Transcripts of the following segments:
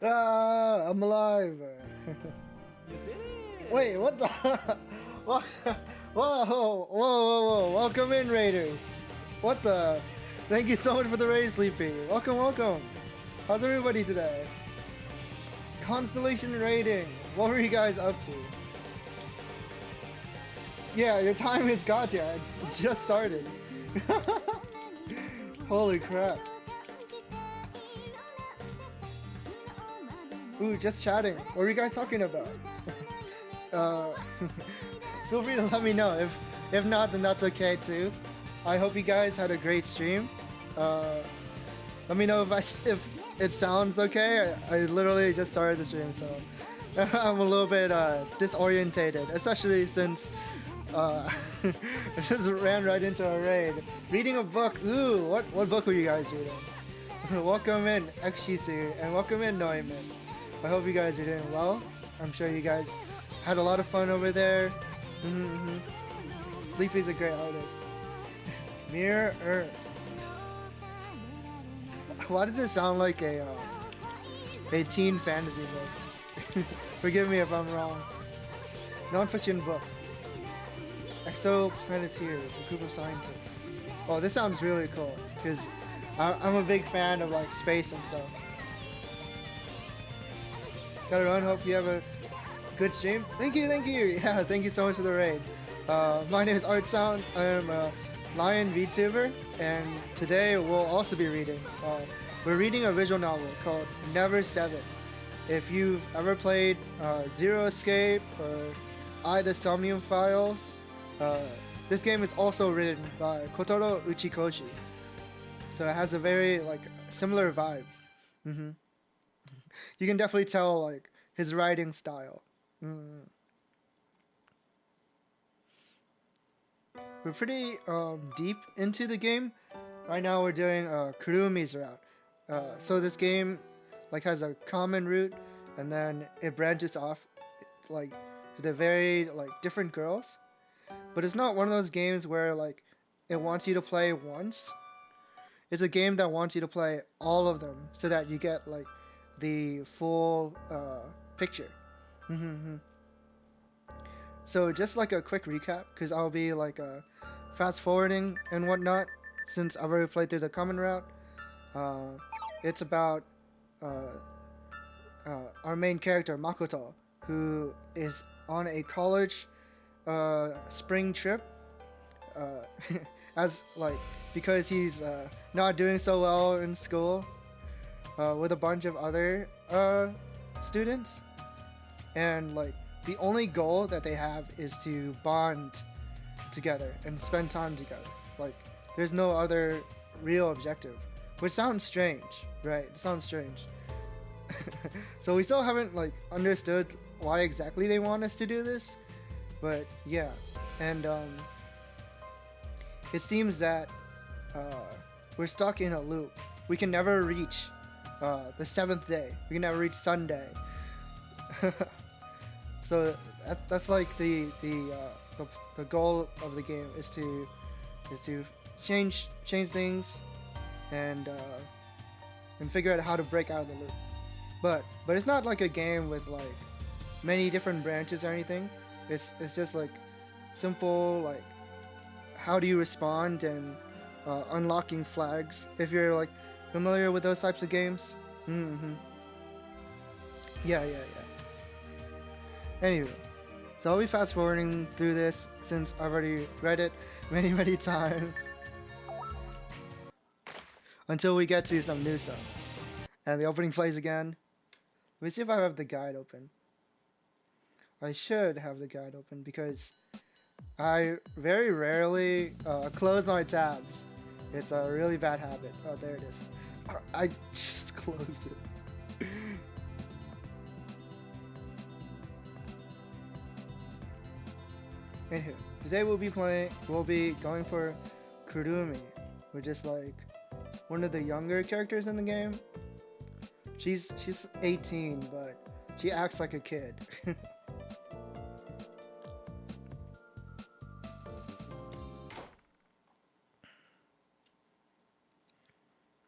Ah, I'm alive. You did it! Wait, what the? Whoa, whoa, whoa, whoa! Welcome in, Raiders. What the? Thank you so much for the raid, Sleepy. Welcome, welcome. How's everybody today? Constellation raiding. What were you guys up to? Yeah, your time is got ya. It just started. Holy crap. Ooh, just chatting. What were you guys talking about? Feel free to let me know. If not, then that's okay too. I hope you guys had a great stream. Let me know if it sounds okay. I literally just started the stream, so I'm a little bit disorientated, especially since I just ran right into a raid. Reading a book. Ooh, what book were you guys reading? Welcome in XCOM and welcome in Neumann. I hope you guys are doing well. I'm sure you guys had a lot of fun over there. Sleepy's a great artist. Mirror Earth. Why does it sound like a teen fantasy book? Forgive me if I'm wrong. Non-fiction book. Exoplanetaries, a group of scientists. Oh, this sounds really cool because I'm a big fan of like space and stuff. Gotta run. Hope you have a good stream. Thank you. Yeah, thank you so much for the raid. My name is Art Sounds. I am a Lion VTuber, and today we'll also be reading. We're reading a visual novel called Never7. If you've ever played Zero Escape or the Somnium Files, this game is also written by Kotaro Uchikoshi, so it has a very like similar vibe. You can definitely tell like his writing style. We're pretty deep into the game. Right now we're doing Kurumi's route. So this game like has a common route, and then it branches off like to the very like different girls. But it's not one of those games where like it wants you to play once. It's a game that wants you to play all of them so that you get like the full picture. So just like a quick recap, because I'll be like fast forwarding and whatnot since I've already played through the common route. It's about our main character Makoto, who is on a college spring trip as like because he's not doing so well in school with a bunch of other students, and like the only goal that they have is to bond together and spend time together. Like there's no other real objective, which sounds strange, right? It sounds strange. So we still haven't like understood why exactly they want us to do this, but yeah. And it seems that we're stuck in a loop. We can never reach the 7th day. We can never reach Sunday. So that's like the goal of the game is to change things and figure out how to break out of the loop. But it's not like a game with like many different branches or anything. It's just like simple like how do you respond and unlocking flags, if you're like familiar with those types of games. Yeah. Anyway, so I'll be fast forwarding through this since I've already read it many times until we get to some new stuff. And the opening plays again. Let me see if I have the guide open. I should have the guide open because I very rarely close my tabs. It's a really bad habit. Oh, there it is. I just closed it. Anywho, today we'll be going for Kurumi, which is like one of the younger characters in the game. She's 18, but she acts like a kid.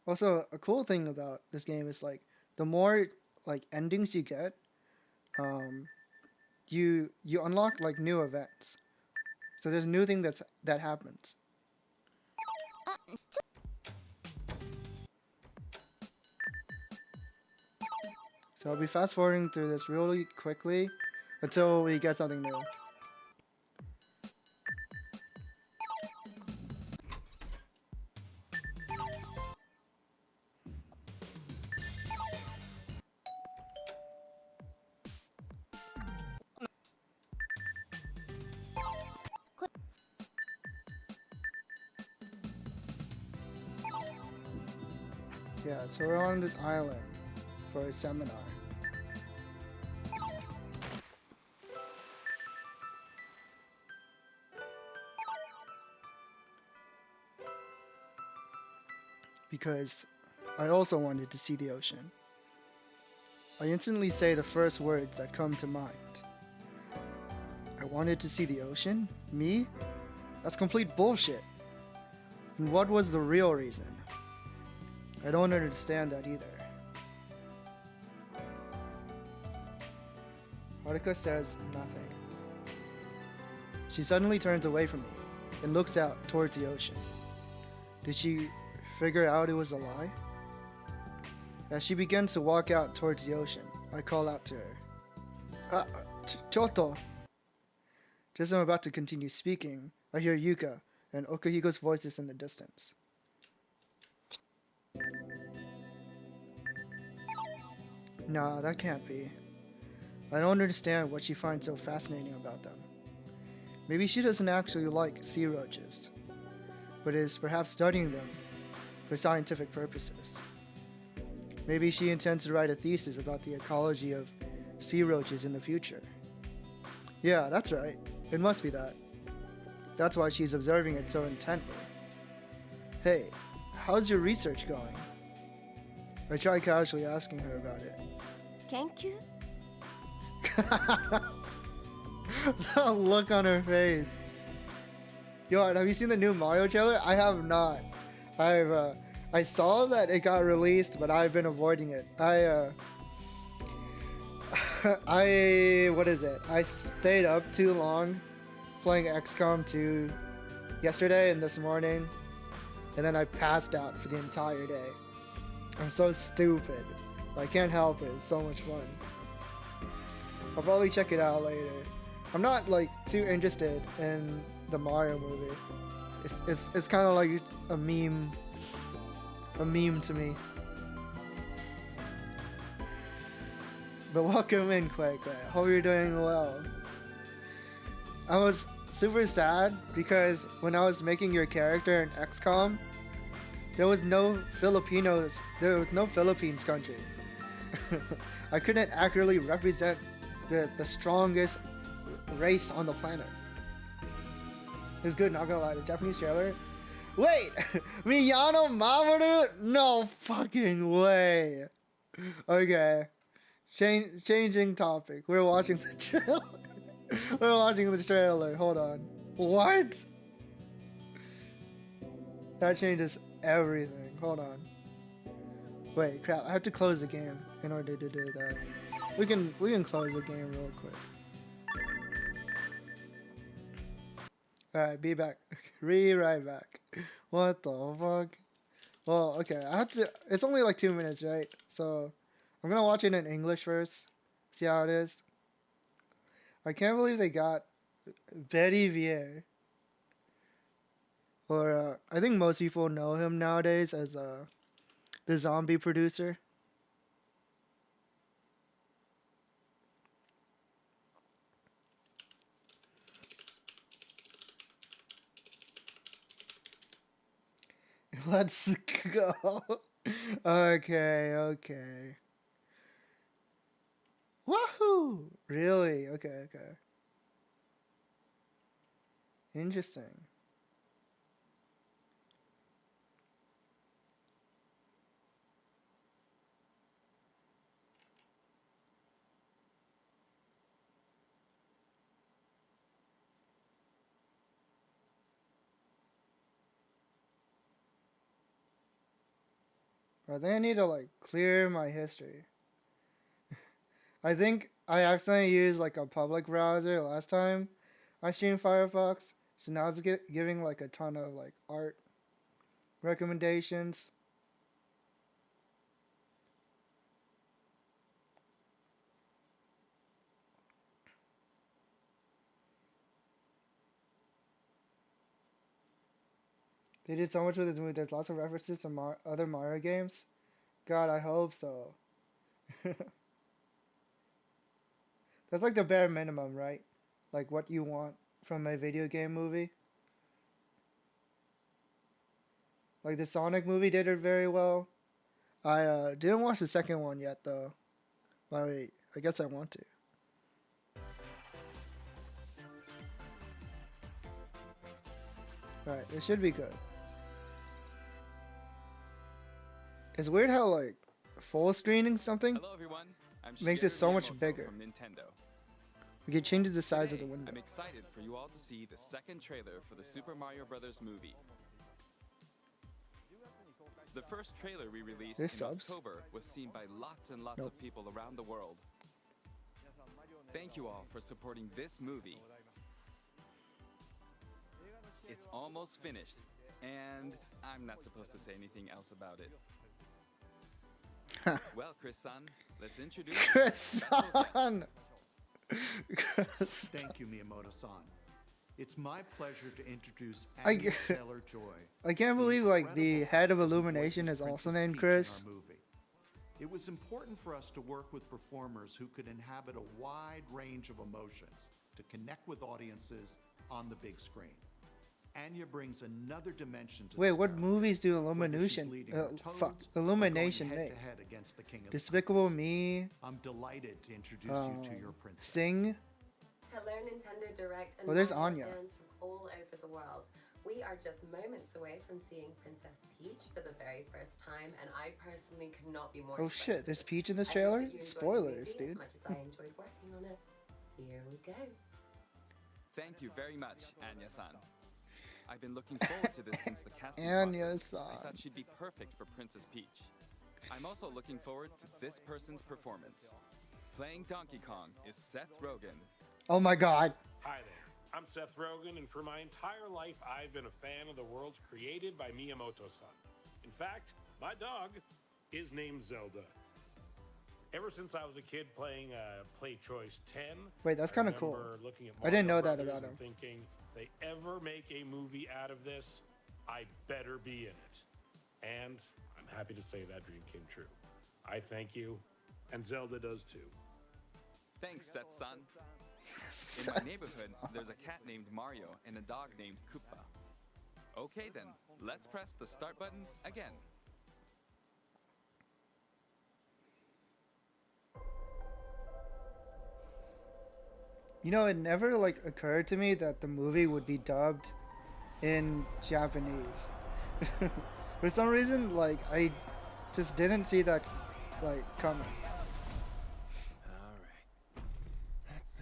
Also, a cool thing about this game is like the more like endings you get, you unlock like new events. So there's a new thing that happens. So I'll be fast forwarding through this really quickly until we get something new. Yeah, so we're on this island for a seminar. Because I also wanted to see the ocean. I instantly say the first words that come to mind. I wanted to see the ocean? Me? That's complete bullshit. And what was the real reason? I don't understand that either. Haruka says nothing. She suddenly turns away from me and looks out towards the ocean. Did she figure out it was a lie? As she begins to walk out towards the ocean, I call out to her. Choto! Just as I'm about to continue speaking, I hear Yuka and Okahigo's voices in the distance. Nah, that can't be. I don't understand what she finds so fascinating about them. Maybe she doesn't actually like sea roaches, but is perhaps studying them for scientific purposes. Maybe she intends to write a thesis about the ecology of sea roaches in the future. Yeah, that's right. It must be that. That's why she's observing it so intently. Hey, how's your research going? I try casually asking her about it. 研究? The look on her face. Yo, have you seen the new Mario trailer? I have not. I saw that it got released, but I've been avoiding it. What is it? I stayed up too long playing XCOM 2 yesterday and this morning, and then I passed out for the entire day. I'm so stupid. I can't help it. It's so much fun. I'll probably check it out later. I'm not like too interested in the Mario movie. It's kind of like a meme to me. But welcome in, Quake. Hope you're doing well. I was super sad because when I was making your character in XCOM, there was no Filipinos. There was no Philippines country. I couldn't accurately represent the strongest race on the planet. It's good, not gonna lie. The Japanese trailer. Wait, Miyano Mamoru? No fucking way. Okay, changing topic. We're watching the trailer. We're watching the trailer. Hold on. What? That changes everything. Hold on. Wait, crap. I have to close the game in order to do that. We can close the game real quick. Alright, be back. Right back. What the fuck? Well, okay. I have to. It's only like 2 minutes, right? So I'm gonna watch it in English first. See how it is. I can't believe they got Betty Vier. Or I think most people know him nowadays as the zombie producer. Let's go. Okay. Wahoo! Really? Okay. Interesting. I think I need to like clear my history. I think I accidentally used like a public browser last time I streamed Firefox, so now it's giving like a ton of like art recommendations. They did so much with this movie. There's lots of references to other Mario games. God, I hope so. That's like the bare minimum, right? Like what you want from a video game movie. Like the Sonic movie did it very well. I didn't watch the second one yet though. I guess I want to. Alright, it should be good. It's weird how like full screening something makes it so much bigger. Like it changes the size of the window. I'm excited for you all to see the second trailer for the Super Mario Brothers movie. The first trailer we released in October was seen by lots and lots of people around the world. Thank you all for supporting this movie. It's almost finished, and I'm not supposed to say anything else about it. Well, Chris-san, let's introduce Chris-san! Thank you, Miyamoto-san. It's my pleasure to introduce Anya Taylor-Joy. I can't believe like the head of Illumination is also named Chris. It was important for us to work with performers who could inhabit a wide range of emotions to connect with audiences on the big screen. Anya brings another dimension to Wait, what movies do Illumination make? Despicable Me. I'm delighted to introduce you to your princess. Sing. Hello, Nintendo Direct and there's Anya. fans from all over the world. We are just moments away from seeing Princess Peach for the very first time, and I personally could not be more Oh shit, there's Peach in this trailer? Spoilers, dude. As much as I enjoyed working on it. Here we go. Thank you very much, Anya-san. I've been looking forward to this since the casting process. I thought she'd be perfect for Princess Peach. I'm also looking forward to this person's performance. Playing Donkey Kong is Seth Rogen. Oh my god. Hi there, I'm Seth Rogen, and for my entire life, I've been a fan of the worlds created by Miyamoto-san. In fact, my dog is named Zelda. Ever since I was a kid playing Play Choice 10, wait, that's kind of cool. I didn't know that about him. Thinking, they ever make a movie out of this, I better be in it. And I'm happy to say that dream came true. I thank you, and Zelda does too. Thanks, Seth-san. In my neighborhood, there's a cat named Mario and a dog named Koopa. Okay then, let's press the start button again. You know, it never like occurred to me that the movie would be dubbed in Japanese. For some reason, like I just didn't see that like coming. Alright. Let's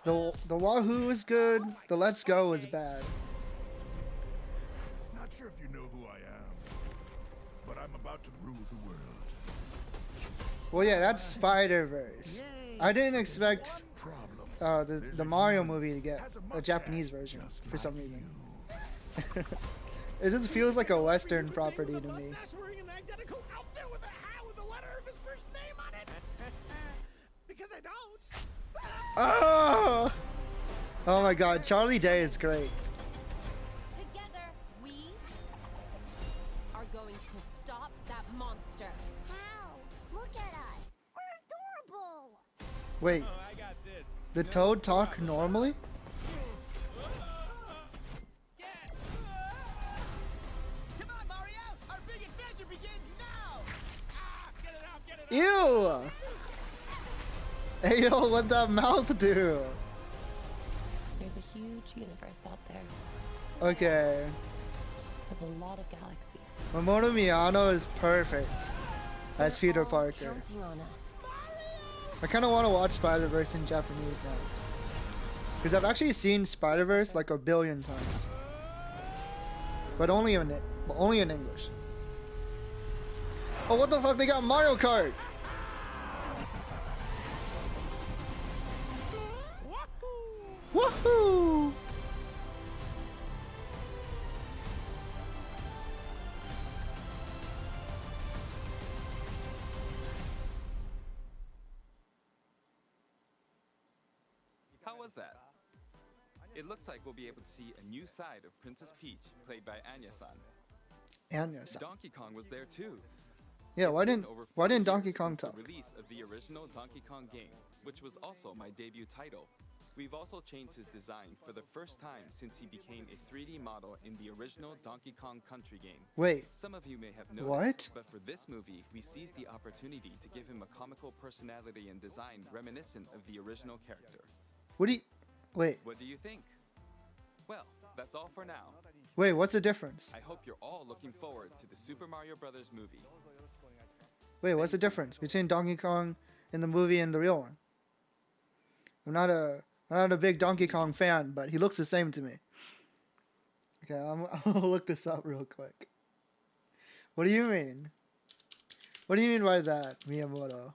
go. The Wahoo is good, the Let's Go is bad. Not sure if you know who I am, but I'm about to rule the world. Well, yeah, that's Spider-Verse. I didn't expect the Mario movie to get a Japanese version for some reason. It just feels like a Western property to me. Oh! Oh my god, Charlie Day is great. Together, we are going to stop that monster. How? Look at us. We're adorable. Wait, the Toad talk normally? Come on, Mario! Our big adventure begins now! Get it out, get it Ew! Hey yo, what'd that mouth do? There's a huge universe out there Okay. with a lot of galaxies. Mamoru Miyano is perfect as They're Peter all Parker. counting on us. I kind of want to watch Spider-Verse in Japanese now. Because I've actually seen Spider-Verse like a billion times. but only in English. Oh, what the fuck? They got Mario Kart. Woohoo! How was that? It looks like we'll be able to see a new side of Princess Peach, played by Anya-san. Anya-san. Donkey Kong was there too. Yeah, why didn't Donkey Kong talk? The release of the original Donkey Kong game, which was also my debut title. We've also changed his design for the first time since he became a 3D model in the original Donkey Kong Country game. Wait. Some of you may have noticed, what? But for this movie, we seized the opportunity to give him a comical personality and design reminiscent of the original character. Wait. What do you think? Well, that's all for now. Wait, what's the difference? I hope you're all looking forward to the Super Mario Brothers movie. Wait, what's the difference between Donkey Kong in the movie and the real one? I'm not a big Donkey Kong fan, but he looks the same to me. Okay, I'll look this up real quick. What do you mean? What do you mean by that, Miyamoto?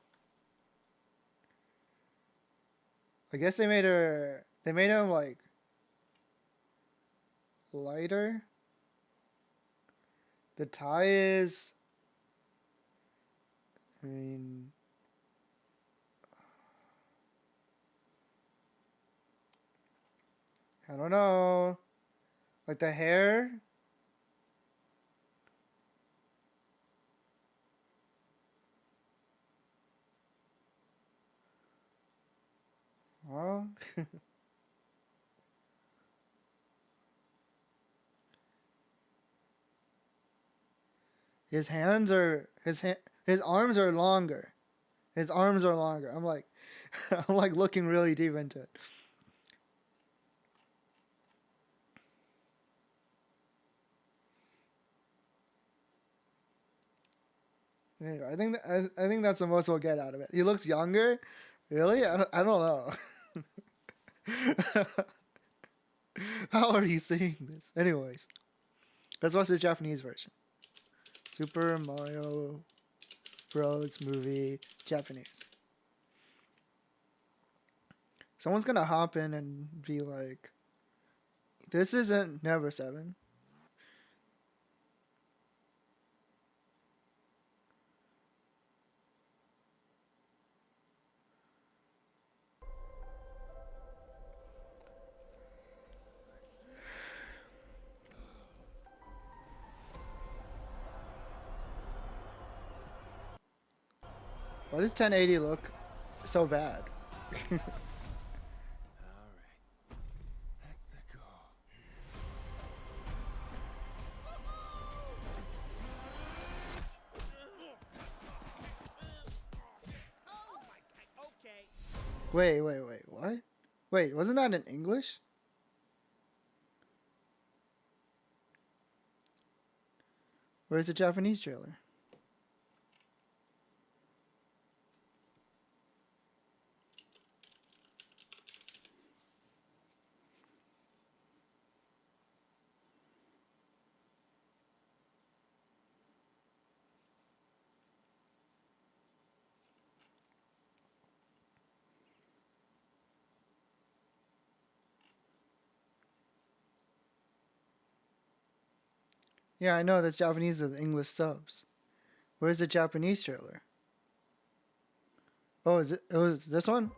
I guess they made him like lighter. The tie is, I mean, I don't know. Like the hair. Well, his arms are longer. His arms are longer. I'm like looking really deep into it. Anyway, I think that's the most we'll get out of it. He looks younger. Really? I don't know. How are you seeing this? Anyways, let's watch the Japanese version. Super Mario Bros. Movie, Japanese. Someone's gonna hop in and be like, this isn't Never7. Why does 1080 look so bad? Alright. Let's go. Oh my, okay. Wait, what? Wait, wasn't that in English? Where's the Japanese trailer? Yeah, I know that's Japanese with English subs. Where's the Japanese trailer? Oh, is it? It was this one?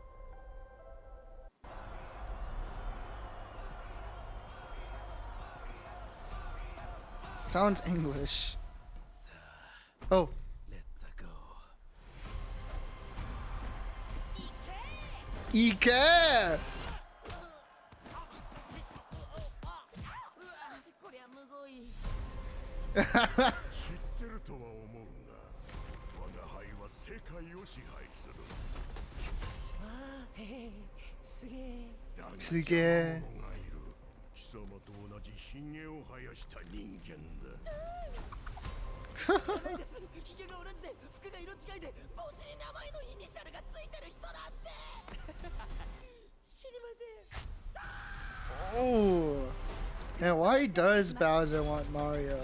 Sounds English. Oh. Let's go. Ike! Oh, And why does Bowser want Mario?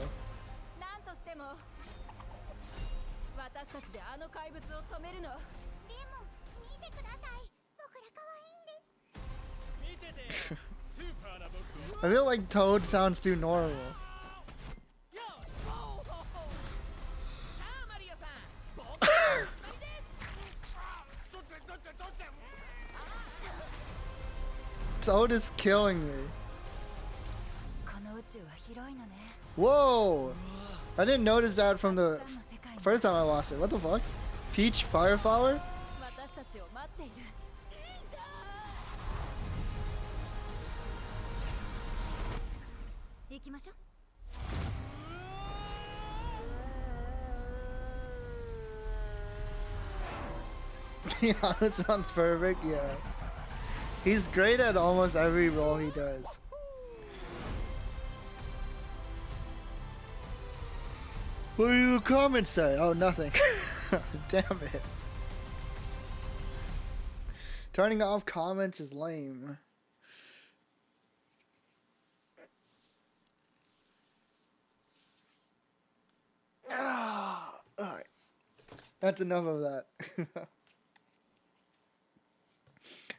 I feel like Toad sounds too normal. Toad is killing me. Whoa! I didn't notice that from the first time I watched it. What the fuck? Peach Fire Flower? Yeah, that sounds perfect, yeah. He's great at almost every role he does. What do your comments say? Oh, nothing. Damn it. Turning off comments is lame. Alright. That's enough of that.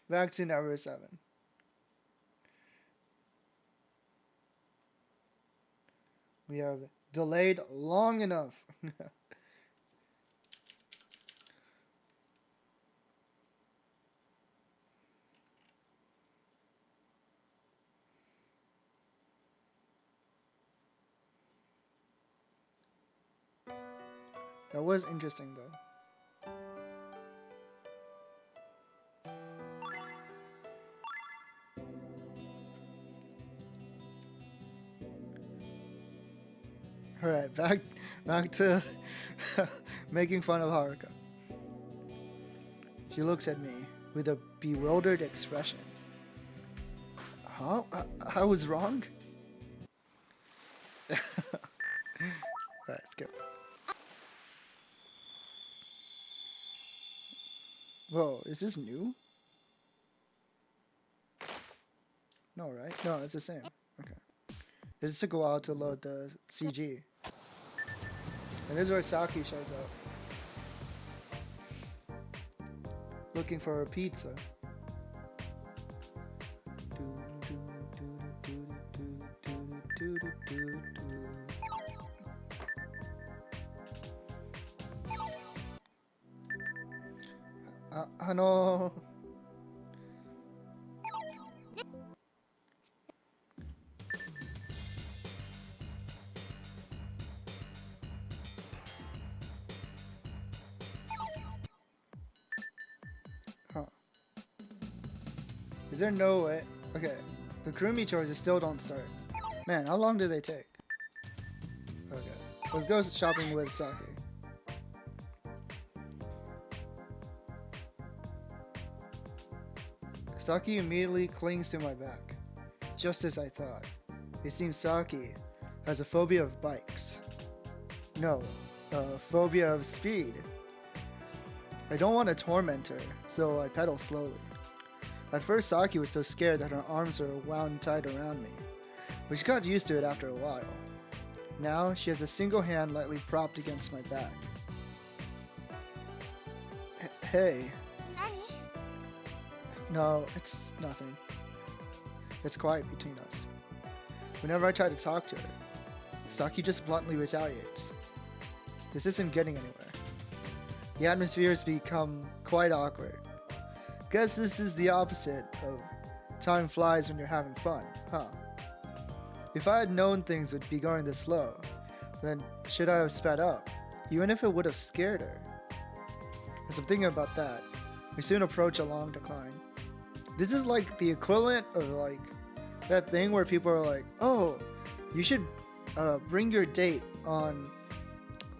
Back to Never7. We have delayed long enough. That was interesting though. Alright, back to making fun of Haruka. She looks at me with a bewildered expression. Huh? I was wrong? Alright, skip. Whoa, is this new? No, right? No, it's the same. Okay. It just took a while to load the CG. And this is where Saki shows up. Looking for a pizza. No. Huh. Is there no way? Okay. The Kurumi chores still don't start. Man, how long do they take? Okay. Let's go shopping with Saki. Saki immediately clings to my back, just as I thought. It seems Saki has a phobia of bikes. No, a phobia of speed. I don't want to torment her, so I pedal slowly. At first, Saki was so scared that her arms were wound tight around me, but she got used to it after a while. Now, she has a single hand lightly propped against my back. Hey. No, it's nothing. It's quiet between us. Whenever I try to talk to her, Saki just bluntly retaliates. This isn't getting anywhere. The atmosphere has become quite awkward. Guess this is the opposite of time flies when you're having fun, huh? If I had known things would be going this slow, then should I have sped up, even if it would have scared her? As I'm thinking about that, we soon approach a long decline. This is like the equivalent of like that thing where people are like, oh, you should bring your date on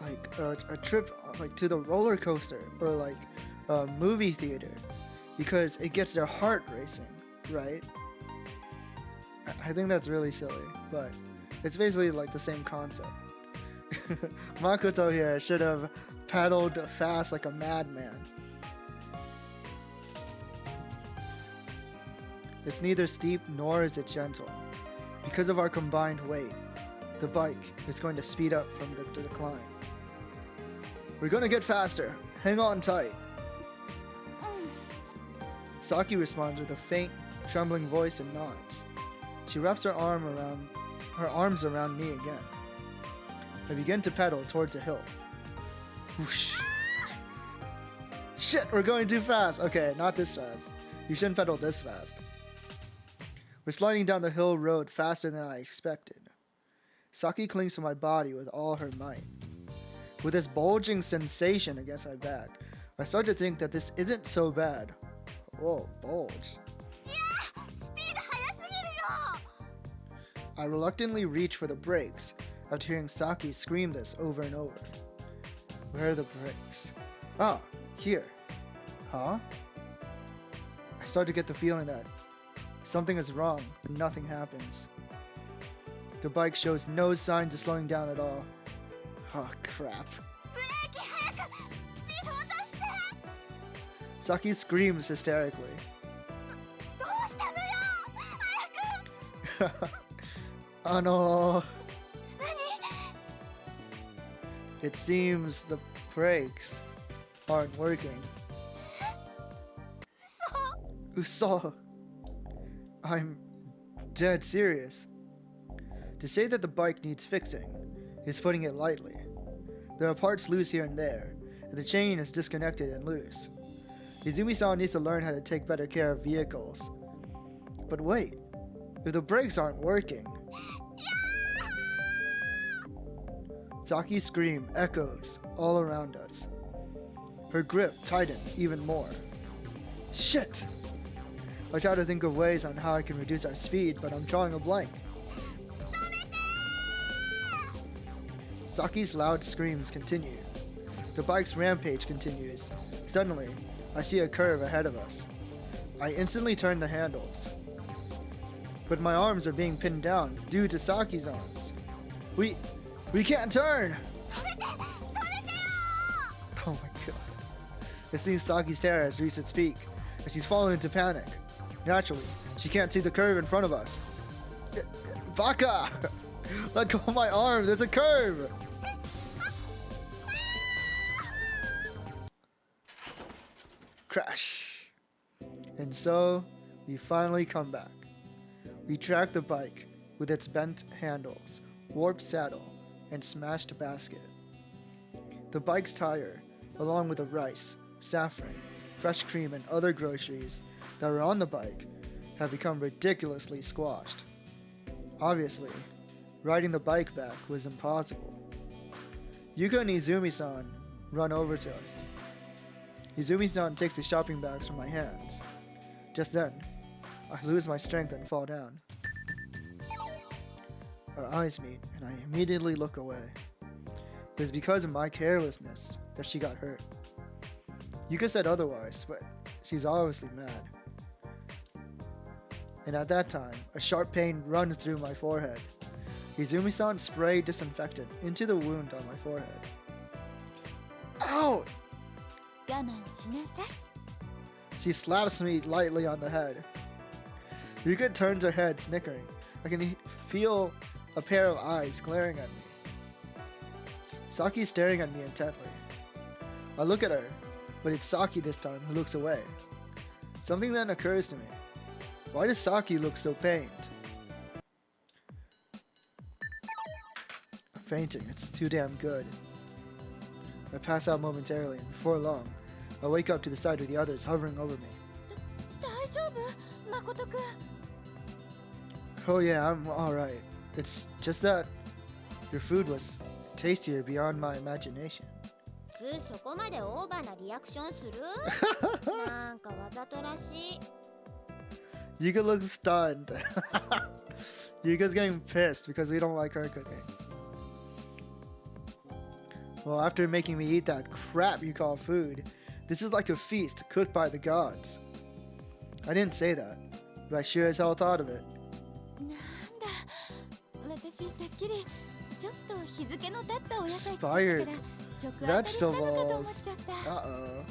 like a trip like to the roller coaster or like a movie theater because it gets their heart racing, right? I think that's really silly, but it's basically like the same concept. Makoto here should have paddled fast like a madman. It's neither steep nor is it gentle. Because of our combined weight, the bike is going to speed up from the decline. We're gonna get faster. Hang on tight. Saki responds with a faint, trembling voice and nods. She wraps her arms around me again. I begin to pedal towards a hill. Whoosh. Shit, we're going too fast. Okay, not this fast. You shouldn't pedal this fast. We're sliding down the hill road faster than I expected. Saki clings to my body with all her might. With this bulging sensation against my back, I start to think that this isn't so bad. Whoa, bulge. I reluctantly reach for the brakes after hearing Saki scream this over and over. Where are the brakes? Ah, here. Huh? I start to get the feeling that something is wrong, but nothing happens. The bike shows no signs of slowing down at all. Oh, crap. Saki screams hysterically. Oh no. It seems the brakes aren't working. Uso. I'm dead serious. To say that the bike needs fixing is putting it lightly. There are parts loose here and there, and the chain is disconnected and loose. Izumi-san needs to learn how to take better care of vehicles. But wait, if the brakes aren't working... Saki's scream echoes all around us. Her grip tightens even more. Shit! I try to think of ways on how I can reduce our speed, but I'm drawing a blank. Saki's loud screams continue. The bike's rampage continues. Suddenly, I see a curve ahead of us. I instantly turn the handles. But my arms are being pinned down due to Saki's arms. We can't turn! Oh my god. It seems Saki's terror has reached its peak, as she's fallen into panic. Naturally, she can't see the curve in front of us. Baka! Let go of my arm, there's a curve! Crash! And so, we finally come back. We track the bike with its bent handles, warped saddle, and smashed basket. The bike's tire, along with the rice, saffron, fresh cream, and other groceries that were on the bike, have become ridiculously squashed. Obviously, riding the bike back was impossible. Yuka and Izumi-san run over to us. Izumi-san takes the shopping bags from my hands. Just then, I lose my strength and fall down. Our eyes meet, and I immediately look away. It was because of my carelessness that she got hurt. Yuka said otherwise, but she's obviously mad. And at that time, a sharp pain runs through my forehead. Izumi-san sprayed disinfectant into the wound on my forehead. Ow! She slaps me lightly on the head. Yuka turns her head, snickering. I can feel a pair of eyes glaring at me. Saki's staring at me intently. I look at her, but it's Saki this time who looks away. Something then occurs to me. Why does Saki look so pained? I'm fainting, it's too damn good. I pass out momentarily, and before long, I wake up to the side of the others hovering over me. Oh yeah, I'm alright. It's just that your food was tastier beyond my imagination. Yuka looks stunned. Yuka's getting pissed because we don't like her cooking. Well, after making me eat that crap you call food, this is like a feast cooked by the gods. I didn't say that, but I sure as hell thought of it. Inspired vegetables. Uh-oh.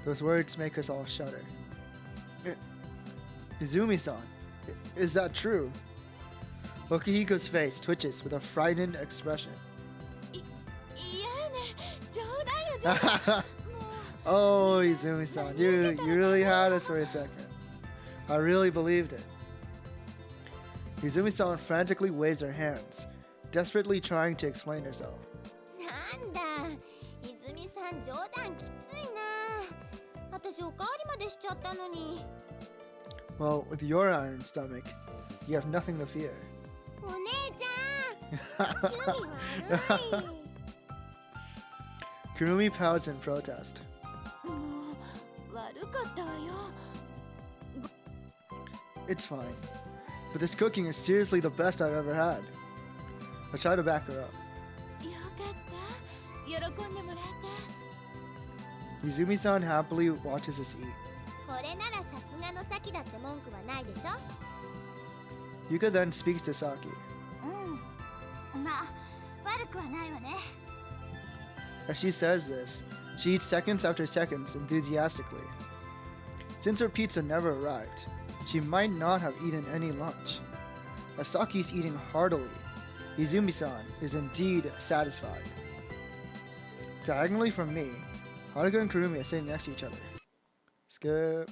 Those words make us all shudder. Izumi-san, is that true? Okihiko's face twitches with a frightened expression. Oh, Izumi-san, you really had us for a second. I really believed it. Izumi-san frantically waves her hands, desperately trying to explain herself. Well, with your iron stomach, you have nothing to fear. Kurumi pouts in protest. It's fine, but this cooking is seriously the best I've ever had. I try to back her up. Izumi-san happily watches us eat. Yuka then speaks to Saki. As she says this, she eats seconds after seconds enthusiastically. Since her pizza never arrived, she might not have eaten any lunch. As Saki's eating heartily, Izumi-san is indeed satisfied. Diagonally from me, Haruka and Kurumi are sitting next to each other. Skip.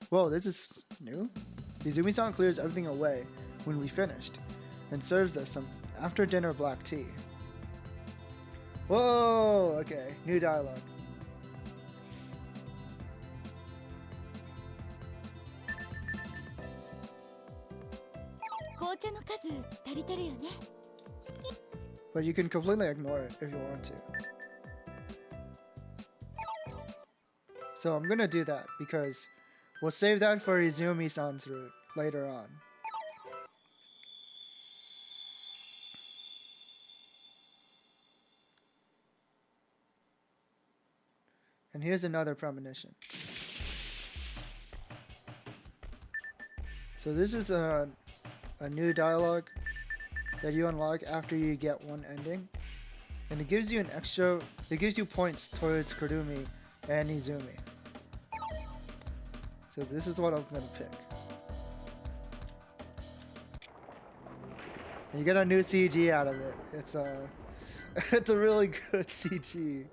Whoa, this is new? Izumi-san clears everything away when we finished, and serves us some after-dinner black tea. Whoa, okay, new dialogue. But you can completely ignore it if you want to. So I'm gonna do that because we'll save that for Izumi-san's route later on. And here's another premonition. So this is a new dialogue that you unlock after you get one ending. And it gives you it gives you points towards Kurumi and Izumi. So this is what I'm gonna pick. And you get a new CG out of it. It's a really good CG.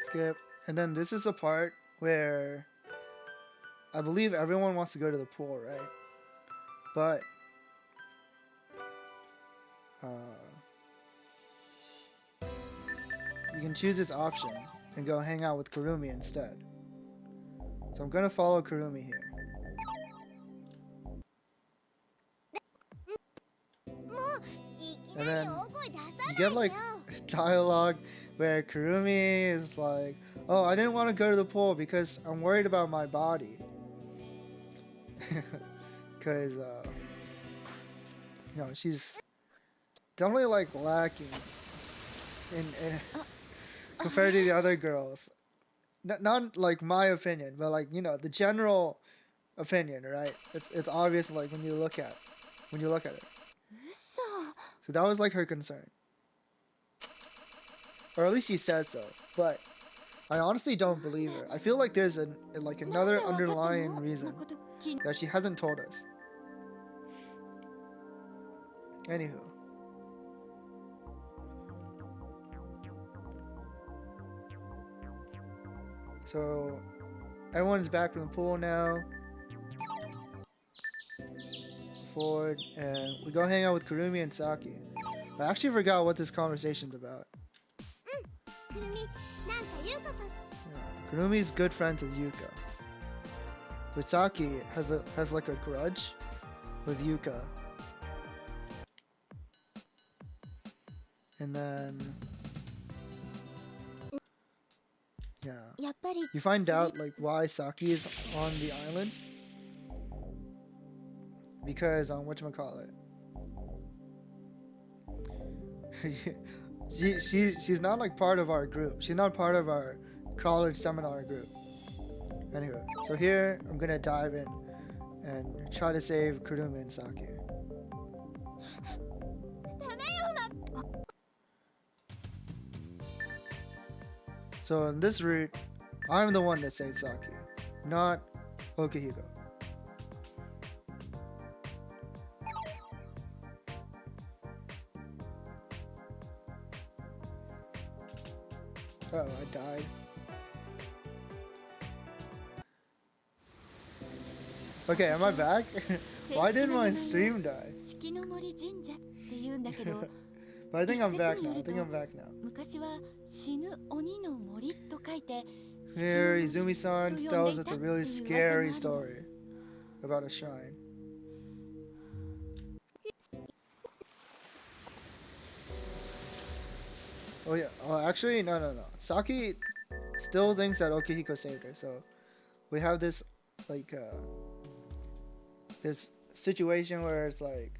Skip. And then this is the part where I believe everyone wants to go to the pool, right? But you can choose this option and go hang out with Kurumi instead. So I'm gonna follow Kurumi here. And then you get like dialogue where Kurumi is like, oh, I didn't want to go to the pool because I'm worried about my body. Because, you know, she's definitely like lacking in compared to the other girls. Not like my opinion, but like, you know, the general opinion, right? It's obvious like when you look at it. So that was like her concern. Or at least she says so, but I honestly don't believe her. I feel like there's another underlying reason that she hasn't told us. Anywho. So everyone's back from the pool now. Forward, and we go hang out with Kurumi and Saki. I actually forgot what this conversation's about. Yeah, Kurumi's good friends with Yuka. But Saki has like a grudge with Yuka. And then yeah, you find out like why Saki is on the island. Because whatchamacallit. She's not like part of our group. She's not part of our college seminar group. Anyway, so here I'm gonna dive in and try to save Kurumi and Saki. So in this route, I'm the one that saved Saki, not Okihiko. Oh, I died. Okay, am I back? Why did my stream die? But I think I'm back now. Here, Izumi-san tells us a really scary story about a shrine. Oh yeah. Oh, actually, no. Saki still thinks that Okihiko saved her. So we have this like this situation where it's like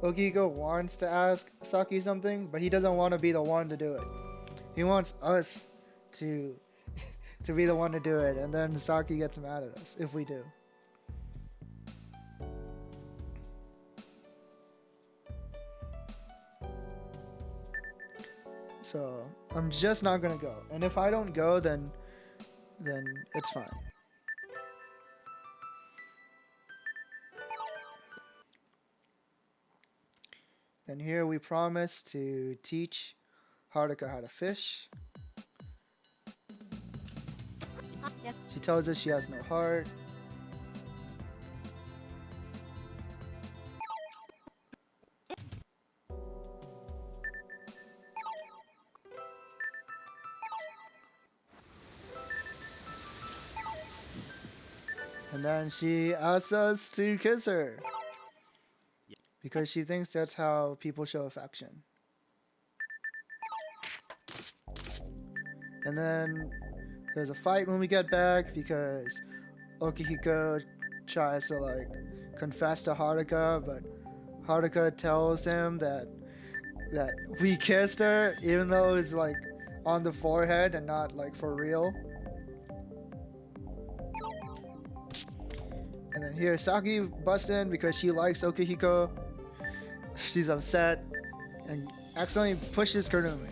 Okihiko wants to ask Saki something, but he doesn't want to be the one to do it. He wants us to be the one to do it, and then Saki gets mad at us if we do. So I'm just not gonna go, and if I don't go, then it's fine. Then here we promise to teach Haruka how to fish. She tells us she has no heart. And then she asks us to kiss her. Because she thinks that's how people show affection. And then there's a fight when we get back because Okihiko tries to like confess to Haruka, but Haruka tells him that we kissed her even though it's like on the forehead and not like for real. And then here Saki busts in because she likes Okihiko. She's upset and accidentally pushes Kurumi.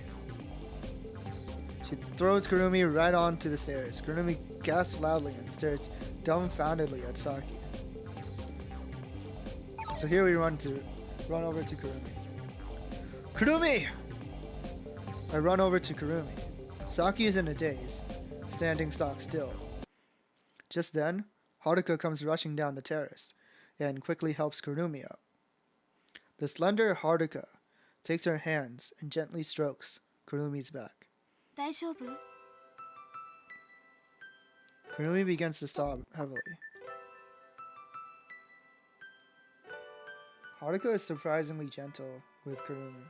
She throws Kurumi right onto the stairs. Kurumi gasps loudly and stares dumbfoundedly at Saki. So here we run over to Kurumi. Kurumi! I run over to Kurumi. Saki is in a daze, standing stock still. Just then, Haruka comes rushing down the terrace and quickly helps Kurumi up. The slender Haruka takes her hands and gently strokes Kurumi's back. Kurumi begins to sob heavily. Haruka is surprisingly gentle with Kurumi.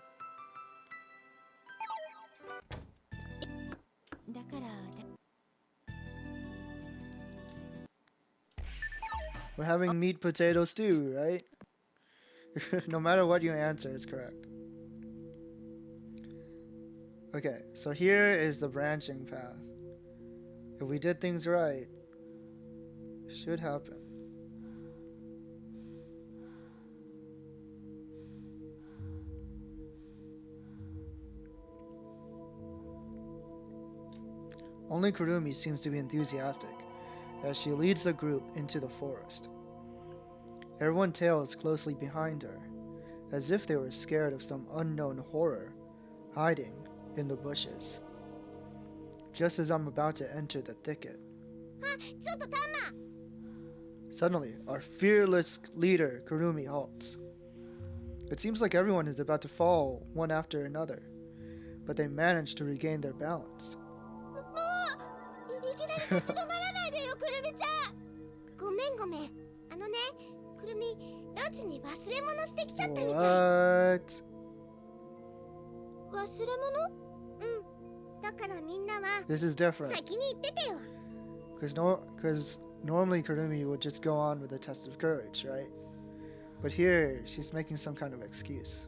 We're having meat potato stew, right? No matter what you answer, it's correct. Okay, so here is the branching path. If we did things right, it should happen. Only Kurumi seems to be enthusiastic as she leads the group into the forest. Everyone tails closely behind her, as if they were scared of some unknown horror hiding in the bushes. Just as I'm about to enter the thicket, suddenly our fearless leader Kurumi halts. It seems like everyone is about to fall one after another, but they manage to regain their balance. What? This is different. Because normally Kurumi would just go on with a test of courage, right? But here, she's making some kind of excuse.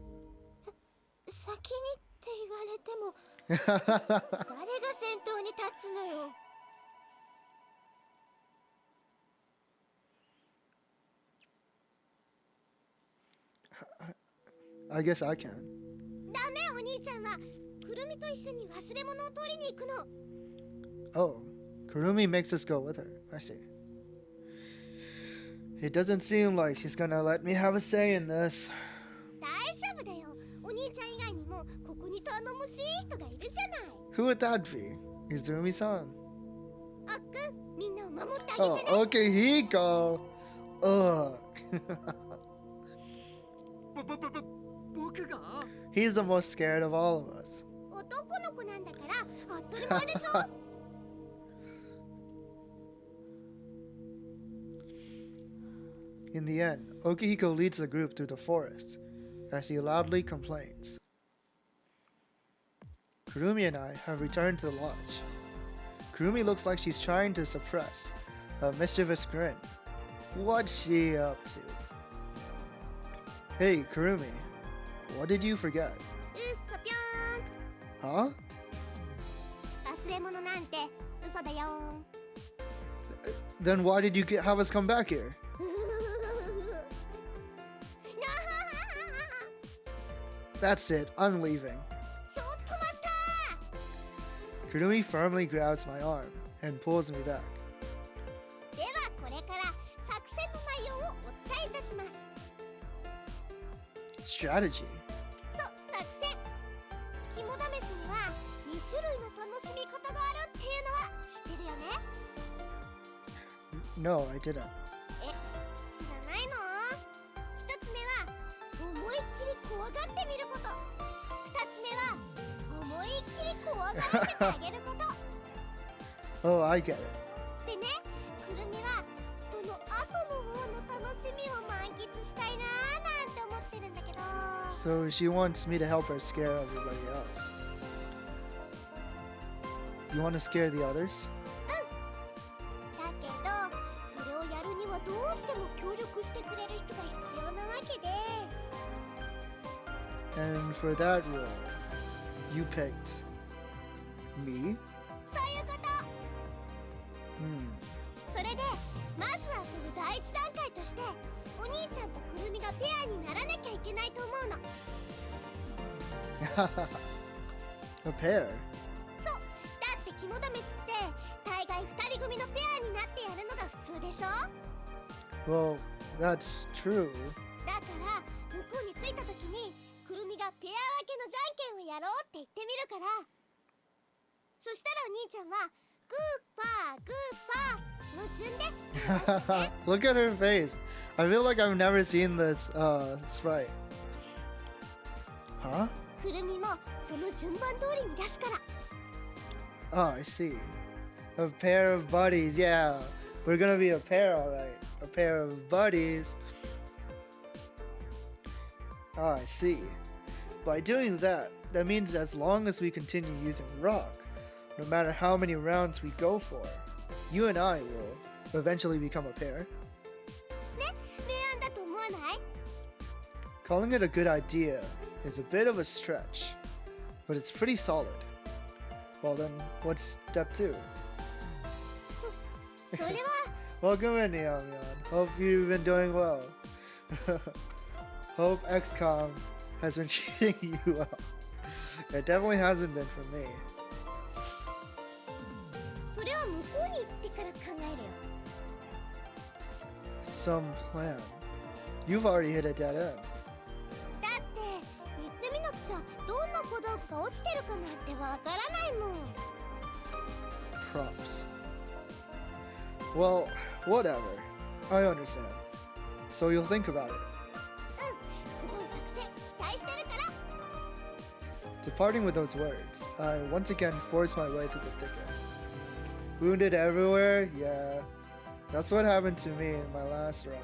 I guess I can. ダメ、お兄ちゃんはくるみと一緒に忘れ物を取りに行くの。 Oh, Kurumi makes us go with her. I see. It doesn't seem like she's gonna let me have a say in this. 大丈夫だよ。お兄ちゃん以外にもここに頼もしい人がいるじゃない。 Who would that be? Izumi-san. あっくん、みんなを守ってあげてね。 Oh, Okehiko. Ugh. 僕が He's the most scared of all of us. 男の子なんだから当たり前でしょ。In the end, Okehiko leads the group through the forest as he loudly complains. Kurumi and I have returned to the lodge. Kurumi looks like she's trying to suppress a mischievous grin. What's she up to? Hey, Kurumi, what did you forget? うっそぴょ Huh? ーん。忘れ物なんて嘘だよ Then why did you have us come back here? ーん。That's it, I'm leaving. ちょっと待った Kurumi firmly grabs my arm and pulls me back. ではこれから作戦の内容をお伝えいたします Strategy? そう、作戦肝試しには2種類の楽しみ方があるっていうのは知ってるよね No, I didn't. え、知らないの1つ目は思いっきり怖がってみること2つ目は思いっきり怖がらせてあげること Oh, I get it. でね、くるみはその後の方の楽しみを満喫したいなーなんて思ってるんだけど So she wants me to help her scare everybody else. You want to scare the others? だけどそれをやるにはどうしても協力してくれる人が必要なわけで And for that role, you picked me? そういうこと Hmm. それでまずはその第一段階としてお兄ちゃんとくるみがペアにならなきゃいけないと思うの A pair? そうだって肝試しって大概2人組のペアになってやるのが普通でしょ Well, that's true. だから向こうに着いた時にくるみがペア分けのじゃんけんをやろうって言ってみるからそしたらお兄ちゃんはグーパーグーパーの順で Look at her face. I feel like I've never seen this sprite. Huh? くるみもその順番通りに出すから Oh, I see. A pair of buddies. Yeah, we're gonna be a pair, all right. A pair of buddies. Oh, I see. By doing that, that means as long as we continue using rock, no matter how many rounds we go for, you and I will eventually become a pair. ね、明暗だと思わない Calling it a good idea is a bit of a stretch, but it's pretty solid. Well then, what's step 2? それは Welcome in, Neon. Hope you've been doing well. Hope XCOM has been treating you well. It definitely hasn't been for me. それは向こうに行ってから考えるよ Some plan. You've already hit a dead end. だって行ってみなくちゃどんな小道具が落ちてるかなんてわからないもん Props. Well, whatever. I understand. So you'll think about it. すごい作戦期待してるから Departing with those words, I once again forced my way through the thicket. Wounded everywhere? Yeah. That's what happened to me in my last run.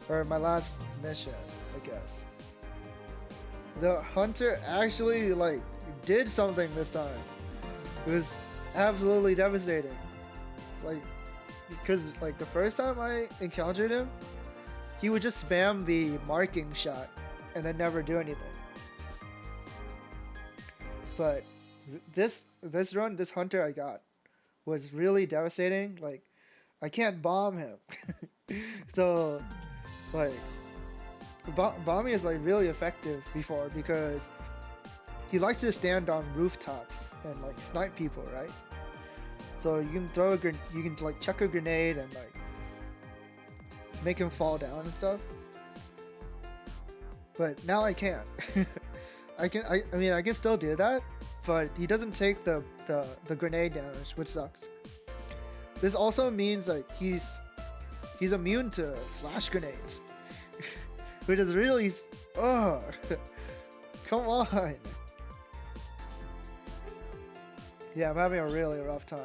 Or my last mission, I guess. The hunter actually, did something this time. It was absolutely devastating. It's because, the first time I encountered him, he would just spam the marking shot and then never do anything. But this run, this hunter I got was really devastating. I can't bomb him. So, Bami is like really effective before because he likes to stand on rooftops and like snipe people, right? So you can throw you can like chuck a grenade and like make him fall down and stuff. But now I can't. I mean I can still do that, but he doesn't take the grenade damage, which sucks. This also means that he's immune to flash grenades, which is really come on. Yeah, I'm having a really rough time.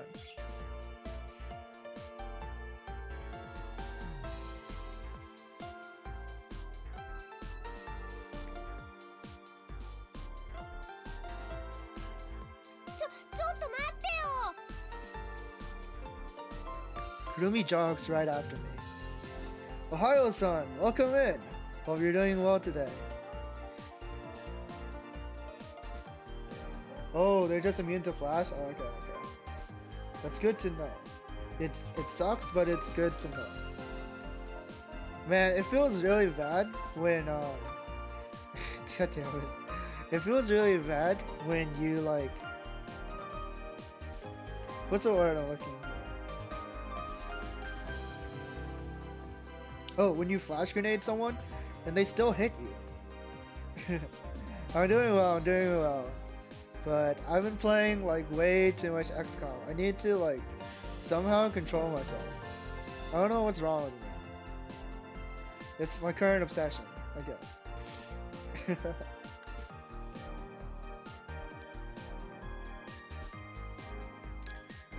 Kurumi jogs right after me. Ohio-san, welcome in. Hope you're doing well today. Oh, they're just immune to flash? Oh, okay. That's good to know. It sucks, but it's good to know. Man, it feels really bad when God damn it. It feels really bad when you like, what's the word I'm looking for? Oh, when you flash grenade someone and they still hit you. I'm doing well. But I've been playing like way too much XCOM. I need to like somehow control myself. I don't know what's wrong with me. It's my current obsession, I guess.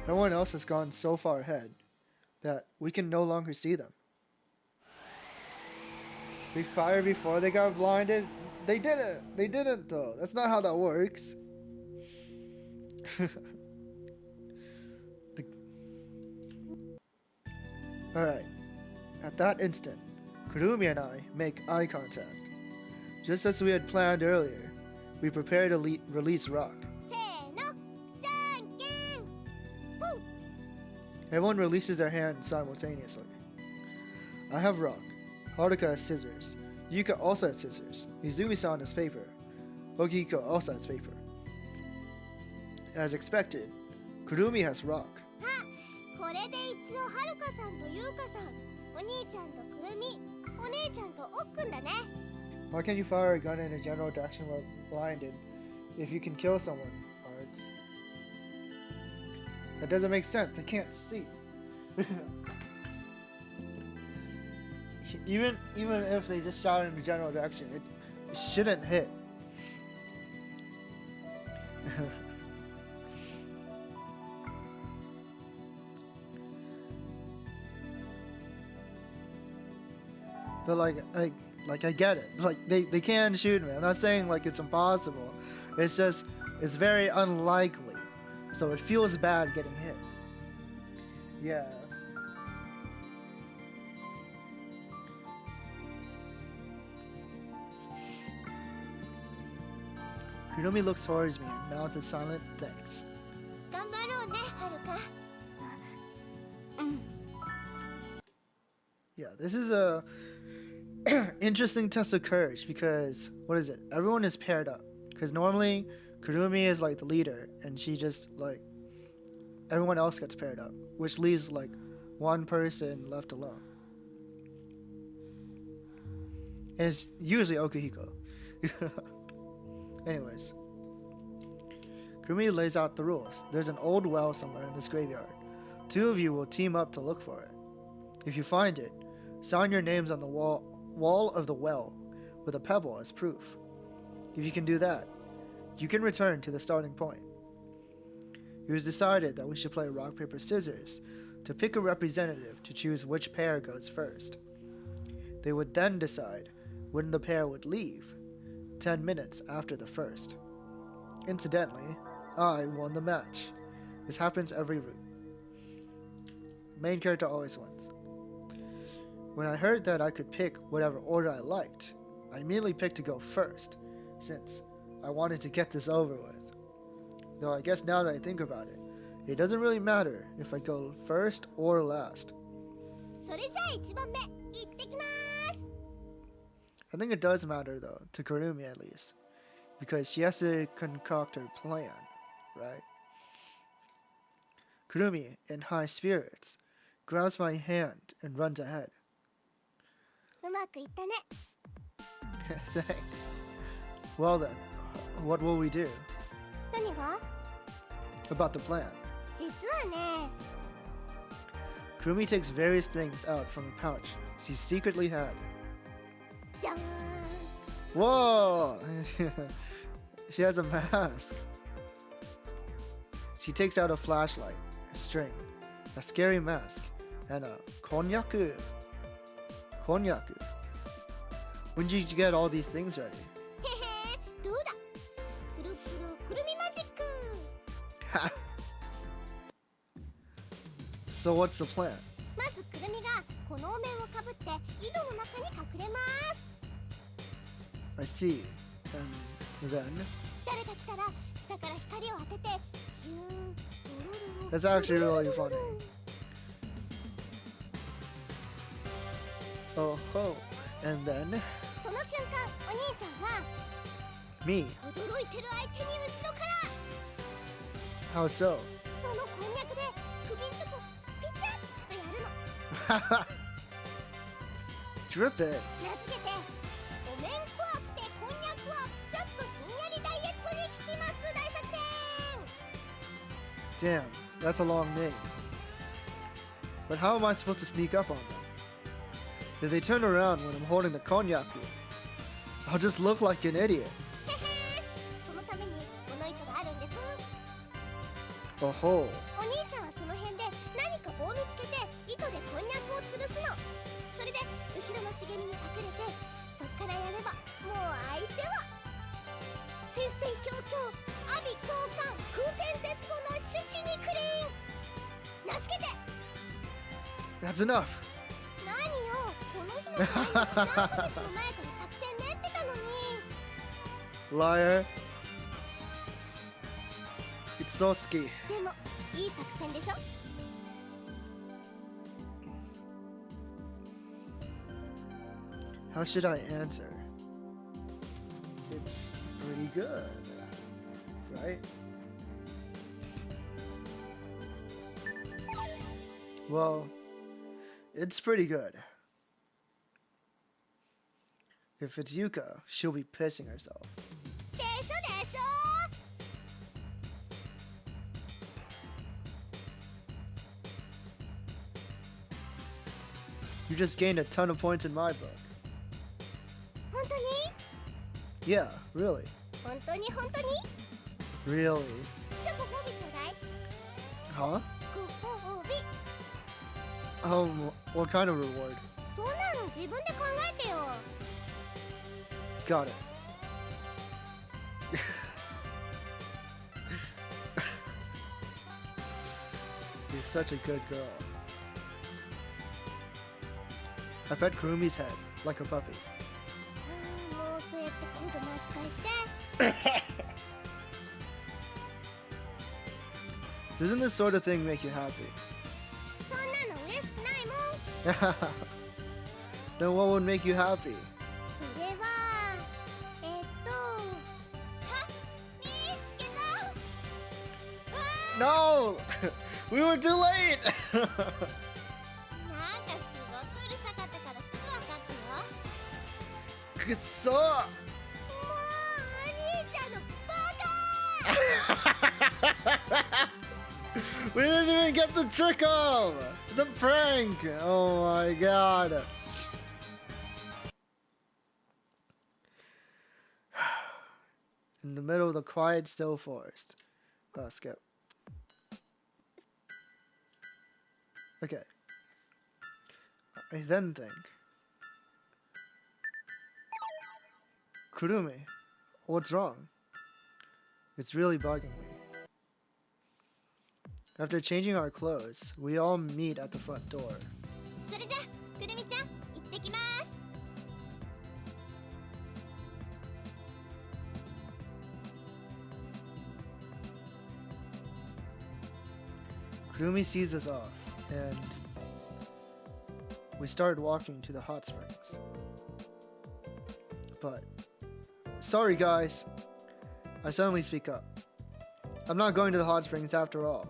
Everyone else has gone so far ahead that we can no longer see them. They fired before they got blinded? They didn't though. That's not how that works. Alright. At that instant, Kurumi and I make eye contact. Just as we had planned earlier, we prepare to release Rock. Everyone releases their hands simultaneously. I have Rock. Haruka has scissors. Yuka also has scissors. Izumi-san has paper. Okihiko also has paper. As expected, Kurumi has Rock. Why can't you fire a gun in a general direction while blinded if you can kill someone, Arts? That doesn't make sense. I can't see. Even if they just shot in the general direction, it shouldn't hit. But like I get it. Like they can shoot me. I'm not saying like it's impossible. It's just it's very unlikely. So it feels bad getting hit. Yeah. Kurumi looks towards me and mounts a silent thanks. Yeah, this is a interesting test of courage because, what is it? Everyone is paired up. Because normally, Kurumi is like the leader and she just like, everyone else gets paired up. Which leaves like one person left alone. And it's usually Okihiko. Anyways. Kurumi lays out the rules. There's an old well somewhere in this graveyard. 2 of you will team up to look for it. If you find it, sign your names on the wall of the well with a pebble as proof. If you can do that, you can return to the starting point. It was decided that we should play rock, paper, scissors to pick a representative to choose which pair goes first. They would then decide when the pair would leave, 10 minutes after the first. Incidentally, I won the match. This happens every route. Main character always wins. When I heard that I could pick whatever order I liked, I immediately picked to go first, since I wanted to get this over with. Though I guess now that I think about it, it doesn't really matter if I go first or last. I think it does matter though, to Kurumi at least. Because she has to concoct her plan, right? Kurumi, in high spirits, grabs my hand and runs ahead. うまくいったね。 Thanks. Well then, what will we do? 何が？ About the plan. 実はね。 Kurumi takes various things out from a pouch she secretly had. じゃーん。 Whoa! She has a mask. She takes out a flashlight, a string, a scary mask, and a konyaku. Konyaku. When did you get all these things ready? へへ、どうだ。くるくるくるみマジック。 So what's the plan? まずくるみがこのお面をかぶって井戸の中に隠れます。 I see. And then? 誰か来たら下から光を当ててヒュー。 That's actually really funny. Oh ho. And then? その瞬間、お兄ちゃんは Me. 驚いてる相手に後ろから How so? そのこんにゃくで首んとこピチャッとやるの。 Drip it. 名付けてお面怖くてこんにゃくはちょっとひんやりダイエットに効きます大作戦。 Damn, that's a long name. But how am I supposed to sneak up on them? If they turn around when I'm holding the konyaku, I'll just look like an idiot. へへ、そのためにこの糸があるんです。 Oh ho. お兄ちゃんはその辺で何か棒見つけて糸でこんにゃくを吊るすの。それで後ろの茂みに隠れてそっからやればもう相手は戦々恐々阿鼻交換空前絶後のシュチニクリン。名付けて That's enough. 何よ、この日のために何ヶ月も前から作戦練ってたのに。 Liar. Itsuosuke. でもいい作戦でしょ。 How should I answer? It's pretty good, right? Well, it's pretty good. If it's Yuka, she'll be pissing herself. でしょでしょ。 You just gained a ton of points in my book. 本当に？ Yeah, really. 本当に本当に？ Really. じゃあご褒美ちょうだい。 Huh? ご褒美。 What kind of reward? そんなの自分で考えてよ。 Got it. You're such a good girl. I pet Kurumi's head like a puppy. もうそうやって子供扱いして。 Doesn't this sort of thing make you happy? そんなの嬉しくないもん。 Then what would make you happy? それはは見つけた。 No! We were too late! なんかすごくうるさかったからすぐ分かったよ。 くそ! もうお兄ちゃんのバカ。 We didn't even get the trick off! The prank! Oh my god. In the middle of the quiet, still forest. Oh, skip. Okay. I then think. Kurumi, what's wrong? It's really bugging me. After changing our clothes, we all meet at the front door. それじゃくるみちゃん行ってきます。 Kurumi sees us off, and we start walking to the hot springs. but sorry guys. I suddenly speak up. I'm not going to the hot springs after all.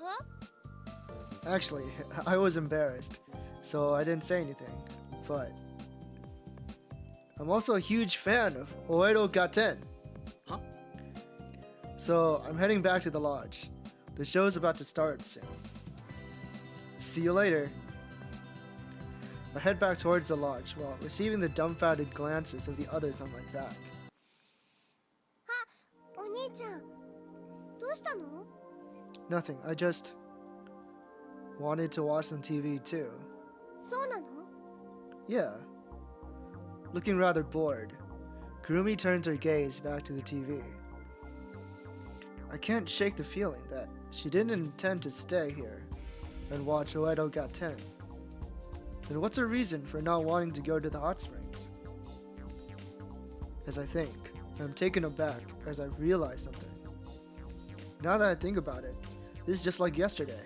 Huh? Actually, I was embarrassed, so I didn't say anything, but I'm also a huge fan of Oedo Gaten. Huh? So I'm heading back to the lodge. The show's about to start soon. See you later. I head back towards the lodge while receiving the dumbfounded glances of the others on my back. あ、お兄ちゃん、どうしたの？ Nothing, I just wanted to watch some TV too. そうなの？ Yeah. Looking rather bored, Kurumi turns her gaze back to the TV. I can't shake the feeling that she didn't intend to stay here and watch Oedo Gaten. Then what's her reason for not wanting to go to the hot springs? As I think, I'm taken aback as I realize something. Now that I think about it, this is just like yesterday,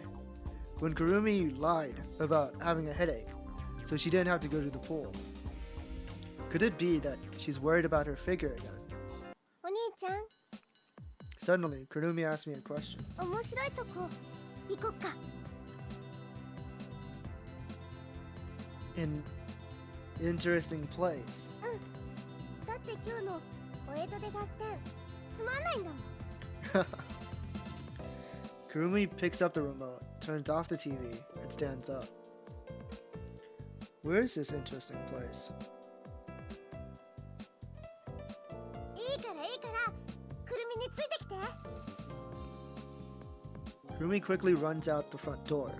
when Kurumi lied about having a headache, so she didn't have to go to the pool. Could it be that she's worried about her figure again? お兄ちゃん、 Suddenly, Kurumi asked me a question. 面白いとこ行こっか。 An interesting place. だって今日のお江戸で合点つまんないんだもん。Kurumi picks up the remote, turns off the TV, and stands up. Where is this interesting place? いいからいいから、くるみについてきて。 Kurumi quickly runs out the front door,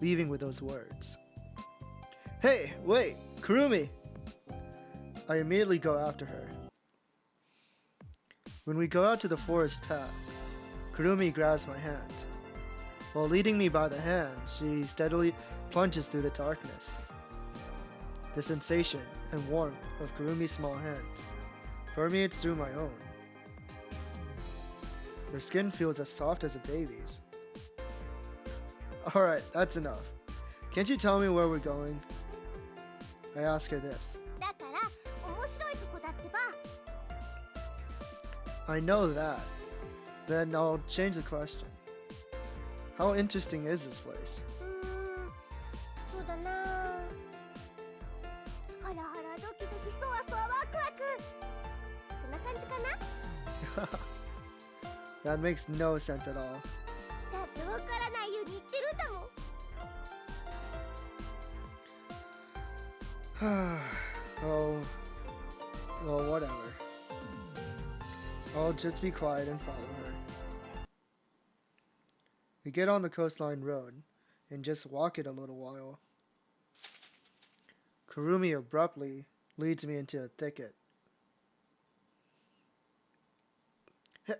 leaving with those words. Hey, wait, Kurumi! I immediately go after her. When we go out to the forest path, Kurumi grabs my hand. While leading me by the hand, she steadily plunges through the darkness. The sensation and warmth of Kurumi's small hand permeates through my own. Her skin feels as soft as a baby's. Alright, that's enough. Can't you tell me where we're going? I ask her this. だから面白いとこだってば。 I know that. Then I'll change the question. How interesting is this place? そうだな。ハラハラドキドキそわそわワクワク。こんな感じかな？ That makes no sense at all. だってわからないように言ってるんだもん。 Oh, well, whatever. I'll just be quiet and follow her. We get on the coastline road and just walk it a little while. Kurumi abruptly leads me into a thicket.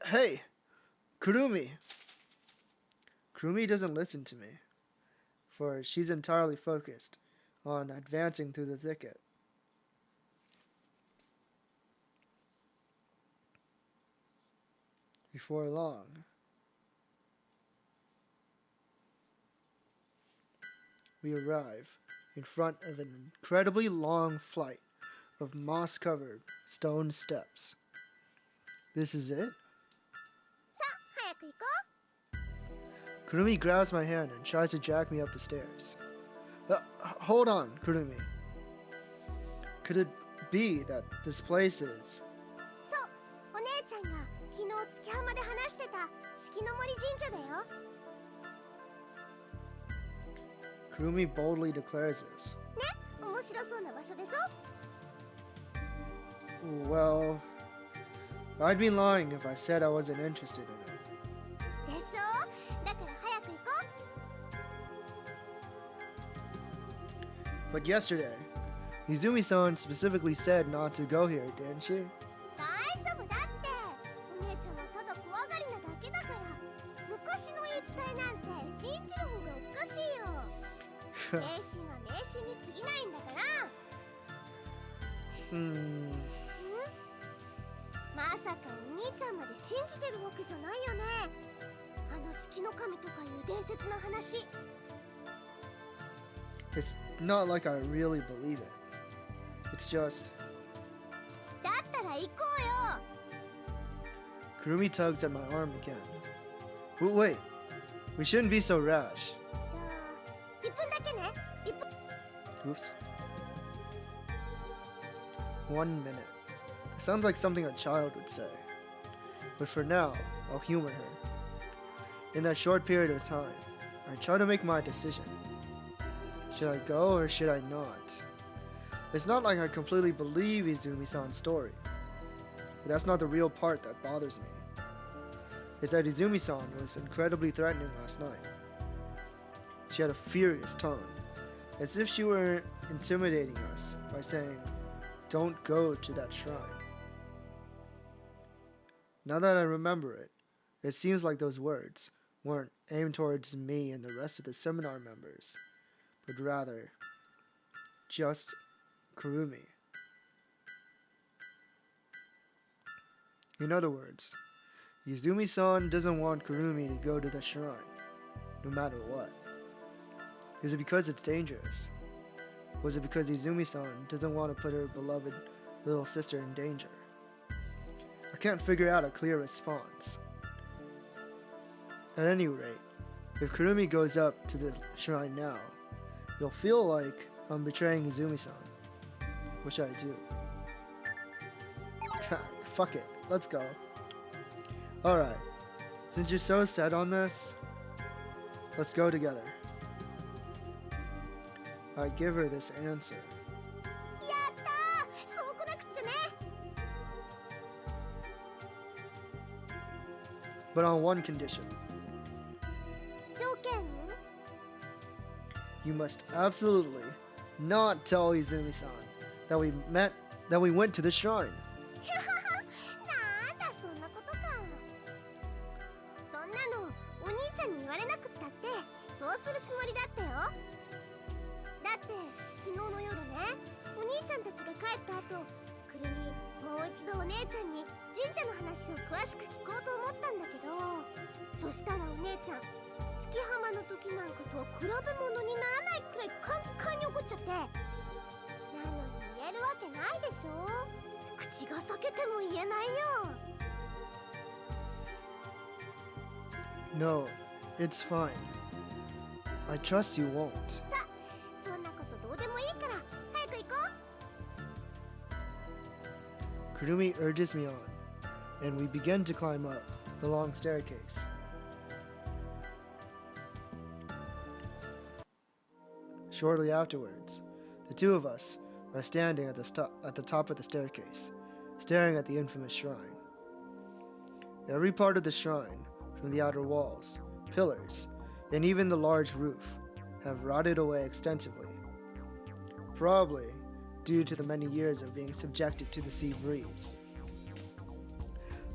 Hey! Kurumi! Kurumi doesn't listen to me, for she's entirely focused on advancing through the thicket. Before long, we arrive in front of an incredibly long flight of moss-covered stone steps. This is it? さあ、早く行こう。 Kurumi grabs my hand and tries to drag me up the stairs. Hold on, Kurumi. Could it be that this place is... そう、お姉ちゃんが昨日月浜で話してた四季の森神社だよ。 Kurumi boldly declares this. ね、面白そうな場所でしょ？ Well, I'd be lying if I said I wasn't interested in it. でしょ？だから早く行こう。 But yesterday, Izumi-san specifically said not to go here, didn't she? 大丈夫だって。お姉ちゃんはただ怖がりなだけだから。昔の言い伝えなんて信じる方がおかしいよ。迷信は迷信に過ぎないんだから。まさかお兄ちゃんまで信じてるわけじゃないよね。あの四季の神とかいう伝説の話。 It's not like I really believe it. It's just... ったら行こうよ。 Kurumi tugs at my arm again. But wait, we shouldn't be so rash. じゃあ1分だけね。1分。 Oops. 1 minute. It sounds like something a child would say. But for now, I'll humor her. In that short period of time, I try to make my decision. Should I go or should I not? It's not like I completely believe Izumi-san's story. But that's not the real part that bothers me. It's that Izumi-san was incredibly threatening last night. She had a furious tone, as if she were intimidating us by saying, "Don't go to that shrine." Now that I remember it, it seems like those words weren't aimed towards me and the rest of the seminar members, but rather just Kurumi. In other words, Izumi-san doesn't want Kurumi to go to the shrine, no matter what. Is it because it's dangerous? Was it because Izumi-san doesn't want to put her beloved little sister in danger? I can't figure out a clear response. At any rate, if Kurumi goes up to the shrine now, it'll feel like I'm betraying Izumi-san. What should I do? Fuck it, let's go. Alright, since you're so set on this, let's go together. I give her this answer. やったー、そうこなくっちゃね。 But on one condition. 条件 You must absolutely not tell Izumi-san that we went to the shrine. なんだそんなことか。そんなのお兄ちゃんに言われなくったってそうするつもりだったよ。だって昨日の夜ね、お兄ちゃんたちが帰った後、くるみもう一度お姉ちゃんに神社の話を詳しく聞こうと思ったんだけど、そしたらお姉ちゃん月浜の時なんかとは比べ物にならないくらいカンカンに怒っちゃって、なのに言えるわけないでしょ。口が裂けても言えないよ。 No, it's fine. I trust you won't. さ、そんなことどうでもいいから早く行こう。 Kurumi urges me on, and we begin to climb up the long staircase. Shortly afterwards, the two of us are standing at the top of the staircase, staring at the infamous shrine. Every part of the shrine, from the outer walls, pillars, and even the large roof, have rotted away extensively, probably due to the many years of being subjected to the sea breeze.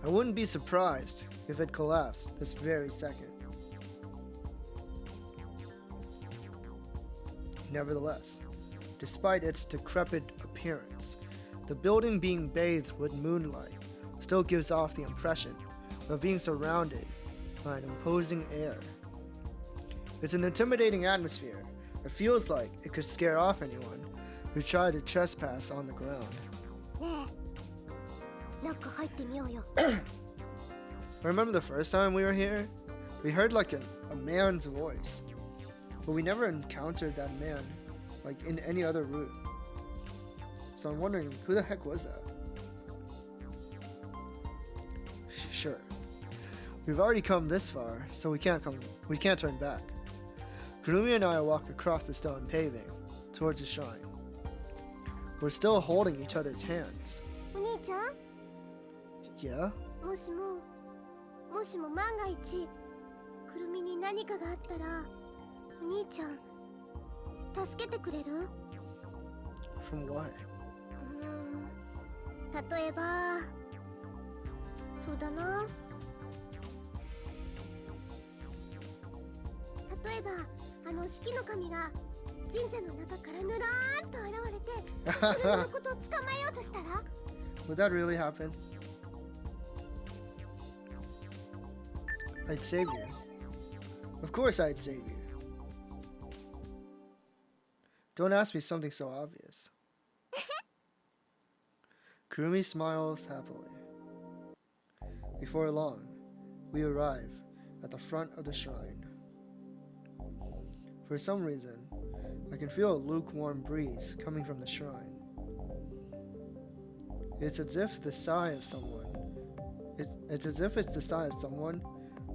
I wouldn't be surprised if it collapsed this very second. Nevertheless, despite its decrepit appearance, the building being bathed with moonlight still gives off the impression of being surrounded by an imposing air. It's an intimidating atmosphere that feels like it could scare off anyone who tried to trespass on the ground. ねえ、中入ってみようよ。 I remember the first time we were here, we heard like a man's voice, but we never encountered that man like in any other room. So I'm wondering, who the heck was that? Sure. We've already come this far, so we can't turn back. Kurumi and I walk across the stone paving towards the shrine. We're still holding each other's hands. お兄ちゃん、 Yeah? もしも万が一くるみに何かがあったら、お兄ちゃん助けてくれる？ From what? 例えば、そうだな。例えば、四季の神が神社の中からぬらーんと現れて、くるみのことを捕まえようとしたら？ Would that really happen? I'd save you. Of course I'd save you. Don't ask me something so obvious. Kurumi smiles happily. Before long, we arrive at the front of the shrine. For some reason, I can feel a lukewarm breeze coming from the shrine. It's as if the sigh of someone. It's as if it's the sigh of someone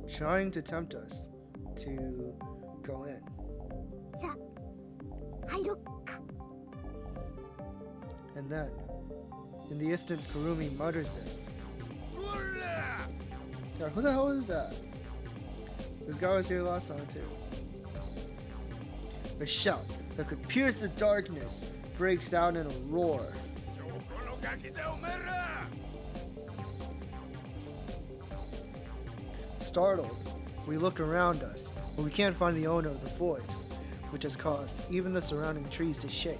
trying to tempt us to go in. And then, in the instant Kurumi mutters this. Yeah, who the hell is that? This guy was here last time too. A shout that could pierce the darkness breaks out in a roar. Startled, we look around us, but we can't find the owner of the voice, which has caused even the surrounding trees to shake.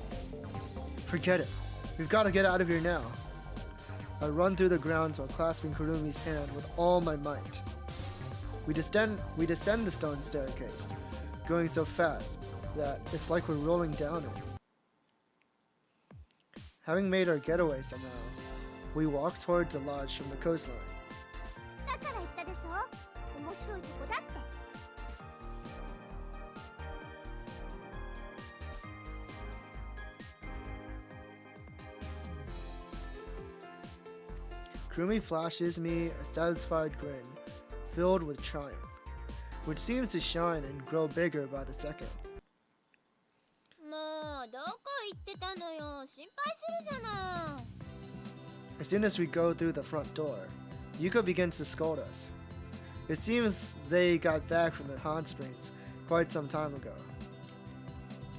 Forget it. We've got to get out of here now. I run through the grounds while clasping Kurumi's hand with all my might. We descend the stone staircase, going so fast that it's like we're rolling down it. Having made our getaway somehow, we walk towards the lodge from the coastline. Kurumi flashes me a satisfied grin, filled with triumph, which seems to shine and grow bigger by the second. As soon as we go through the front door, Yuka begins to scold us. It seems they got back from the hot springs quite some time ago.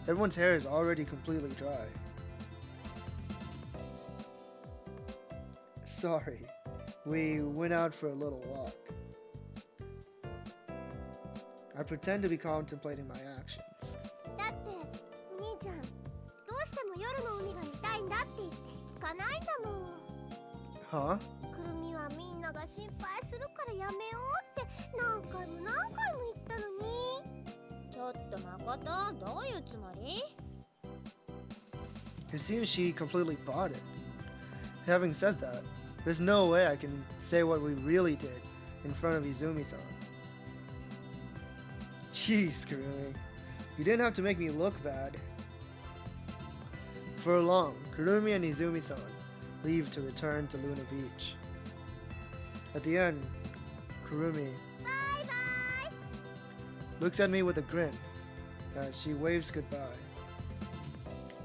Everyone's hair is already completely dry. Sorry, we went out for a little walk. I pretend to be contemplating my actions. Huh? It seems she completely bought it. Having said that, there's no way I can say what we really did in front of Izumi-san. Jeez, Kurumi. You didn't have to make me look bad. For long, Kurumi and Izumi-san leave to return to Luna Beach. At the end, Kurumi bye-bye looks at me with a grin as she waves goodbye.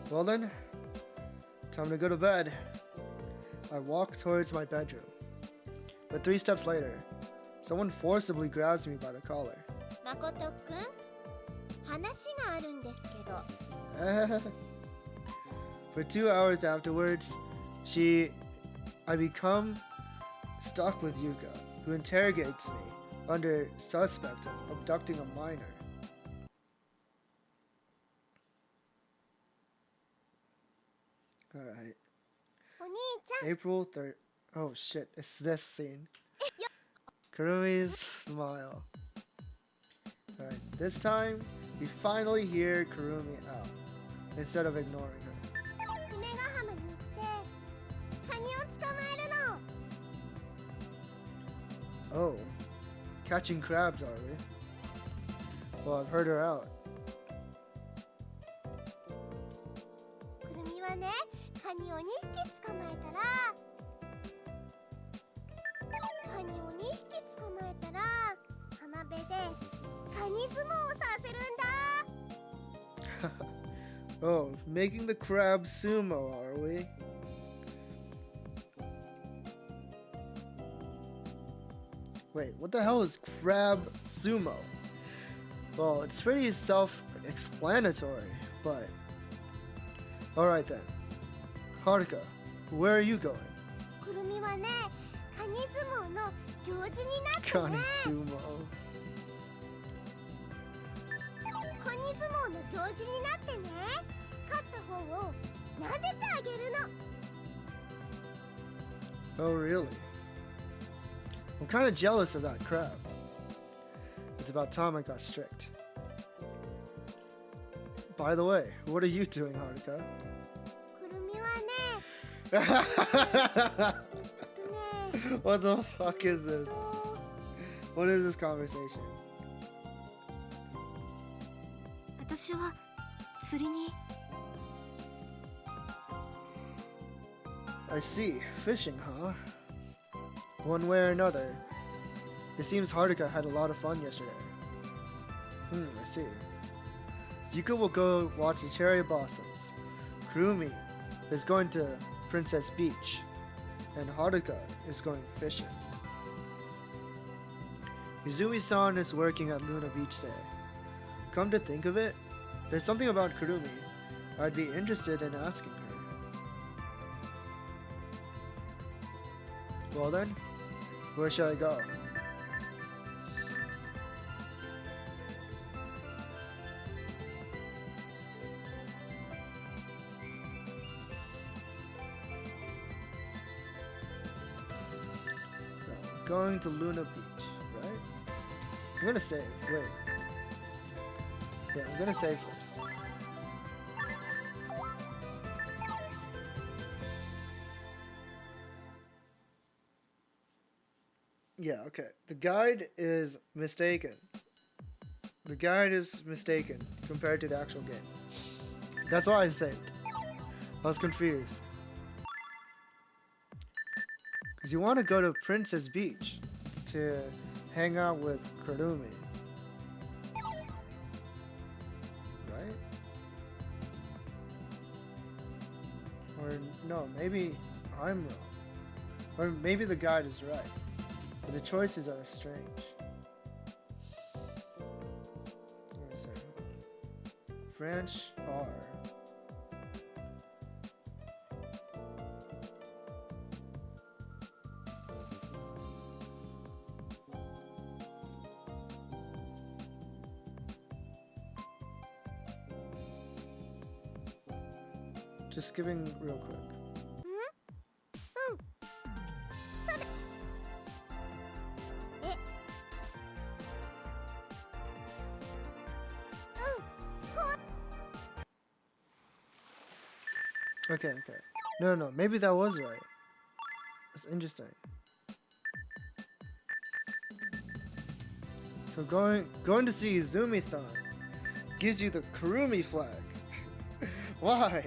Well then, time to go to bed. I walk towards my bedroom, but 3 steps later, someone forcibly grabs me by the collar. For 2 hours afterwards, I become stuck with Yuka, who interrogates me under suspect of abducting a minor. Alright. April 3rd. Oh shit, it's this scene. Kurumi's smile. Alright, this time, we finally hear Kurumi out, instead of ignoring her. Oh, catching crabs, are we? Well, I've heard her out. Oh, making the crab sumo, are we? Wait, what the hell is crab sumo? Well, it's pretty self-explanatory, but... Alright then. Haruka, where are you going? Kanisumo. Oh, really? I'm kind of jealous of that crab. It's about time I got strict. By the way, what are you doing, Haruka? What the fuck is this? What is this conversation? 私は釣りに I see. Fishing, huh? One way or another. It seems Haruka had a lot of fun yesterday. I see. Yuka will go watch the cherry blossoms. Kurumi is going to Princess Beach. And Haruka is going fishing. Izumi-san is working at Luna Beach Day. Come to think of it, there's something about Kurumi I'd be interested in asking her. Well then, where shall I go? Going to Luna Beach, right? I'm gonna save. Wait. Yeah, I'm gonna save first. Yeah, okay. The guide is mistaken. The guide is mistaken compared to the actual game. That's why I saved. I was confused. Because you want to go to Princess Beach to hang out with Kurumi. Right? Or no, maybe I'm wrong. Or maybe the guide is right. But the choices are strange. Wait a second. Branch R. Just skipping real quick. Okay. No, maybe that was right. That's interesting. So going to see Izumi-san gives you the Kurumi flag. Why?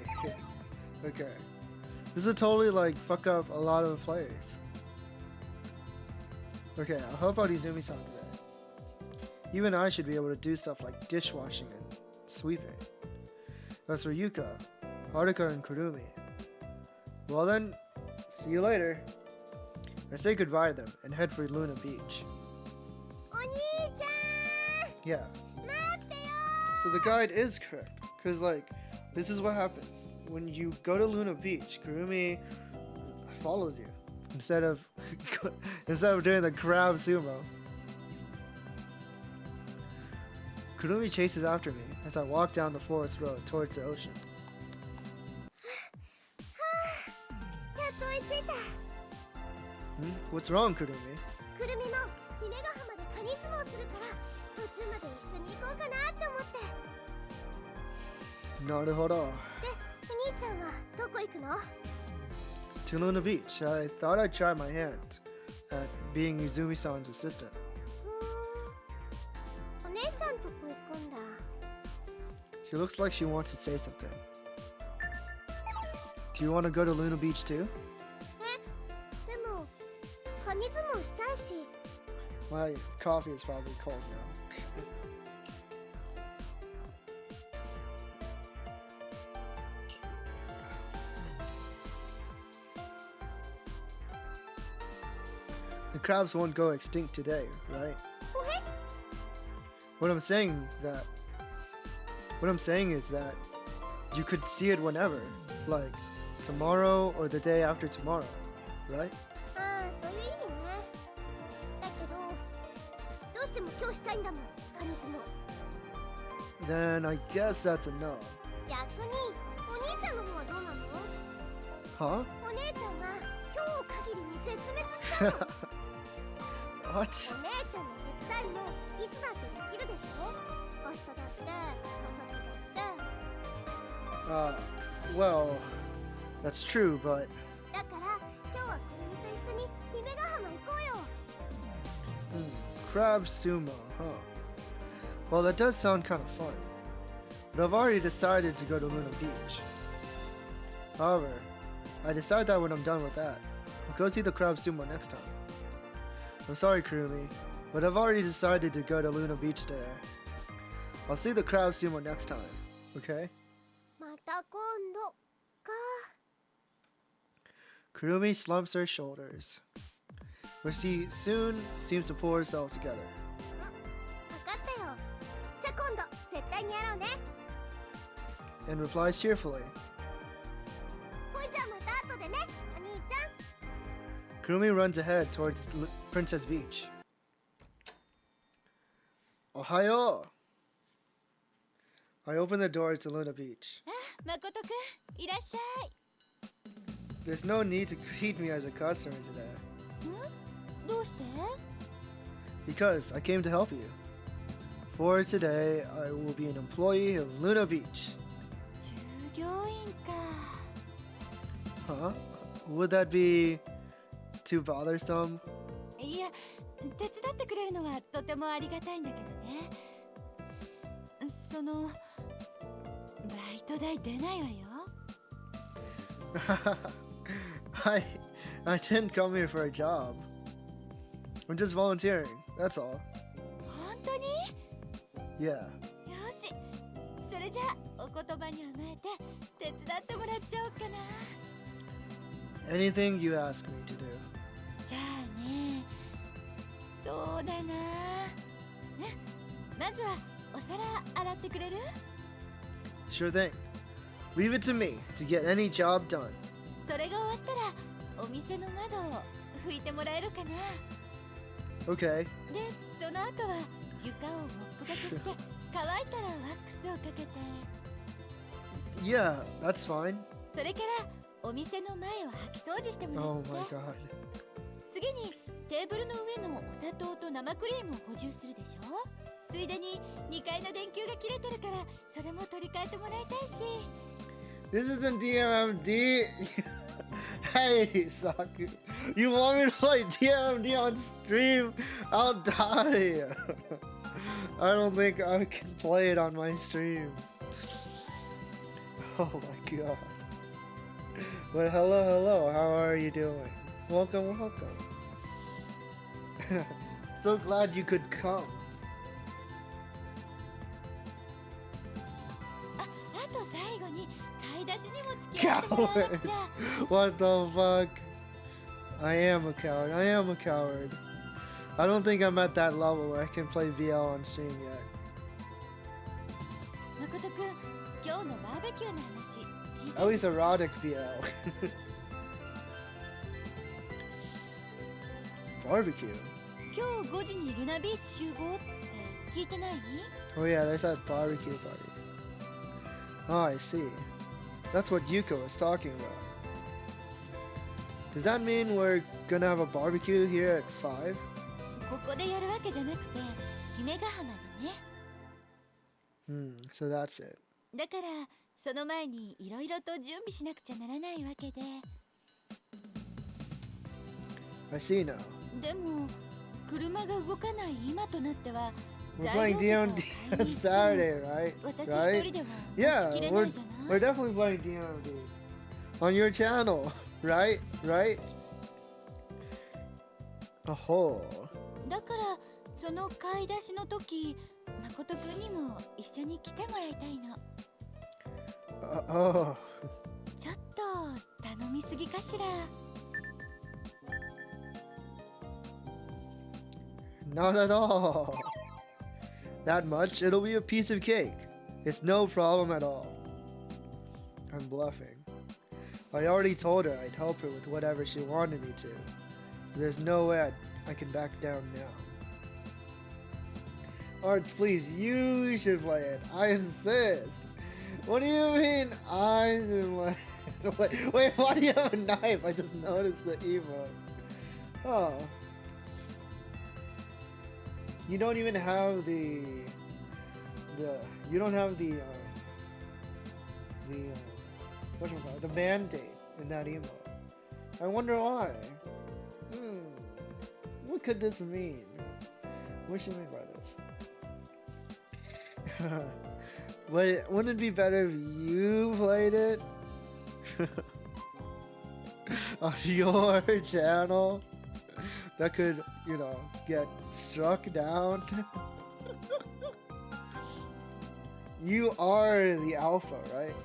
Okay. This will totally like fuck up a lot of players. Okay, I'll help out Izumi-san today. Even I should be able to do stuff like dishwashing and sweeping. As for Yuka, Haruka, and Kurumi, well then, see you later. I say goodbye to them and head for Luna Beach. Yeah. So the guide is correct, because like, this is what happens. When you go to Luna Beach, Kurumi follows you instead of doing the crab sumo. Kurumi chases after me as I walk down the forest road towards the ocean. What's wrong, Kurumi? Naruhodo. To Luna Beach. I thought I'd try my hand at being Izumi-san's assistant. She looks like she wants to say something. Do you want to go to Luna Beach too? My coffee is probably cold now. The crabs won't go extinct today, right? What I'm saying is that you could see it whenever, like tomorrow or the day after tomorrow, right? Then I guess that's a no. Huh? What? Well, that's true, but crab sumo, huh? Well, that does sound kind of fun. But I've already decided to go to Luna Beach. However, I decide that when I'm done with that, I'll go see the crab sumo next time. I'm sorry, Kurumi, but I've already decided to go to Luna Beach today. I'll see the crab sumo next time, okay? また今度か。 Kurumi slumps her shoulders, but she soon seems to pull herself together. 分かったよ。じゃあ今度絶対にやろうね。 And replies cheerfully. ほいじゃあまた後でね、お兄ちゃん。 Kurumi runs ahead towards Princess Beach. Ohayo! I open the doors to Luna Beach. あ、誠くん、いらっしゃい。 There's no need to greet me as a customer today, ん？どうして？ because I came to help you. For today, I will be an employee of Luna Beach. 従業員か。 Huh? Would that be too bothersome? いや、手伝ってくれるのはとてもありがたいんだけどね。その、バイト代出ないわよ。I didn't come here for a job. I'm just volunteering, that's all. 本当に？ Yeah. よし、それじゃあお言葉に甘えて手伝ってもらっちゃおうかな。 Anything you ask me to do. じゃあね、そうだな。ね、まずはお皿洗ってくれる？ Sure thing. Leave it to me to get any job done. それが終わったらお店の窓を拭いてもらえるかな。 Okay. で、その後は床をモップがけして乾いたらワックスをかけて、 Yeah, that's fine. それからお店の前を掃き掃除してもら Oh って、 my god. 次にテーブルの上のお砂糖と生クリームを補充するでしょ。ついでに2階の電球が切れてるからそれも取り替えてもらいたいし。 This isn't DMD. Hey, Saku. You want me to play DMD on stream? I'll die. I don't think I can play it on my stream. Oh my god. Well, hello. How are you doing? Welcome. So glad you could come. あと最後に買い出しにも付き合ってもらわなくちゃ。 What the fuck? I am a coward. I don't think I'm at that level where I can play VL on stream yet. 誠くん、今日のバーベキューの話聞いた？ At least erotic VL. Barbecue. 今日5時にルナビーチ集合って聞いてない？ Oh yeah, there's that barbecue party. Oh, I see. That's what Yuko was talking about. Does that mean we're gonna have a barbecue here at 5? ここでやるわけじゃなくて、姫ヶ浜でね。So that's it. だからその前にいろいろと準備しなくちゃならないわけで。 I see now. でも車が動かない今となっては We're playing DMD on Saturday, right? Right? Yeah, we're definitely playing DMD on your channel, right? Right? Oh. だからその買い出しの時、誠くんにも一緒に来てもらいたいの。Oh. ちょっと頼みすぎかしら。 Not at all. That much? It'll be a piece of cake. It's no problem at all. I'm bluffing. I already told her I'd help her with whatever she wanted me to. So there's no way I can back down now. Arts, please, you should play it. I insist. What do you mean I should play? Wait, why do you have a knife? I just noticed the emote. Oh. You don't even have the the mandate in that emote. I wonder why. What could this mean? What do you mean by this? Wait, wouldn't it be better if you played it? On your channel? That could, you know, get struck down. You are the alpha, right?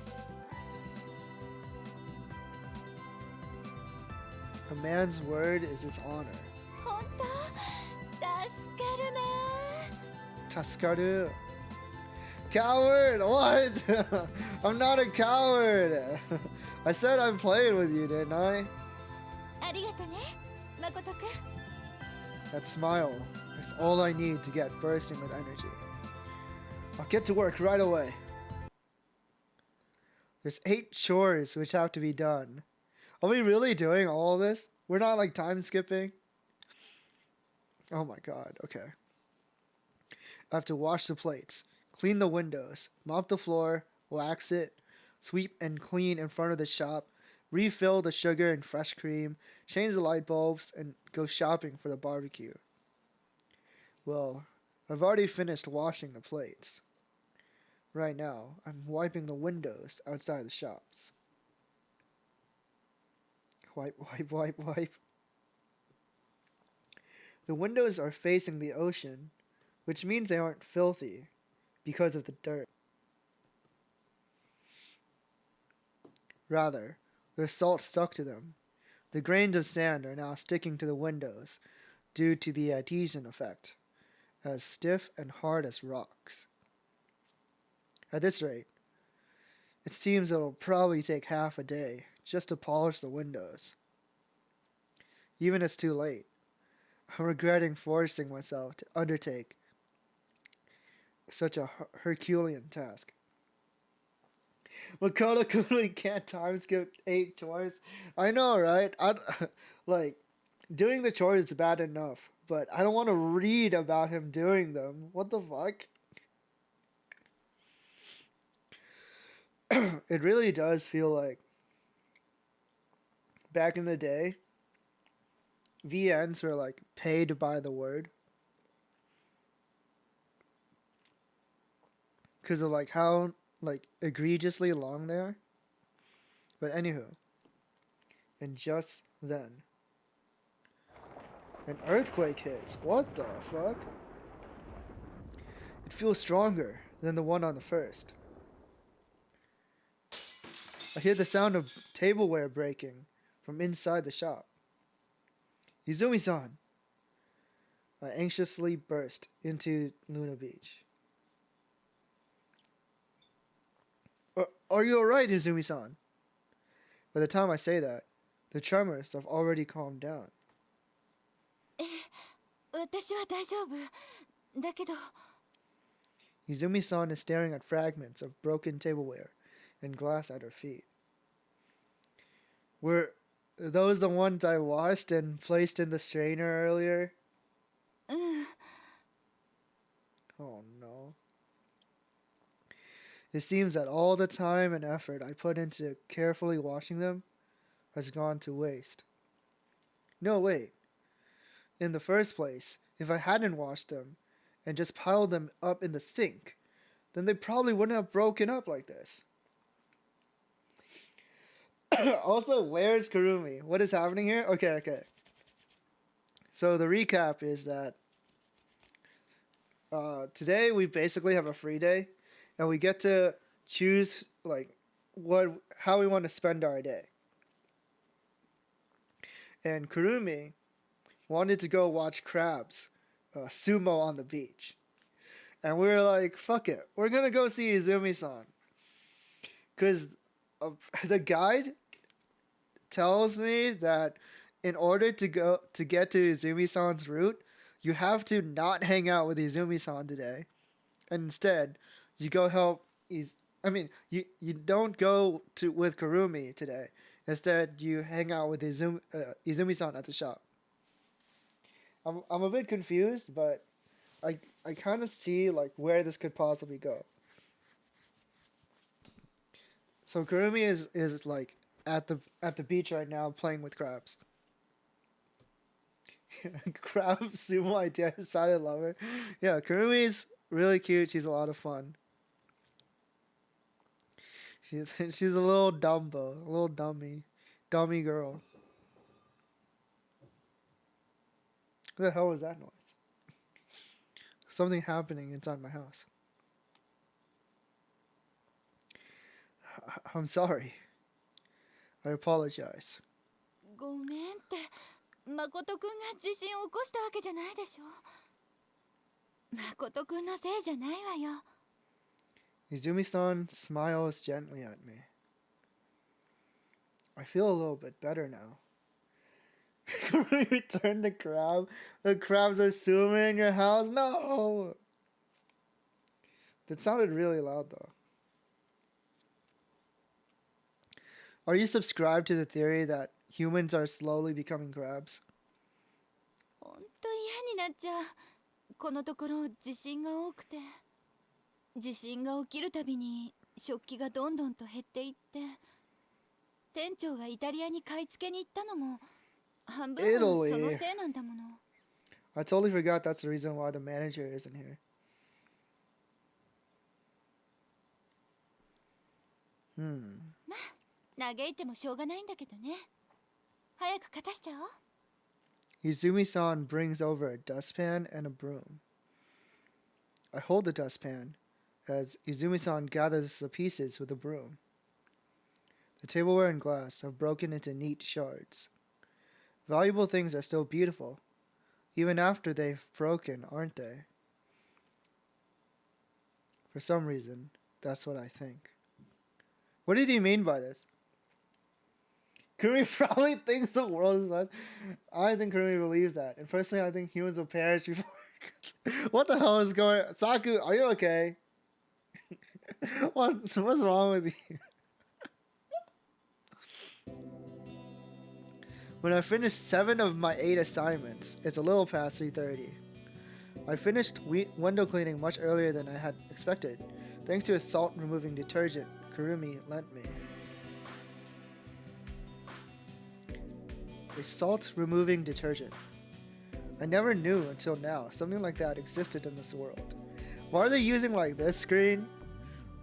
A man's word is his honor. 本当助かるね Taskaru. Coward! What? I'm not a coward! I said I played with you, didn't I? ありがとね誠くん That smile is all I need to get bursting with energy. I'll get to work right away. There's 8 chores which have to be done. Are we really doing all this? We're not like time skipping? Oh my god, okay. I have to wash the plates, clean the windows, mop the floor, wax it, sweep and clean in front of the shop, refill the sugar and fresh cream, change the light bulbs, and go shopping for the barbecue. Well, I've already finished washing the plates. Right now, I'm wiping the windows outside the shops. Wipe, wipe, wipe, wipe. The windows are facing the ocean, which means they aren't filthy because of the dirt. Rather, there's salt stuck to them. The grains of sand are now sticking to the windows due to the adhesion effect, as stiff and hard as rocks. At this rate, it seems it'll probably take half a day just to polish the windows. Even it's too late. I'm regretting forcing myself to undertake such a Herculean task. Makoto Kurumi can't time skip 8 chores. I know, right? Like, doing the chores is bad enough, but I don't want to read about him doing them. What the fuck? It really does feel like back in the day, VNs were like paid by the word. Because of like how like egregiously long they are. But anywho. And just then, an earthquake hits. What the fuck? It feels stronger than the one on the first. I hear the sound of tableware breaking from inside the shop. Izumi-san! I anxiously burst into Luna Beach. Are you alright, Izumi-san? By the time I say that, the tremors have already calmed down. 私は大丈夫だけど Izumi-san is staring at fragments of broken tableware and glass at her feet. Were those the ones I washed and placed in the strainer earlier? Oh no. It seems that all the time and effort I put into carefully washing them has gone to waste. No, wait. In the first place, if I hadn't washed them and just piled them up in the sink, then they probably wouldn't have broken up like this. Also, where's Kurumi? What is happening here? Okay. So the recap is that today we basically have a free day, and we get to choose like how we want to spend our day. And Kurumi wanted to go watch crabs sumo on the beach. And we were like, fuck it. We're going to go see Izumi-san. Because the guide tells me that in order to get to Izumi-san's route, you have to not hang out with Izumi-san today. And instead, you go help... you don't go with Kurumi today. Instead, you hang out with Izumi-san at the shop. I'm a bit confused, but I kind of see like where this could possibly go. So Kurumi is like at the beach right now playing with crabs. Crab sumo idea decided lover. Yeah, Kurumi's really cute. She's a lot of fun. She's a little dumbo, a little dummy girl. What the hell was that noise? Something happening inside my house. I'm sorry. I apologize. ごめんって、誠くんが地震を起こしたわけじゃないでしょ。誠くんのせいじゃないわよ。Izumi-san smiles gently at me. I feel a little bit better now. Can we return the crab? The crabs are swimming in your house? No! That sounded really loud though. Are you subscribed to the theory that humans are slowly becoming crabs? ほんと嫌になっちゃう。このところ地震が多くて。地震が起きるたびに食器がどんどんと減っていって、店長がイタリアに買い付けに行ったのも半分はそのせいなんだもの。I totally forgot that's the reason why the manager isn't here. まあ、嘆いてもしょうがないんだけどね。早く片しちゃおう。Izumi-san brings over a dustpan and a broom. I hold the dustpan as Izumi-san gathers the pieces with a broom. The tableware and glass have broken into neat shards. Valuable things are still beautiful, even after they've broken, aren't they? For some reason, that's what I think. What did he mean by this? Kurumi probably thinks the world is less. I think Kurumi believes that. And personally, I think humans will perish before. What the hell is going on? Saku, are you okay? What's wrong with you? When I finished 7 of my 8 assignments, it's a little past 3:30. I finished window cleaning much earlier than I had expected, thanks to a salt removing detergent Kurumi lent me. A salt removing detergent. I never knew until now something like that existed in this world. Why are they using like this screen?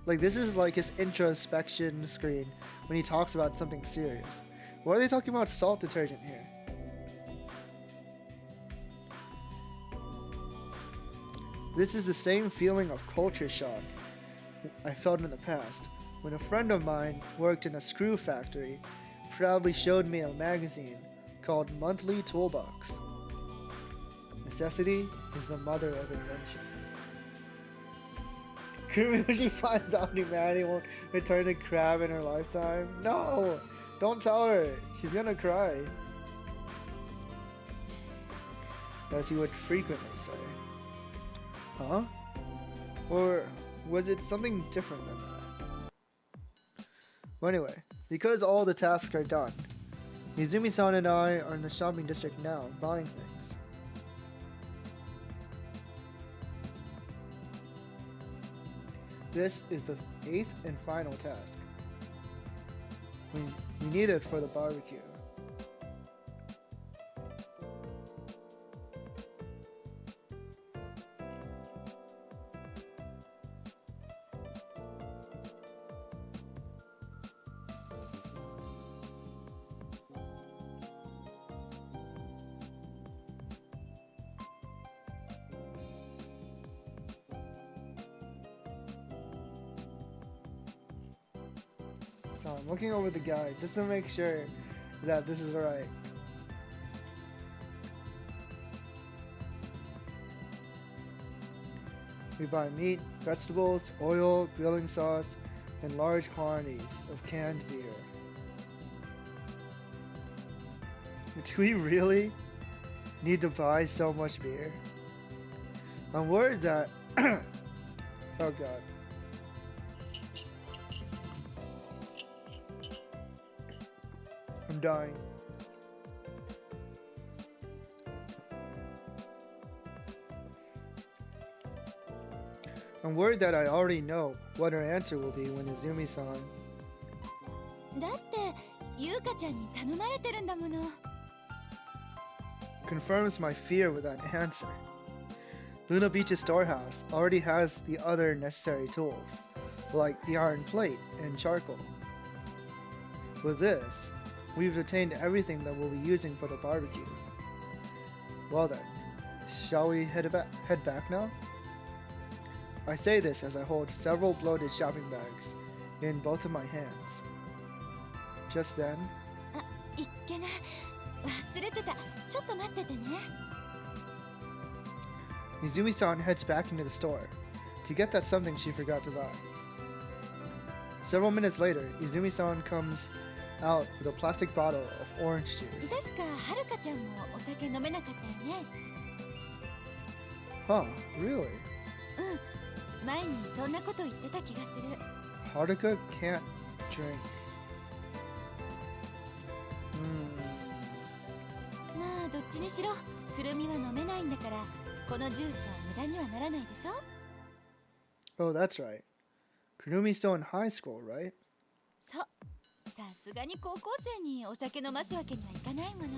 Like this is like his introspection screen when he talks about something serious. Why are they talking about salt detergent here? This is the same feeling of culture shock I felt in the past when a friend of mine worked in a screw factory proudly showed me a magazine called Monthly Toolbox. Necessity is the mother of invention. Kurumi, when she finds out humanity won't return the crab in her lifetime? No! Don't tell her. She's gonna cry. As he would frequently say. Huh? Or was it something different than that? Well, anyway, because all the tasks are done, Izumi-san and I are in the shopping district now, buying things. This is the 8th and final task. We need it for the barbecue. So I'm looking over the guide just to make sure that this is right. We buy meat, vegetables, oil, grilling sauce, and large quantities of canned beer. Do we really need to buy so much beer? I'm worried that... oh god. I'm dying. I'm worried that I already know what her answer will be when Izumi-san. だって、優香ちゃんに頼まれてるんだもの。confirms my fear with that answer. Luna Beach's storehouse already has the other necessary tools, like the iron plate and charcoal. With this, we've obtained everything that we'll be using for the barbecue. Well then, shall we head back now? I say this as I hold several bloated shopping bags in both of my hands. Just then, いっけな、忘れてた。ちょっと待っててね。Izumi-san heads back into the store to get that something she forgot to buy. Several minutes later, Izumi-san comes out with a plastic bottle of orange juice. 確かはるかちゃんもお酒飲めなかったよね。Huh, really? うん、前にそんなこと言ってた気がする。Haruka can't drink. まあどっちにしろ、くるみは飲めないんだから、このジュースは無駄にはならないでしょ。Oh, that's right. Kurumi's still in high school, right? そう。さすがに高校生にお酒飲ますわけにはいかないもの。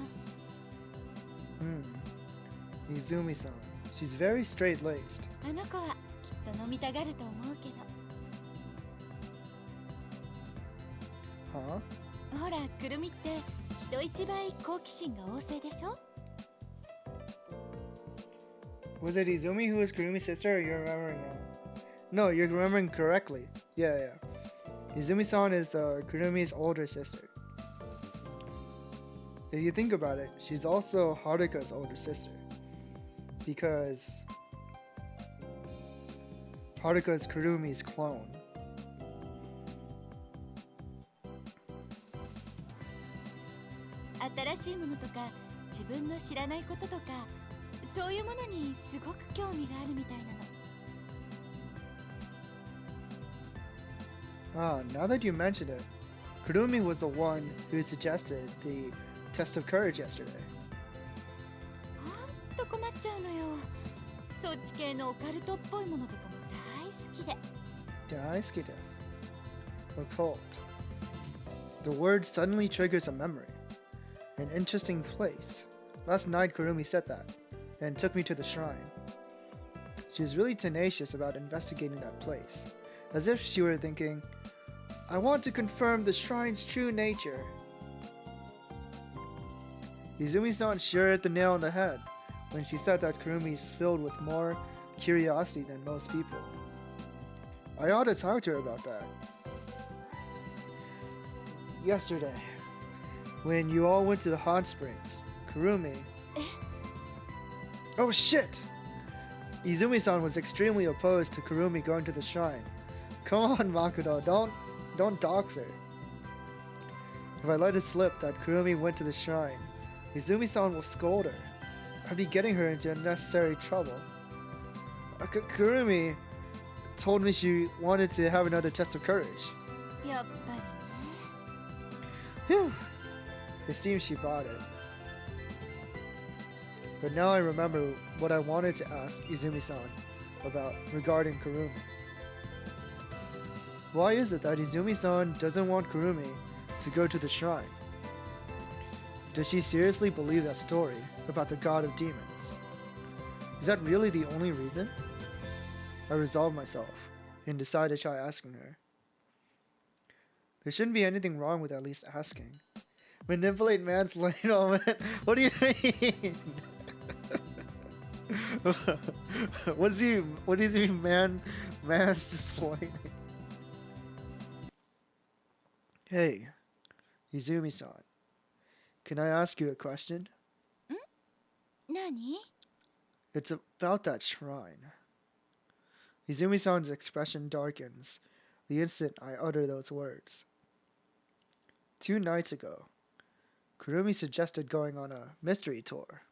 Izumi-san. She's very straight-laced. あの子はきっと飲みたがると思うけど。Huh? ほら、くるみって人一倍好奇心が旺盛でしょ。Was it Izumi who was Kurumi's sister, or you're remembering wrong? No, you're remembering correctly. Yeah. Izumi-san is Kurumi's older sister. If you think about it, she's also Haruka's older sister. Because Haruka is Kurumi's clone. 新しいものとか自分の知らないこととかそういうものにすごく興味があるみたいなの。Now that you mention it, Kurumi was the one who suggested the test of courage yesterday. ほんと困っちゃうのよ。そっち系のオカルトっぽいものとかも大好きで。大好きです。Occult. The word suddenly triggers a memory. An interesting place. Last night Kurumi said that, and took me to the shrine. She was really tenacious about investigating that place, as if she were thinking, I want to confirm the shrine's true nature. Izumi's-san sure hit the nail on the head when she said that Kurumi's filled with more curiosity than most people. I ought to talk to her about that. Yesterday, when you all went to the hot springs, Kurumi... Oh shit! Izumi-san was extremely opposed to Kurumi going to the shrine. Come on, Makoto, don't dox her. If I let it slip that Kurumi went to the shrine, Izumi-san will scold her. I'd be getting her into unnecessary trouble. Kurumi told me she wanted to have another test of courage. やっぱりね。 Phew! It seems she bought it. But now I remember what I wanted to ask Izumi-san about regarding Kurumi. Why is it that Izumi-san doesn't want Kurumi to go to the shrine? Does she seriously believe that story about the god of demons? Is that really the only reason? I resolved myself and decided to try asking her. There shouldn't be anything wrong with at least asking. Manipulate man's ladle. What do you mean? What does he mean, man explaining? Hey, Izumi-san, can I ask you a question? 何? It's about that shrine. Izumi-san's expression darkens the instant I utter those words. 2 nights ago, Kurumi suggested going on a mystery tour.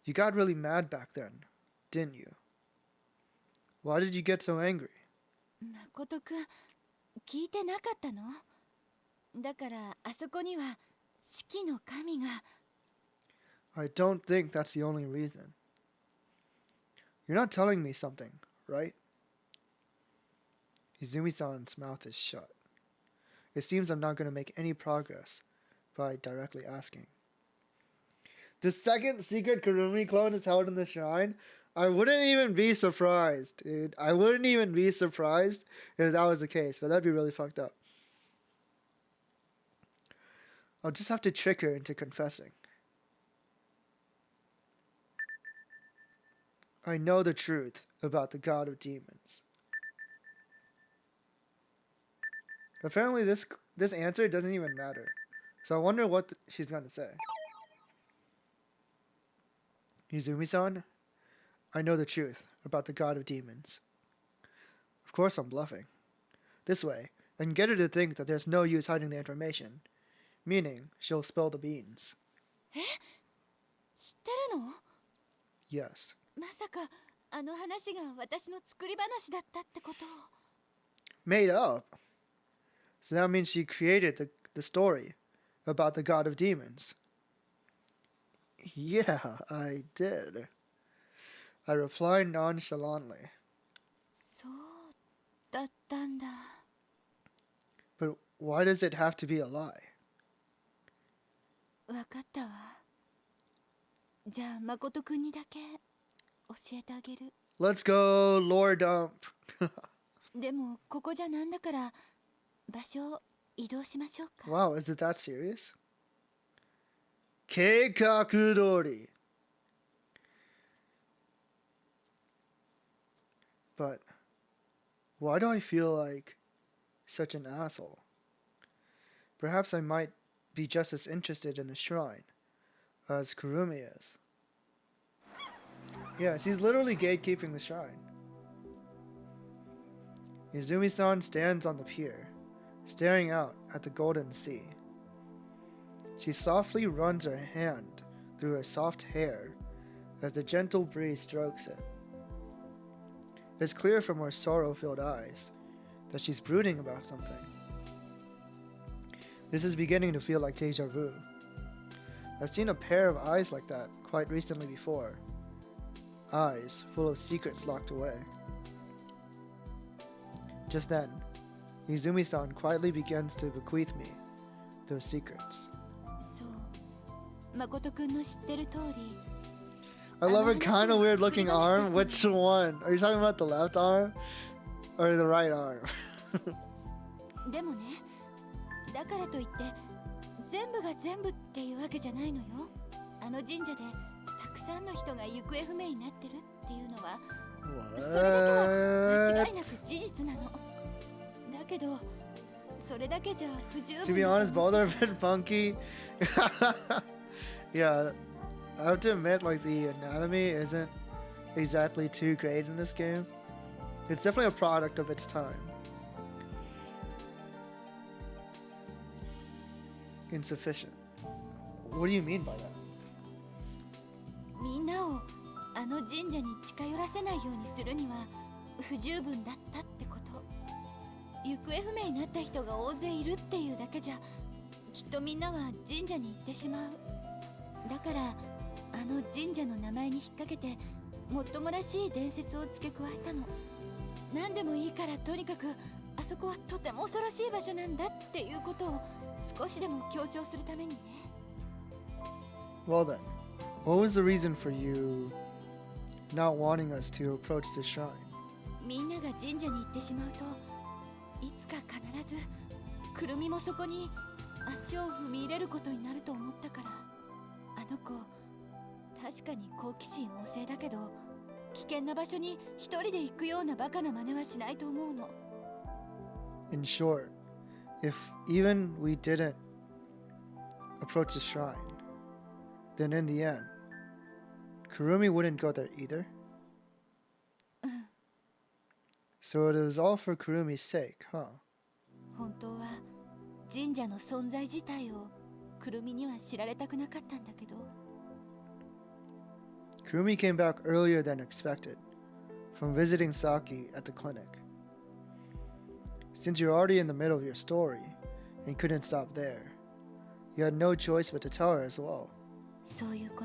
You got really mad back then, didn't you? Why did you get so angry? 誠くん、聞いてなかったの？だからあそこには四季の神が。 I don't think that's the only reason. You're not telling me something, right? Izumi-san's mouth is shut. It seems I'm not going to make any progress by directly asking. the second secret Kurumi clone is held in the shrine, I wouldn't even be surprised, dude. I wouldn't even be surprised if that was the case, but that'd be really fucked up. I'll just have to trick her into confessing. I know the truth about the god of demons. Apparently this answer doesn't even matter. So I wonder what she's going to say. Izumi-san, I know the truth about the god of demons. Of course I'm bluffing. This way, I can get her to think that there's no use hiding the information. Meaning, she'll spill the beans. Eh? 知ってるの? Yes. まさかあの話が私の作り話だったってこと? Made up? So that means she created the story about the god of demons. Yeah, I did. I replied nonchalantly. そうだったんだ. But why does it have to be a lie? わかったわ。じゃあ誠くんにだけ教えてあげる。Let's go, lore dump. でもここじゃなんだから場所を移動しましょうか。Wow, is it that serious? 計画通り. But why do I feel like such an asshole? Perhaps I might be just as interested in the shrine as Kurumi is. Yeah, she's literally gatekeeping the shrine. Izumi-san stands on the pier, staring out at the golden sea. She softly runs her hand through her soft hair as the gentle breeze strokes it. It's clear from her sorrow-filled eyes that she's brooding about something. This is beginning to feel like deja vu. I've seen a pair of eyes like that quite recently before. Eyes full of secrets locked away. Just then, Izumi-san quietly begins to bequeath me those secrets. I love her kind of weird looking arm. Which one? Are you talking about the left arm or the right arm? でもね、だからといって全部が全部っていうわけじゃないのよ。あの神社でたくさんの人が行方不明になってるっていうのは、それだけは間違いなく事実なの。だけど、それだけじゃ不十分。To be honest, both are a bit funky. Yeah, I have to admit, like, the anatomy isn't exactly too great in this game. It's definitely a product of its time. Insufficient. What do you mean by that? みんなをあの神社に近寄らせないようにするには不十分だったってこと。行方不明になった人が大勢いるっていうだけじゃきっとみんなは神社に行ってしまう。だからあの神社の名前に引っ掛けてもっともらしい伝説を付け加えたの。何でもいいからとにかくあそこはとても恐ろしい場所なんだっていうことを少しでも強調するためにね。Well then, what was the reason for you not wanting us to approach the shrine? みんなが神社に行ってしまうといつか必ずくるみもそこに足を踏み入れることになると思ったから。あの子確かに好奇心旺盛だけど危険な場所に一人で行くようなバカな真似はしないと思うの。In short, if even we didn't approach the shrine, then in the end, Kurumi wouldn't go there either? So it was all for Kurumi's sake, huh? 本当は神社の存在自体をくるみには知られたくなかったんだけど。Kurumi came back earlier than expected, from visiting Saki at the clinic. Since you're already in the middle of your story, and couldn't stop there, you had no choice but to tell her as well. そういうこ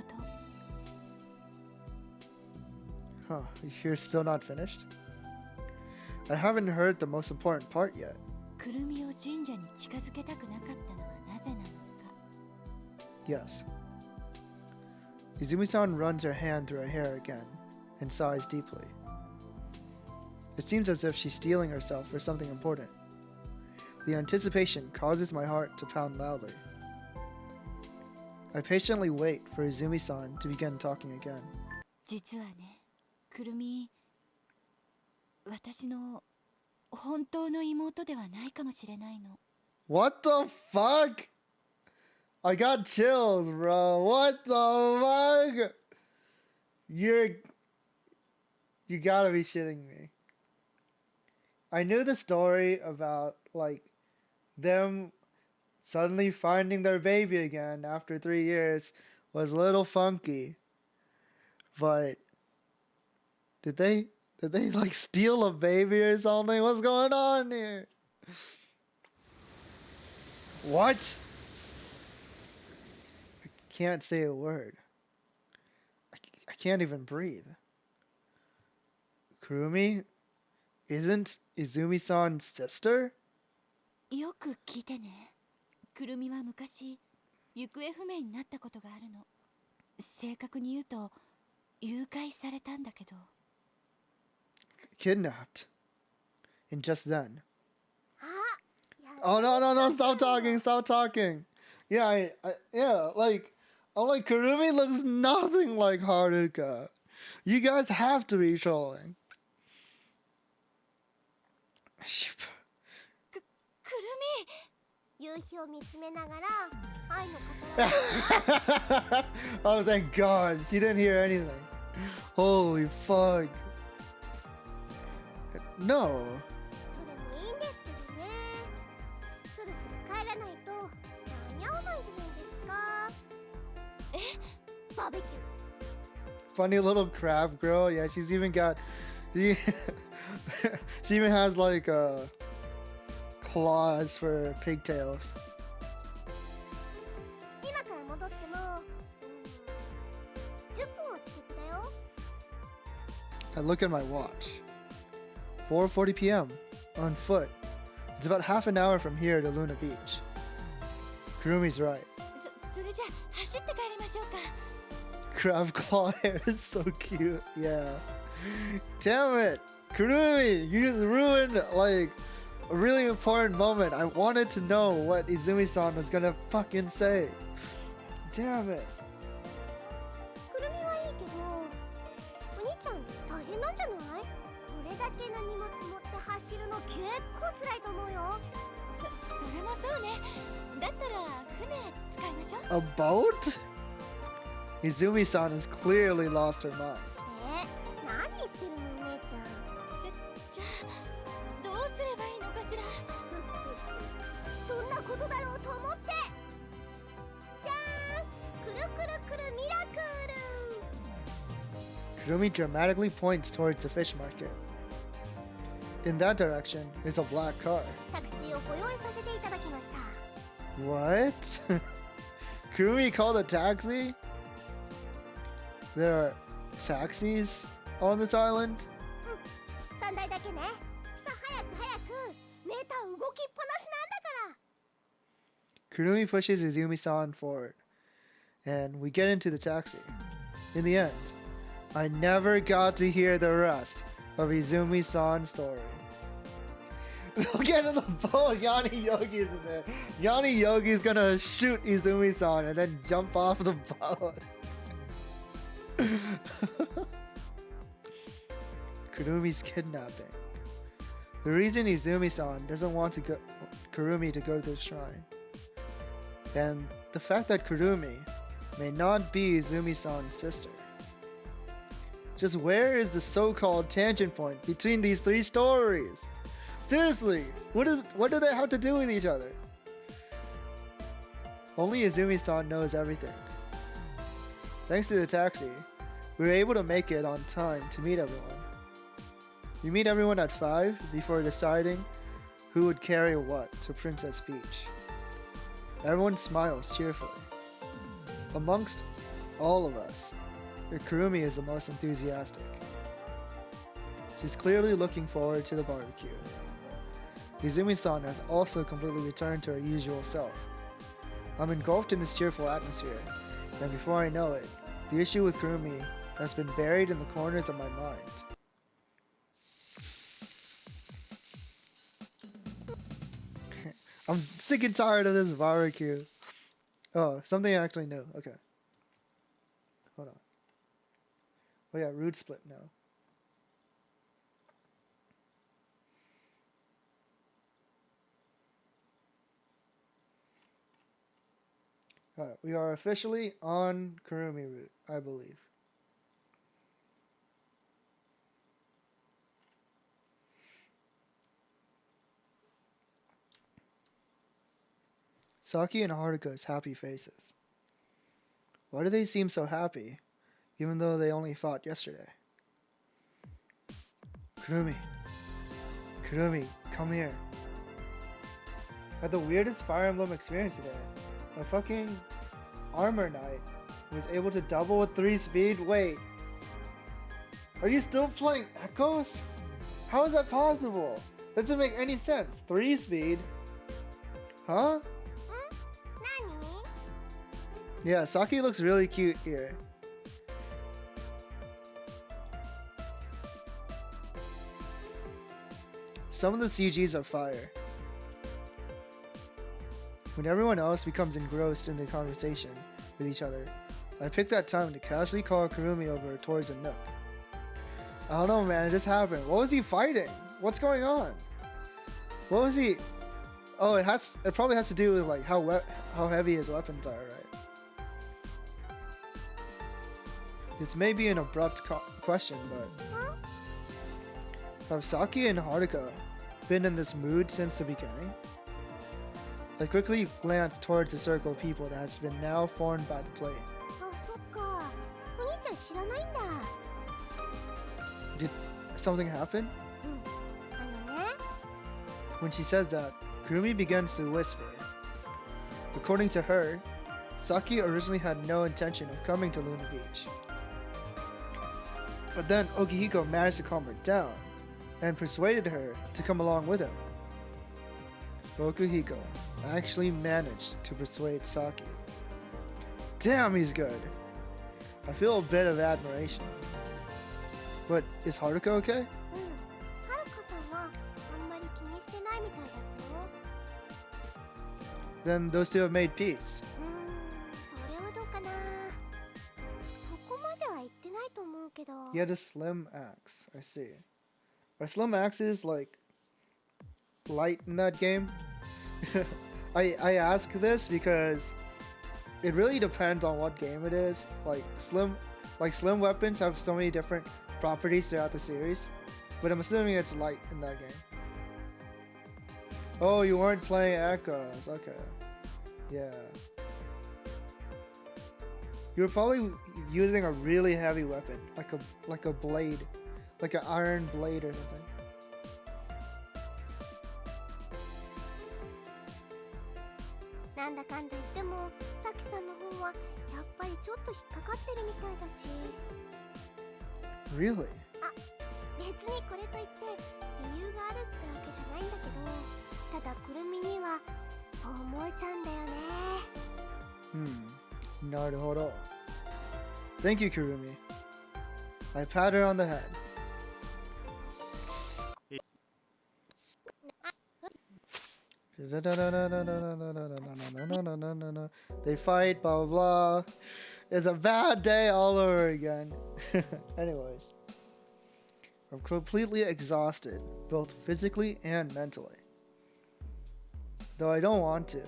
と。Huh, you're still not finished? I haven't heard the most important part yet. くるみを神社に近づけたくなかったのはなぜなのか。Yes. Izumi-san runs her hand through her hair again and sighs deeply. It seems as if she's steeling herself for something important. The anticipation causes my heart to pound loudly. I patiently wait for Izumi-san to begin talking again. 実はね、くるみ、私の本当の妹ではないかもしれないの。What the fuck? I got chills, bro. What the fuck? You gotta be shitting me. I knew the story about, like, them suddenly finding their baby again after 3 years was a little funky. But did they like steal a baby or something? What's going on here? What? I can't say a word. I can't even breathe. Kurumi isn't Izumi-san's sister? よく聞いてね。くるみは昔行方不明になったことがあるの。正確に言うと誘拐されたんだけど。Kidnapped. And just then. Oh no! Stop talking. Yeah, I'm like Kurumi looks nothing like Haruka. You guys have to be trolling. くるみ。夕日を見つめながら愛の語ら。Oh, thank God. She didn't hear anything. Holy fuck. No. それもいいんですけどね。そろそろ帰らないと間に合わないじゃないですか。え、バーベキュー。 Funny little crab girl. Yeah, she's even got. She even has like claws for pigtails. 今から戻っても、10分は遅刻だよ。 I look at my watch. 4:40 p.m. on foot. It's about half an hour from here to Luna Beach. Kurumi's right. それじゃ走って帰りましょうか。Crab claw hair is so cute. Yeah. Damn it, Kurumi! You just ruined like a really important moment. I wanted to know what Izumi-san was gonna fucking say. Damn it. くるみはいいけど、お兄ちゃん大変なんじゃない？これだけの荷物持って走るの結構辛いと思うよ。それもそうね。だったら船使いましょう。 A boat? Izumi-san has clearly lost her mind. 何言ってるのお姉ちゃん。じゃあどうすればいいのかしら。どんなことだろうと思って。じゃーん、くるくるくるミラクル。 Kurumi dramatically points towards the fish market. In that direction is a black car. タクシーをご用意させていただきました。 What? Kurumi called a taxi? There are taxis on this island? 3台だけね。さあ早く早く。メーター動きっぱなしなんだから。 Kurumi pushes Izumi-san forward, and we get into the taxi. In the end, I never got to hear the rest of Izumi-san's story. Don't get in the boat. Yanni Yogi's in there. Yanni Yogi's gonna shoot Izumi-san and then jump off the boat. Kurumi's kidnapping. The reason Izumi-san doesn't want Kurumi to go to the shrine. And the fact that Kurumi may not be Izumi-san's sister. Just where is the so-called tangent point between these three stories? Seriously, what do they have to do with each other? Only Izumi-san knows everything. Thanks to the taxi, we were able to make it on time to meet everyone. We meet everyone at 5 before deciding who would carry what to Princess Beach. Everyone smiles cheerfully. Amongst all of us, Kurumi is the most enthusiastic. She's clearly looking forward to the barbecue. Izumi-san has also completely returned to her usual self. I'm engulfed in this cheerful atmosphere, and before I know it, The issue with Kurumi has been buried in the corners of my mind. I'm sick and tired of this barbecue. Oh, something actually new. Okay. Hold on. Oh yeah, root split now. Alright, we are officially on Kurumi route, I believe. Saki and Haruka's happy faces. Why do they seem so happy, even though they only fought yesterday? Kurumi. Kurumi, come here. I had the weirdest Fire Emblem experience today. My fucking armor knight was able to double with 3 speed. Wait. Are you still playing Echoes? How is that possible? That doesn't make any sense. 3 speed? Huh? Yeah, Saki looks really cute here. Some of the CGs are fire. When everyone else becomes engrossed in the conversation with each other, I pick that time to casually call Kurumi over towards a nook. I don't know, man, it just happened. What was he fighting? What's going on? What was he... Oh, it probably has to do with like how heavy his weapons are, right? This may be an abrupt question, but have Saki and Haruka been in this mood since the beginning? I quickly glanced towards the circle of people that has been now formed by the plate. Did something happen? When she says that, Kurumi begins to whisper. According to her, Saki originally had no intention of coming to Luna Beach. But then Okihiko managed to calm her down and persuaded her to come along with him. Okihiko actually managed to persuade Saki. Damn, he's good. I feel a bit of admiration. But is Haruka okay? Then those two have made peace. He had a slim axe, I see. Are slim axes like light in that game? I ask this because it really depends on what game it is. Like slim weapons have so many different properties throughout the series, but I'm assuming it's light in that game. Oh, you weren't playing Echoes. Okay. Yeah. You were probably using a really heavy weapon, like a blade, like an iron blade or something. Really? Naruhodo. Thank you, Kurumi. I pat her on the head. They fight, blah blah blah. It's a bad day all over again. Anyways, I'm completely exhausted, both physically and mentally. Though I don't want to,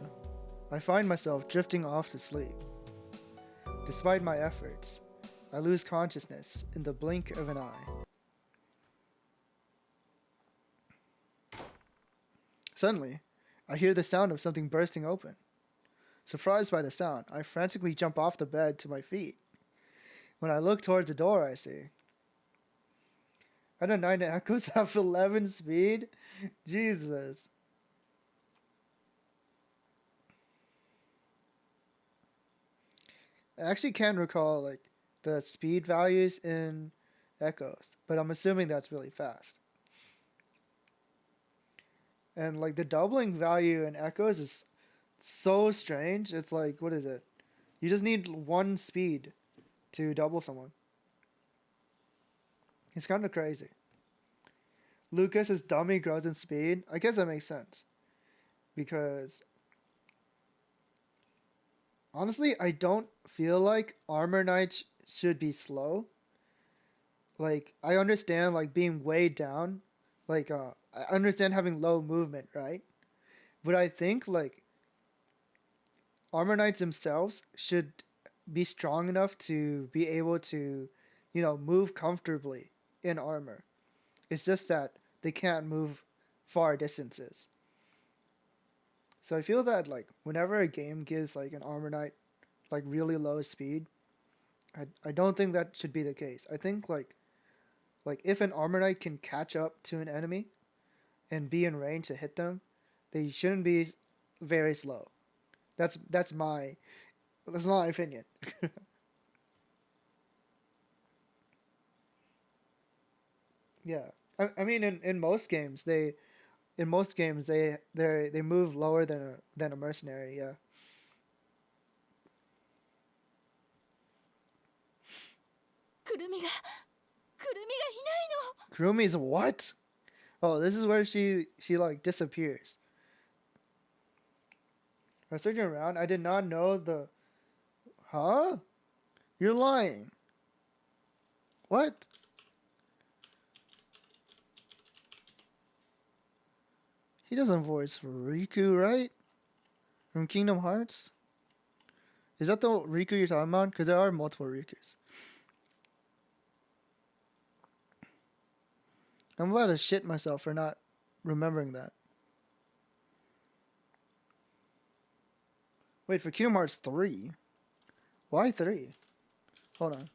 I find myself drifting off to sleep. Despite my efforts, I lose consciousness in the blink of an eye. Suddenly, I hear the sound of something bursting open. Surprised by the sound, I frantically jump off the bed to my feet. When I look towards the door, I see. I don't know, Echoes have 11 speed? Jesus. I actually can't recall like the speed values in Echoes, but I'm assuming that's really fast. And like the doubling value in Echoes is so strange. It's like, what is it? You just need 1 speed to double someone. It's kind of crazy. Lucas's dummy grows in speed. I guess that makes sense. Because honestly, I don't feel like armor knights should be slow. Like, I understand like being weighed down. Like, I understand having low movement, right? But I think like armor knights themselves should be strong enough to be able to, you know, move comfortably in armor. It's just that they can't move far distances. So I feel that like whenever a game gives like an armor knight like really low speed, I don't think that should be the case. I think like if an armor knight can catch up to an enemy and be in range to hit them, they shouldn't be very slow. That's my opinion. Yeah. I mean in most games they move lower than a mercenary, yeah. Kurumi's what? Oh, this is where she like disappears. I was searching around. I did not know the... Huh? You're lying. What? He doesn't voice Riku, right? From Kingdom Hearts? Is that the Riku you're talking about? Because there are multiple Rikus. I'm about to shit myself for not remembering that. Wait, for Kingdom Hearts 3? Why 3? Hold on.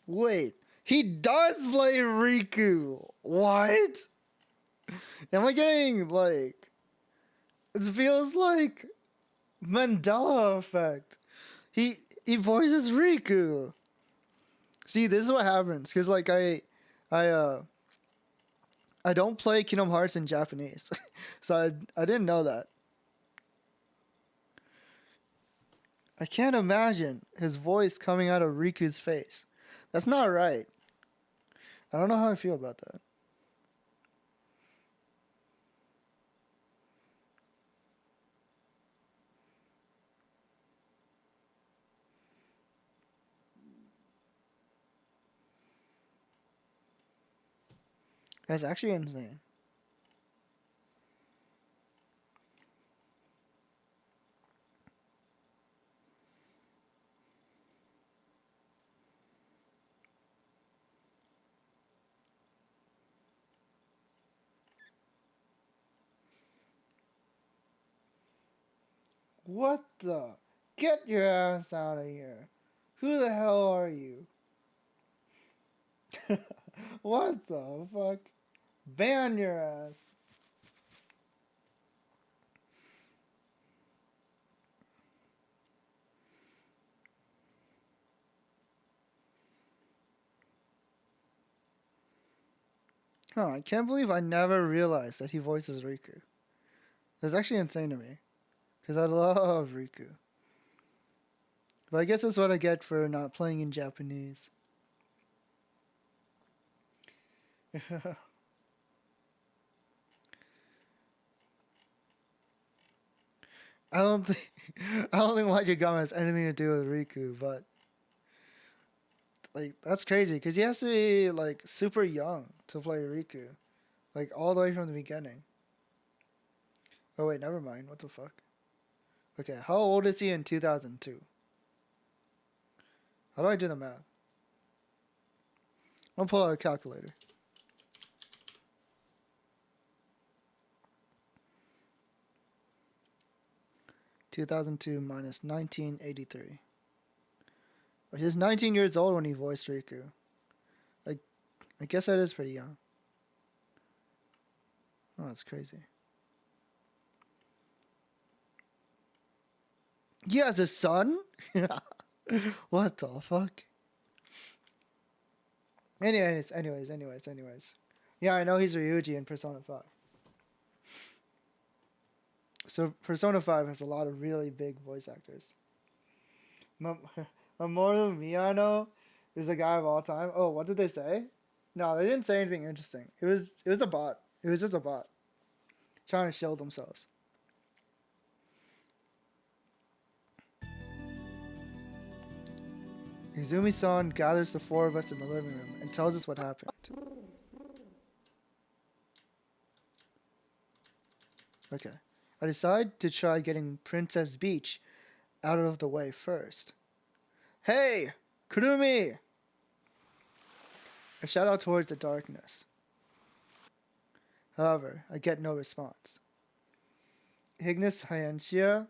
Wait, he does play Riku. What? Am I getting like... It feels like Mandela effect. He voices Riku. See, this is what happens. Because like I don't play Kingdom Hearts in Japanese. So I didn't know that. I can't imagine his voice coming out of Riku's face. That's not right. I don't know how I feel about that. That's actually insane. What the? Get your ass out of here. Who the hell are you? What the fuck? Ban your ass. Huh, I can't believe I never realized that he voices Riku. That's actually insane to me. Because I love Riku. But I guess that's what I get for not playing in Japanese. I don't think Light Yagami has anything to do with Riku, but like that's crazy because he has to be like super young to play Riku, like all the way from the beginning. Oh wait, never mind. What the fuck? Okay, how old is he in 2002? How do I do the math? I'll pull out a calculator. 2002 minus 1983. He's 19 years old when he voiced Riku. I guess that is pretty young. Oh, that's crazy. He has a son? What the fuck? Anyways. Yeah, I know he's Ryuji in Persona 5. So Persona 5 has a lot of really big voice actors. Mamoru Miyano is the guy of all time. Oh, what did they say? No, they didn't say anything interesting. It was a bot. It was just a bot trying to shield themselves. Izumi-san gathers the four of us in the living room and tells us what happened. Okay. I decide to try getting Princess Peach out of the way first. Hey! Kurumi! I shout out towards the darkness. However, I get no response. Ignis Hyentia?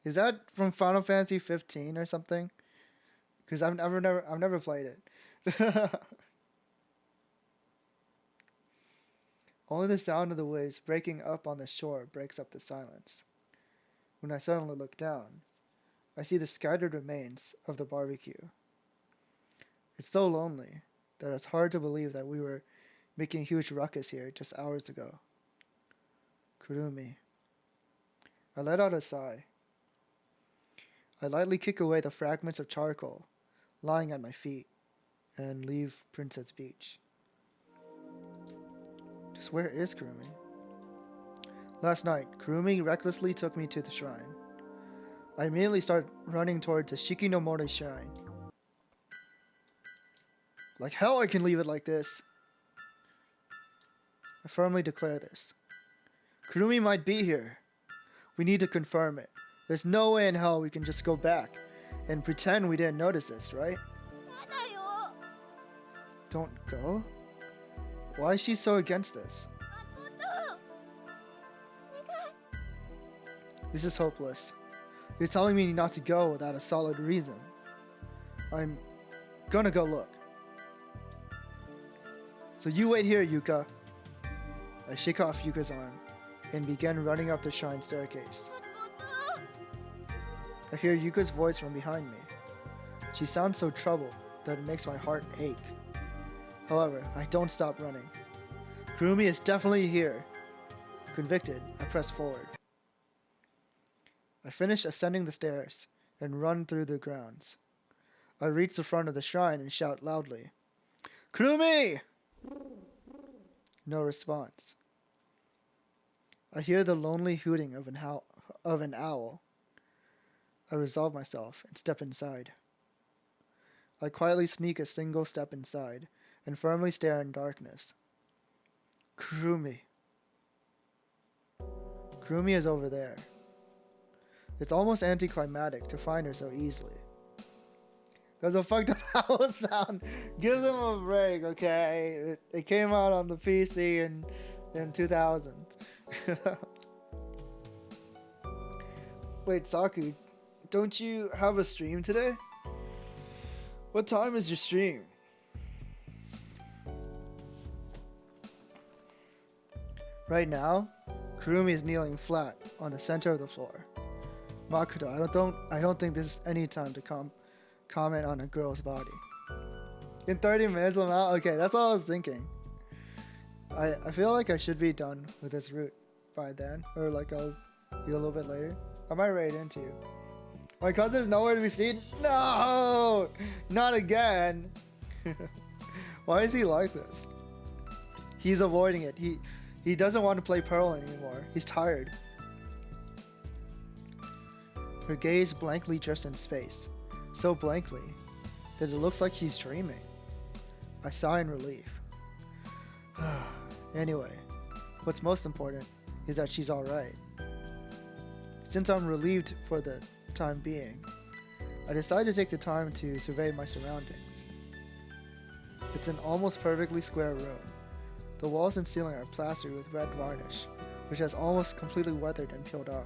Is that from Final Fantasy 15 or something? Because I've never played it. Only the sound of the waves breaking up on the shore breaks up the silence. When I suddenly look down, I see the scattered remains of the barbecue. It's so lonely that it's hard to believe that we were making a huge ruckus here just hours ago. Kurumi. I let out a sigh. I lightly kick away the fragments of charcoal lying at my feet and leave Princess Peach. Just where is Kurumi? Last night, Kurumi recklessly took me to the shrine. I immediately start running towards the Shikinomori shrine. Like hell I can leave it like this. I firmly declare this. Kurumi might be here. We need to confirm it. There's no way in hell we can just go back and pretend we didn't notice this, right? Don't go? Why is she so against this? This is hopeless. You're telling me not to go without a solid reason. I'm gonna go look. So you wait here, Yuka. I shake off Yuka's arm and begin running up the shrine staircase. I hear Yuka's voice from behind me. She sounds so troubled that it makes my heart ache. However, I don't stop running. Kurumi is definitely here. Convicted, I press forward. I finish ascending the stairs and run through the grounds. I reach the front of the shrine and shout loudly, Kurumi! No response. I hear the lonely hooting of an owl. I resolve myself and step inside. I quietly sneak a single step inside and firmly stare in darkness. Kurumi. Kurumi is over there. It's almost anticlimactic to find her so easily. There's a fucked up owl sound. Give them a break, okay? It came out on the PC in 2000. Wait, Saku, don't you have a stream today? What time is your stream? Right now, Kurumi is kneeling flat on the center of the floor. Makoto, I don't think this is any time to comment on a girl's body. In 30 minutes I'm out? Okay, that's what I was thinking. I feel like I should be done with this route by then, or like I'll be a little bit later. I might raid into you. My cousin's nowhere to be seen? No! Not again! Why is he like this? He's avoiding it. He doesn't want to play Pearl anymore. He's tired. Her gaze blankly drifts in space, so blankly that it looks like she's dreaming. I sigh in relief. Anyway, what's most important is that she's alright. Since I'm relieved for the time being, I decide to take the time to survey my surroundings. It's an almost perfectly square room. The walls and ceiling are plastered with red varnish, which has almost completely weathered and peeled off.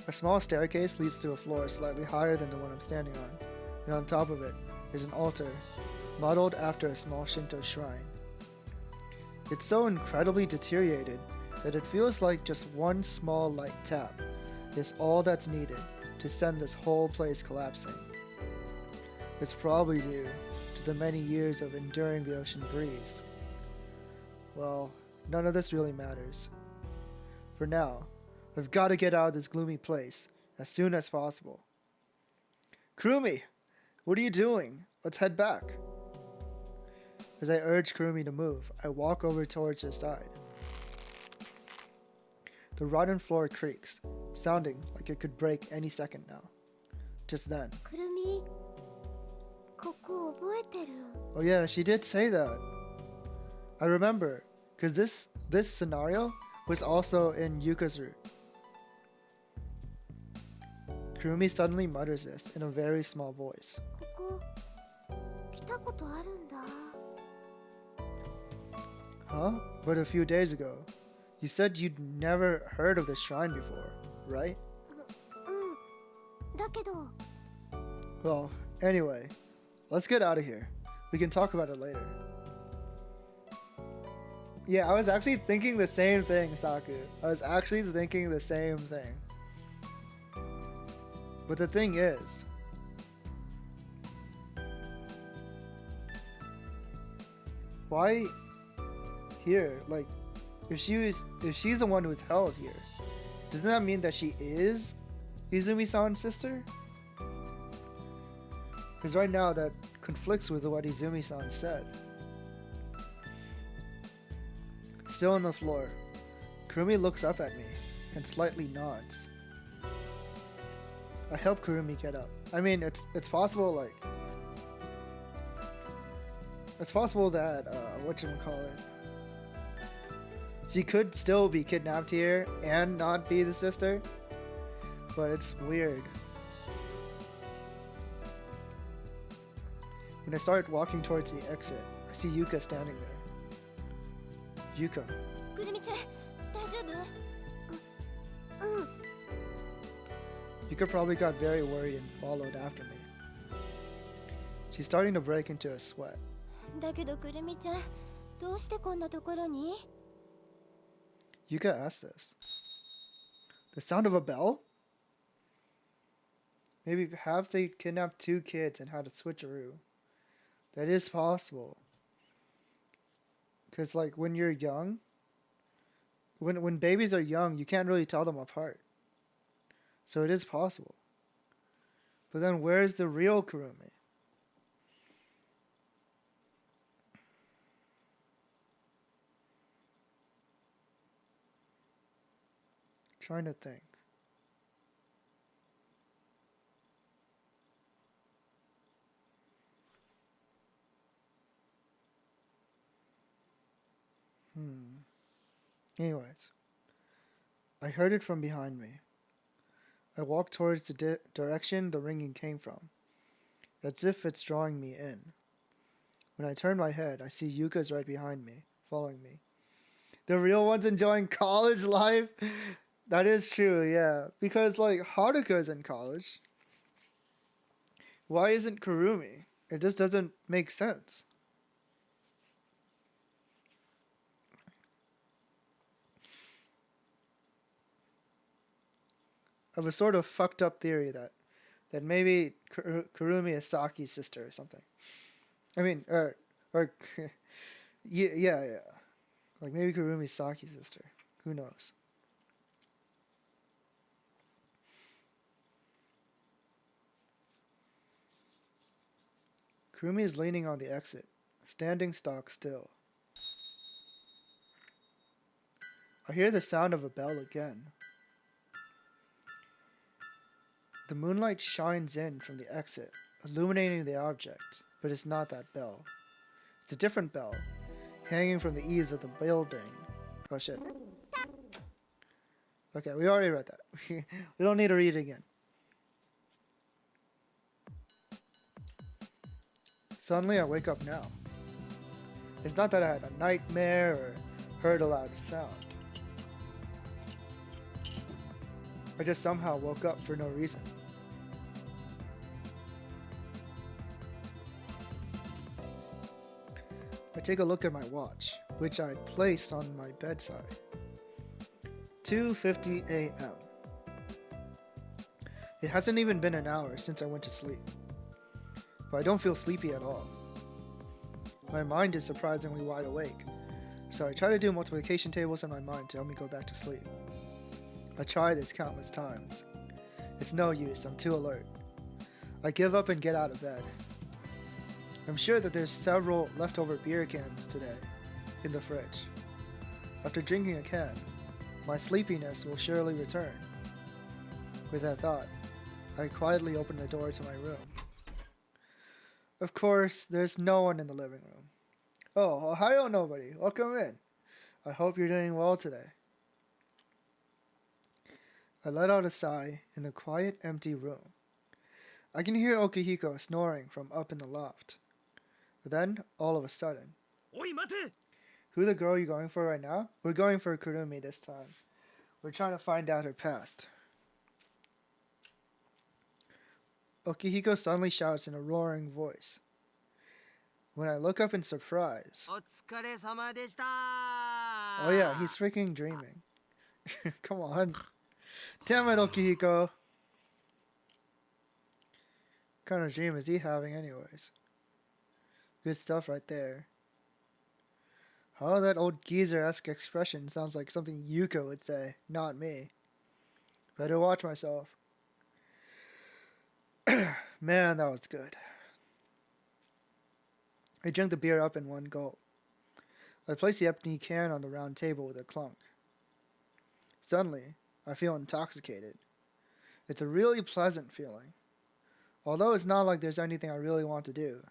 A small staircase leads to a floor slightly higher than the one I'm standing on, and on top of it is an altar, modeled after a small Shinto shrine. It's so incredibly deteriorated that it feels like just one small light tap is all that's needed to send this whole place collapsing. It's probably due to the many years of enduring the ocean breeze. Well, none of this really matters. For now, I've got to get out of this gloomy place as soon as possible. Kurumi, what are you doing? Let's head back. As I urge Kurumi to move, I walk over towards her side. The rotten floor creaks, sounding like it could break any second now. Just then. Kurumi, ここ覚えてる? Oh yeah, she did say that. I remember, because this scenario was also in Yuka's route. Kurumi suddenly mutters this in a very small voice. ここ来たことあるんだ. Huh? But a few days ago, you said you'd never heard of this shrine before, right? だけど. Well, anyway, let's get out of here. We can talk about it later. Yeah, I was actually thinking the same thing, Saku. I was actually thinking the same thing. But the thing is, why here? Like, if she's the one who's held here, doesn't that mean that she is Izumi-san's sister? Because right now that conflicts with what Izumi-san said. Still on the floor, Kurumi looks up at me and slightly nods. I help Kurumi get up. I mean, it's possible, like, it's possible that whatchamacallit, she could still be kidnapped here and not be the sister, but it's weird. When I start walking towards the exit, I see Yuka standing there. Yuka. くるみちゃん、大丈夫? Yuka probably got very worried and followed after me. She's starting to break into a sweat. だけどくるみちゃん、どうしてこんなところに? Yuka asked this. The sound of a bell? Maybe perhaps they kidnapped two kids and had a switcheroo. That is possible. Because, like, when you're young, when babies are young, you can't really tell them apart. So it is possible. But then where's the real Kurumi? Trying to think. Anyways, I heard it from behind me. I walked towards the direction the ringing came from, as if it's drawing me in. When I turn my head, I see Yuka's right behind me, following me. The real one's enjoying college life? That is true, yeah. Because, like, Haruka's in college. Why isn't Kurumi? It just doesn't make sense. I have a sort of fucked up theory that maybe Kurumi is Saki's sister or something. I mean, or yeah. Like maybe Kurumi's Saki's sister. Who knows? Kurumi is leaning on the exit, standing stock still. I hear the sound of a bell again. The moonlight shines in from the exit, illuminating the object, but it's not that bell. It's a different bell, hanging from the eaves of the building. Oh shit. Okay, we already read that. We don't need to read it again. Suddenly I wake up now. It's not that I had a nightmare or heard a loud sound. I just somehow woke up for no reason. I take a look at my watch, which I placed on my bedside. 2:50 a.m. It hasn't even been an hour since I went to sleep, but I don't feel sleepy at all. My mind is surprisingly wide awake, So I try to do multiplication tables in my mind to help me go back to sleep. I try this countless times. It's no use, I'm too alert. I give up and get out of bed. I'm sure that there's several leftover beer cans today in the fridge. After drinking a can, my sleepiness will surely return. With that thought, I quietly open the door to my room. Of course, there's no one in the living room. Oh, Ohio nobody. Welcome in. I hope you're doing well today. I let out a sigh in the quiet, empty room. I can hear Okihiko snoring from up in the loft. Then, all of a sudden, who the girl you going for right now? We're going for Kurumi this time. We're trying to find out her past. Okihiko suddenly shouts in a roaring voice. When I look up in surprise... Oh yeah, he's freaking dreaming. Come on. Damn it, Okihiko. What kind of dream is he having anyways? Good stuff right there. Oh, that old geezer-esque expression sounds like something Yuko would say, not me. Better watch myself. Man, that was good. I drank the beer up in one gulp. I placed the empty can on the round table with a clunk. Suddenly, I feel intoxicated. It's a really pleasant feeling. Although it's not like there's anything I really want to do,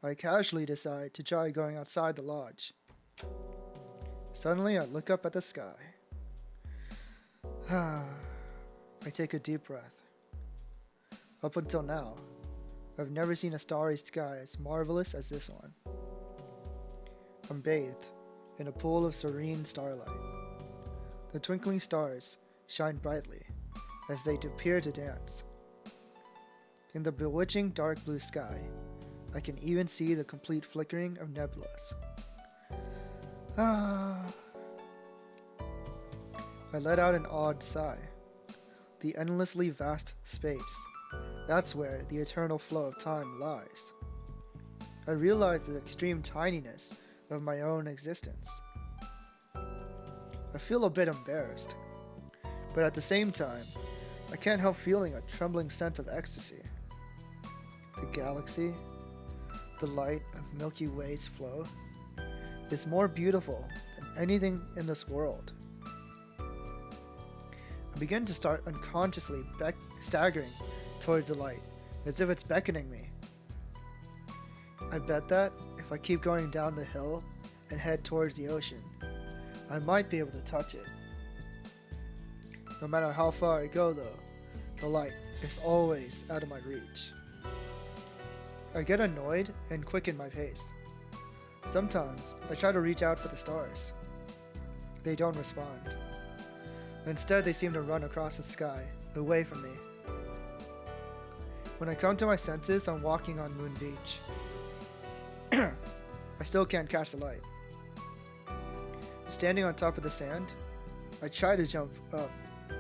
I casually decide to try going outside the lodge. Suddenly, I look up at the sky. I take a deep breath. Up until now, I've never seen a starry sky as marvelous as this one. I'm bathed in a pool of serene starlight. The twinkling stars shine brightly as they appear to dance. In the bewitching dark blue sky, I can even see the complete flickering of nebulas. I let out an odd sigh. The endlessly vast space. That's where the eternal flow of time lies. I realize the extreme tininess of my own existence. I feel a bit embarrassed, but at the same time, I can't help feeling a trembling sense of ecstasy. The galaxy, the light of Milky Way's flow, is more beautiful than anything in this world. I begin to start unconsciously staggering towards the light, as if it's beckoning me. I bet that if I keep going down the hill and head towards the ocean, I might be able to touch it. No matter how far I go though, the light is always out of my reach. I get annoyed and quicken my pace. Sometimes I try to reach out for the stars. They don't respond. Instead, they seem to run across the sky, away from me. When I come to my senses, I'm walking on Moon Beach. I still can't catch the light. Standing on top of the sand, I try to jump up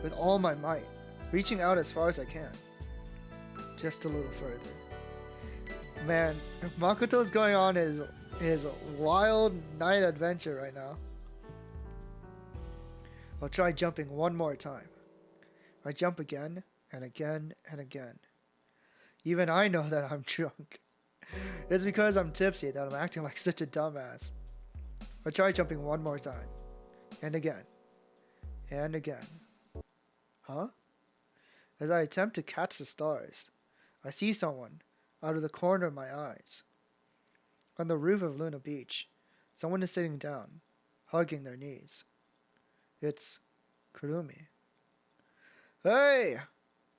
with all my might, reaching out as far as I can. Just a little further. Man, Makoto's going on his wild night adventure right now. I'll try jumping one more time. I jump again and again and again. Even I know that I'm drunk. It's because I'm tipsy that I'm acting like such a dumbass. I try jumping one more time. And again. And again. Huh? As I attempt to catch the stars, I see someone out of the corner of my eyes. On the roof of Luna Beach, someone is sitting down, hugging their knees. It's Kurumi. Hey!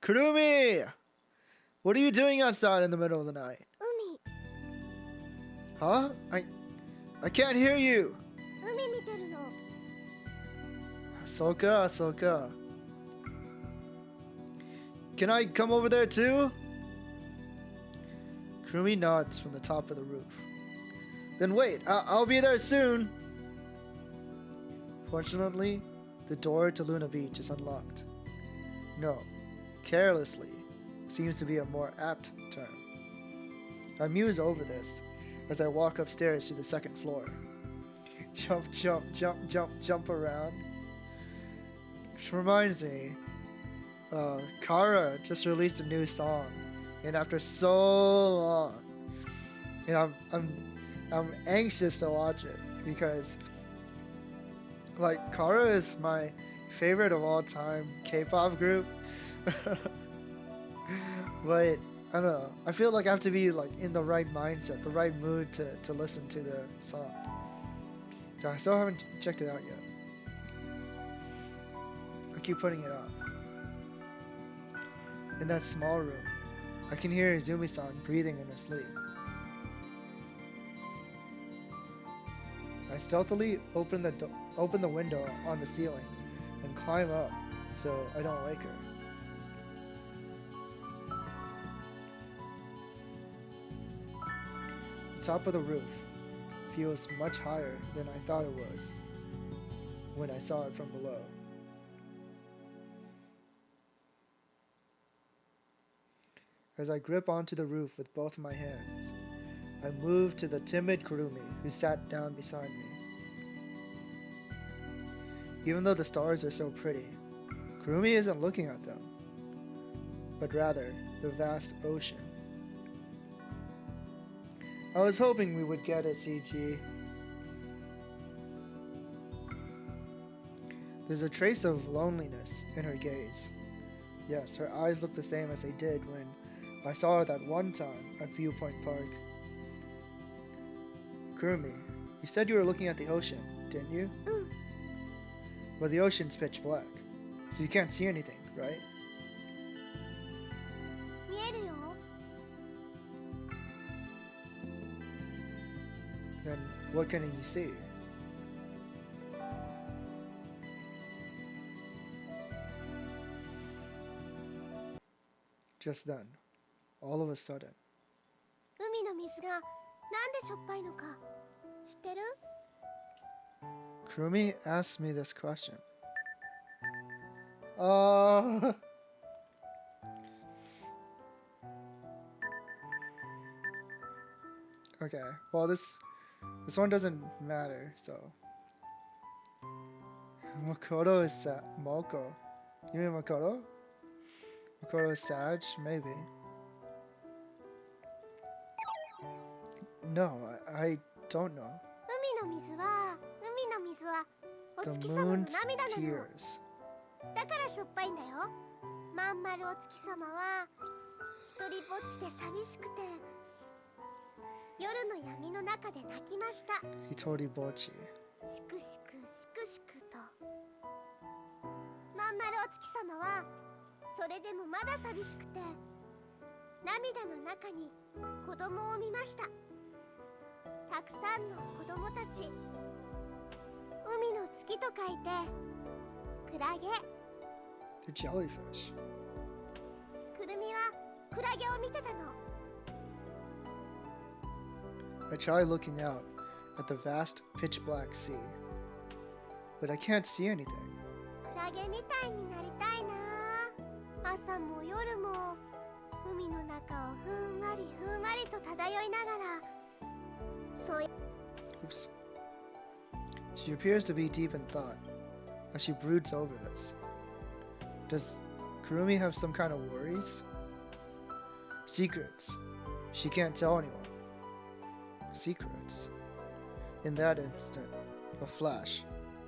Kurumi! What are you doing outside in the middle of the night? Umi. Huh? I can't hear you! Umi 見てるの. Soka. Can I come over there too? Kurumi nods from the top of the roof. Then wait, I'll be there soon! Fortunately, the door to Luna Beach is unlocked. No, carelessly seems to be a more apt term. I muse over this as I walk upstairs to the second floor. Jump, jump, jump, jump, jump around. Which reminds me, Kara just released a new song, and after so long, and I'm anxious to watch it because, like, Kara is my favorite of all time K-pop group. But I don't know. I feel like I have to be like in the right mindset, the right mood to listen to the song. So I still haven't checked it out yet. I keep putting it off. In that small room, I can hear Izumi-san breathing in her sleep. I stealthily open the window on the ceiling and climb up so I don't wake her. The top of the roof feels much higher than I thought it was when I saw it from below. As I grip onto the roof with both my hands, I move to the timid Kurumi who sat down beside me. Even though the stars are so pretty, Kurumi isn't looking at them, but rather the vast ocean. I was hoping we would get a CG. There's a trace of loneliness in her gaze. Yes, her eyes look the same as they did when I saw her that one time at Viewpoint Park. Kurumi, you said you were looking at the ocean, didn't you? Well, the ocean's pitch black, so you can't see anything, right? Then what can you see? Just then, all of a sudden, 海の水がなんでしょっぱいのか知ってる? Kurumi asked me this question. Okay, well this one doesn't matter, so. Makoto is Moko. You mean Makoto? Makoto is Sag, maybe. No, I don't know. The moon's tears. だからしょっぱいんだよ。まん丸お月様は一人ぼっちで寂しくて夜の闇の中で泣きました。一人ぼっち。しくしくしくしくと。まん丸お月様はそれでもまだ寂しくて涙の中に子供を見ました。たくさんの子供たち。海の月と書いてクラゲ。The jellyfish. くるみはクラゲを見てたの。I try looking out at the vast pitch black sea, but I can't see anything. クラゲみたいになりたいな。朝も夜も海の中をふんわりふんわりと漂いながら。そう。Oops. She appears to be deep in thought as she broods over this. Does Kurumi have some kind of worries? Secrets. She can't tell anyone. Secrets. In that instant, a flash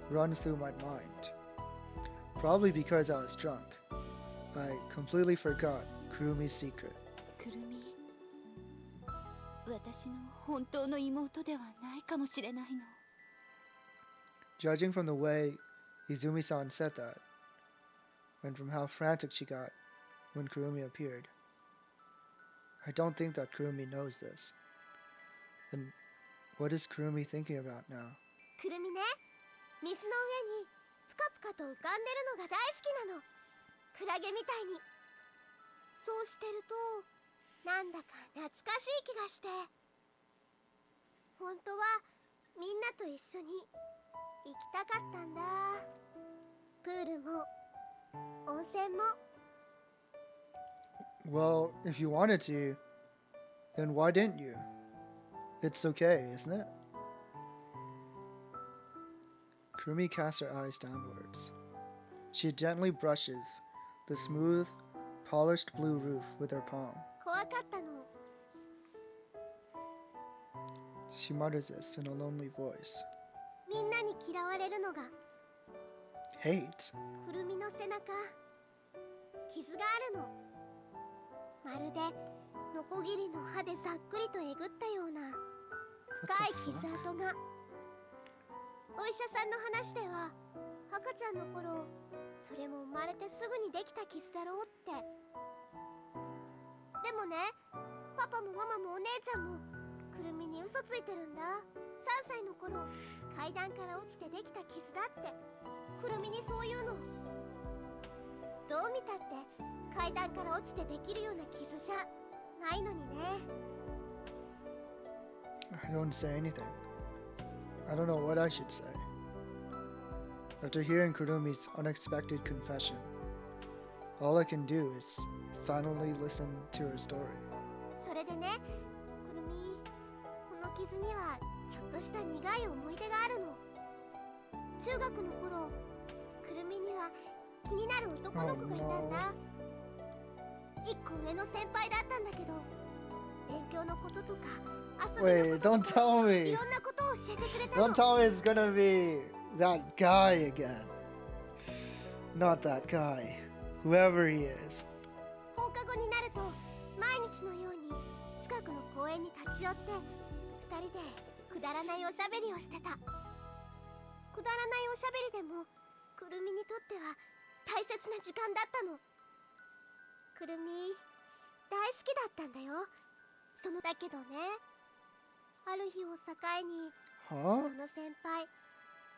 runs through my mind. Probably because I was drunk, I completely forgot Kurumi's secret. くるみ、私の本当の妹ではないかもしれないの。Judging from the way Izumi-san said that, and from how frantic she got when Kurumi appeared, I don't think that Kurumi knows this. Then what is Kurumi thinking about now? くるみね、水の上にぷかぷかと浮かんでるのが大好きなの。クラゲみたいに。そうしてるとなんだか懐かしい気がして。本当はみんなと一緒に行きたかったんだ。プールも温泉も。Well, if you wanted to, then why didn't you? It's okay, isn't it? Kurumi casts her eyes downwards. She gently brushes the smooth, polished blue roof with her palm. 怖かったの。 She mutters this in a lonely voice. みんなに嫌われるのが Hate? くるみの背中傷があるの。まるでノコギリの刃でざっくりとえぐったような深い傷跡が。お医者さんの話では赤ちゃんの頃それも生まれてすぐにできた傷だろうって。でもね、パパもママもお姉ちゃんもくるみに嘘ついてるんだ。3歳の頃階段から落ちてできた傷だって。くるみにそういうのどう見たって階段から落ちてできるような傷じゃないのにね。 I don't say anything. I don't know what I should say. After hearing Kurumi's unexpected confession, all I can do is silently listen to her story. それでね、くるみ、この傷にはちょっとした苦い思い出があるの。中学の頃、くるみには気になる男の子がいたんだ。一個上の先輩だったんだけど、勉強のこととか遊びのこととか don't tell い me. ろんなことを教えてくれたの。 Don't tell me it's gonna be that guy again. Not that guy. Whoever he is. 放課後になると毎日のように近くの公園に立ち寄って二人でくだらないおしゃべりをしてた。くだらないおしゃべりでもくるみにとっては大切な時間だったの。くるみ大好きだったんだよ。そのだけどね、ある日を境にそ Huh? の先輩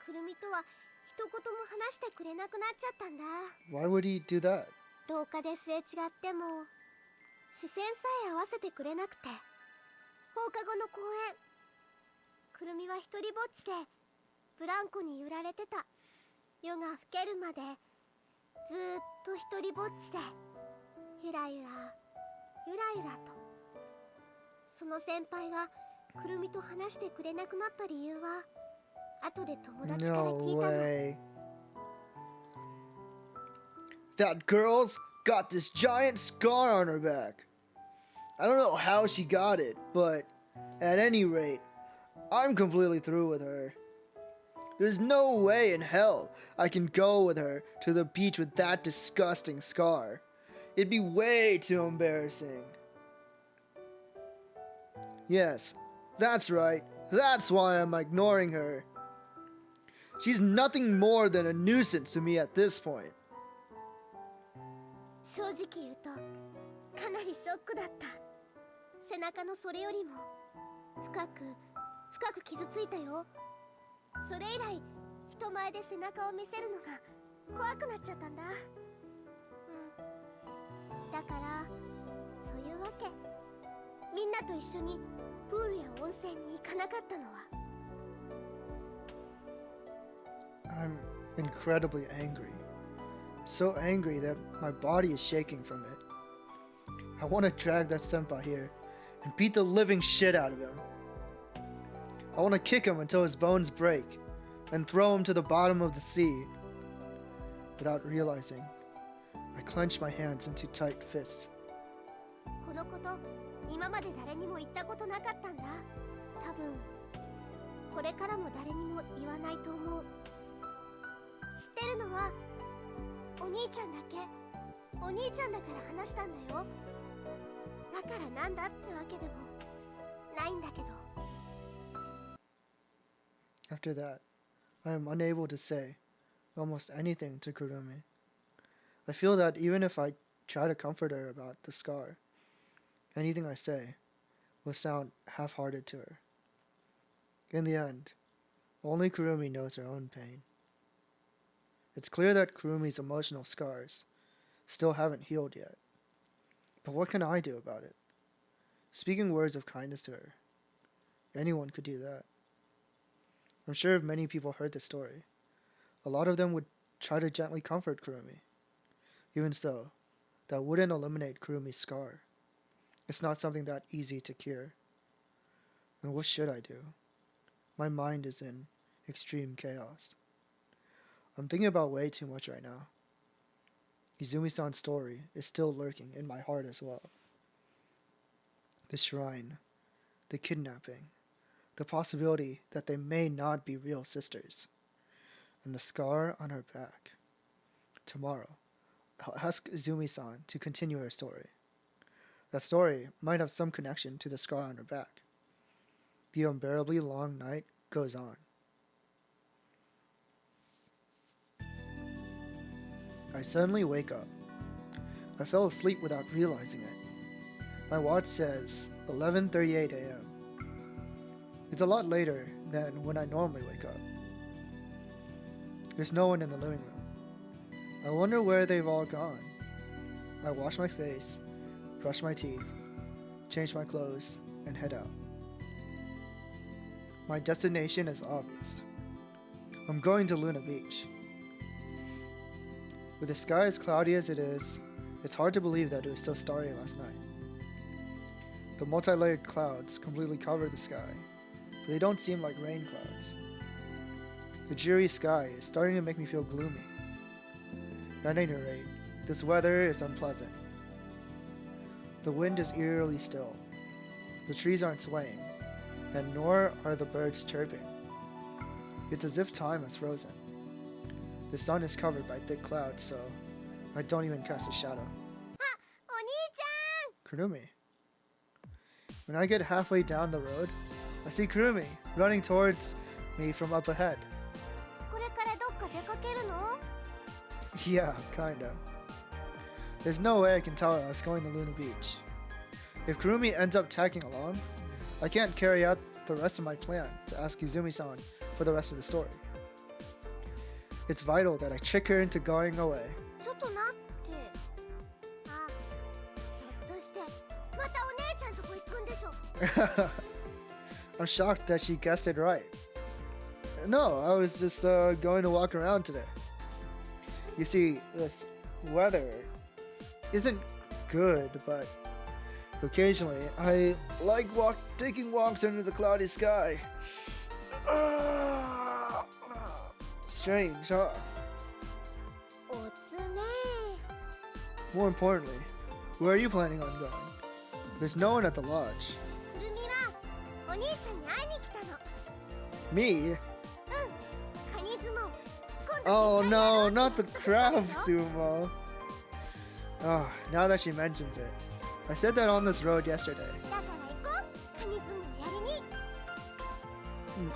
くるみとは一言も話してくれなくなっちゃったんだ。 Why would he do that? 廊下ですれ違っても視線さえ合わせてくれなくて。放課後の公園、くるみは一人ぼっちでブランコに揺られてた。夜が更けるまでずーっと一人ぼっちでゆらゆらゆらゆらと。その先輩がくるみと話してくれなくなった理由は後で友達から No 聞いたの。 way. That girl's got this giant scar on her back. I don't know how she got it, but at any rate, I'm completely through with her. There's no way in hell I can go with her to the beach with that disgusting scar. It'd be way too embarrassing. Yes, that's right. That's why I'm ignoring her. She's nothing more than a nuisance to me at this point. 正直言うとかなりショックだった。背中のそれよりも深く傷ついたよ。それ以来人前で背中を見せるのが怖くなっちゃったんだ。だからそういうわけ。みんなと一緒にプールや温泉に行かなかったのは。 I'm incredibly angry. So angry that my body is shaking from it. I want to drag that senpai here and beat the living shit out of him. I want to kick him until his bones break and throw him to the bottom of the sea. Without realizing, I clench my hands into tight fists. このこと今まで誰にも言ったことなかったんだ。多分これからも誰にも言わないと思う。知ってるのはお兄ちゃんだけ。お兄ちゃんだから話したんだよ。だからなんだってわけでもないんだけど。 After that, I am unable to say almost anything to Kurumi. I feel that even if I try to comfort her about the scar, anything I say will sound half-hearted to her. In the end, only Kurumi knows her own pain. It's clear that Kurumi's emotional scars still haven't healed yet. But what can I do about it? Speaking words of kindness to her. Anyone could do that. I'm sure if many people heard the story, a lot of them would try to gently comfort Kurumi. Even so, that wouldn't eliminate Kurumi's scar. It's not something that easy to cure. And what should I do? My mind is in extreme chaos. I'm thinking about way too much right now. Izumi-san's story is still lurking in my heart as well. The shrine, the kidnapping, the possibility that they may not be real sisters, and the scar on her back. Tomorrow, I'll ask Izumi-san to continue her story. That story might have some connection to the scar on her back. The unbearably long night goes on. I suddenly wake up. I fell asleep without realizing it. My watch says 11:38 a.m. It's a lot later than when I normally wake up. There's no one in the living room. I wonder where they've all gone. I wash my face, brush my teeth, change my clothes, and head out. My destination is obvious. I'm going to Luna Beach. With the sky as cloudy as it is, it's hard to believe that it was so starry last night. The multi-layered clouds completely cover the sky, but they don't seem like rain clouds. The dreary sky is starting to make me feel gloomy. At any rate, this weather is unpleasant. The wind is eerily still. The trees aren't swaying, and nor are the birds chirping. It's as if time has frozen. The sun is covered by thick clouds, so I don't even cast a shadow. Kurumi. When I get halfway down the road, I see Kurumi running towards me from up ahead. Yeah, kinda. There's no way I can tell her I was going to Luna Beach. If Kurumi ends up tagging along, I can't carry out the rest of my plan to ask Izumi-san for the rest of the story. It's vital that I trick her into going away. I'm shocked that she guessed it right. No, I was just going to walk around today. You see, this weather isn't good, but occasionally I like taking walks under the cloudy sky. Strange, huh? More importantly, where are you planning on going? There's no one at the lodge. Me? Oh no, not the crab sumo. Oh, now that she mentions it. I said that on this road yesterday.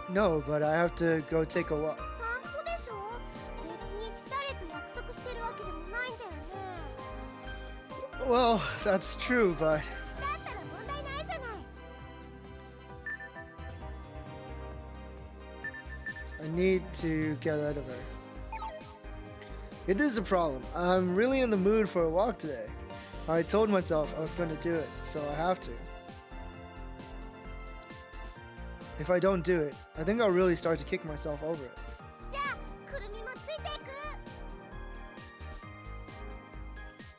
No, but I have to go take a walk. Well, that's true, but... I need to get rid of her. It is a problem. I'm really in the mood for a walk today. I told myself I was going to do it, so I have to. If I don't do it, I think I'll really start to kick myself over it.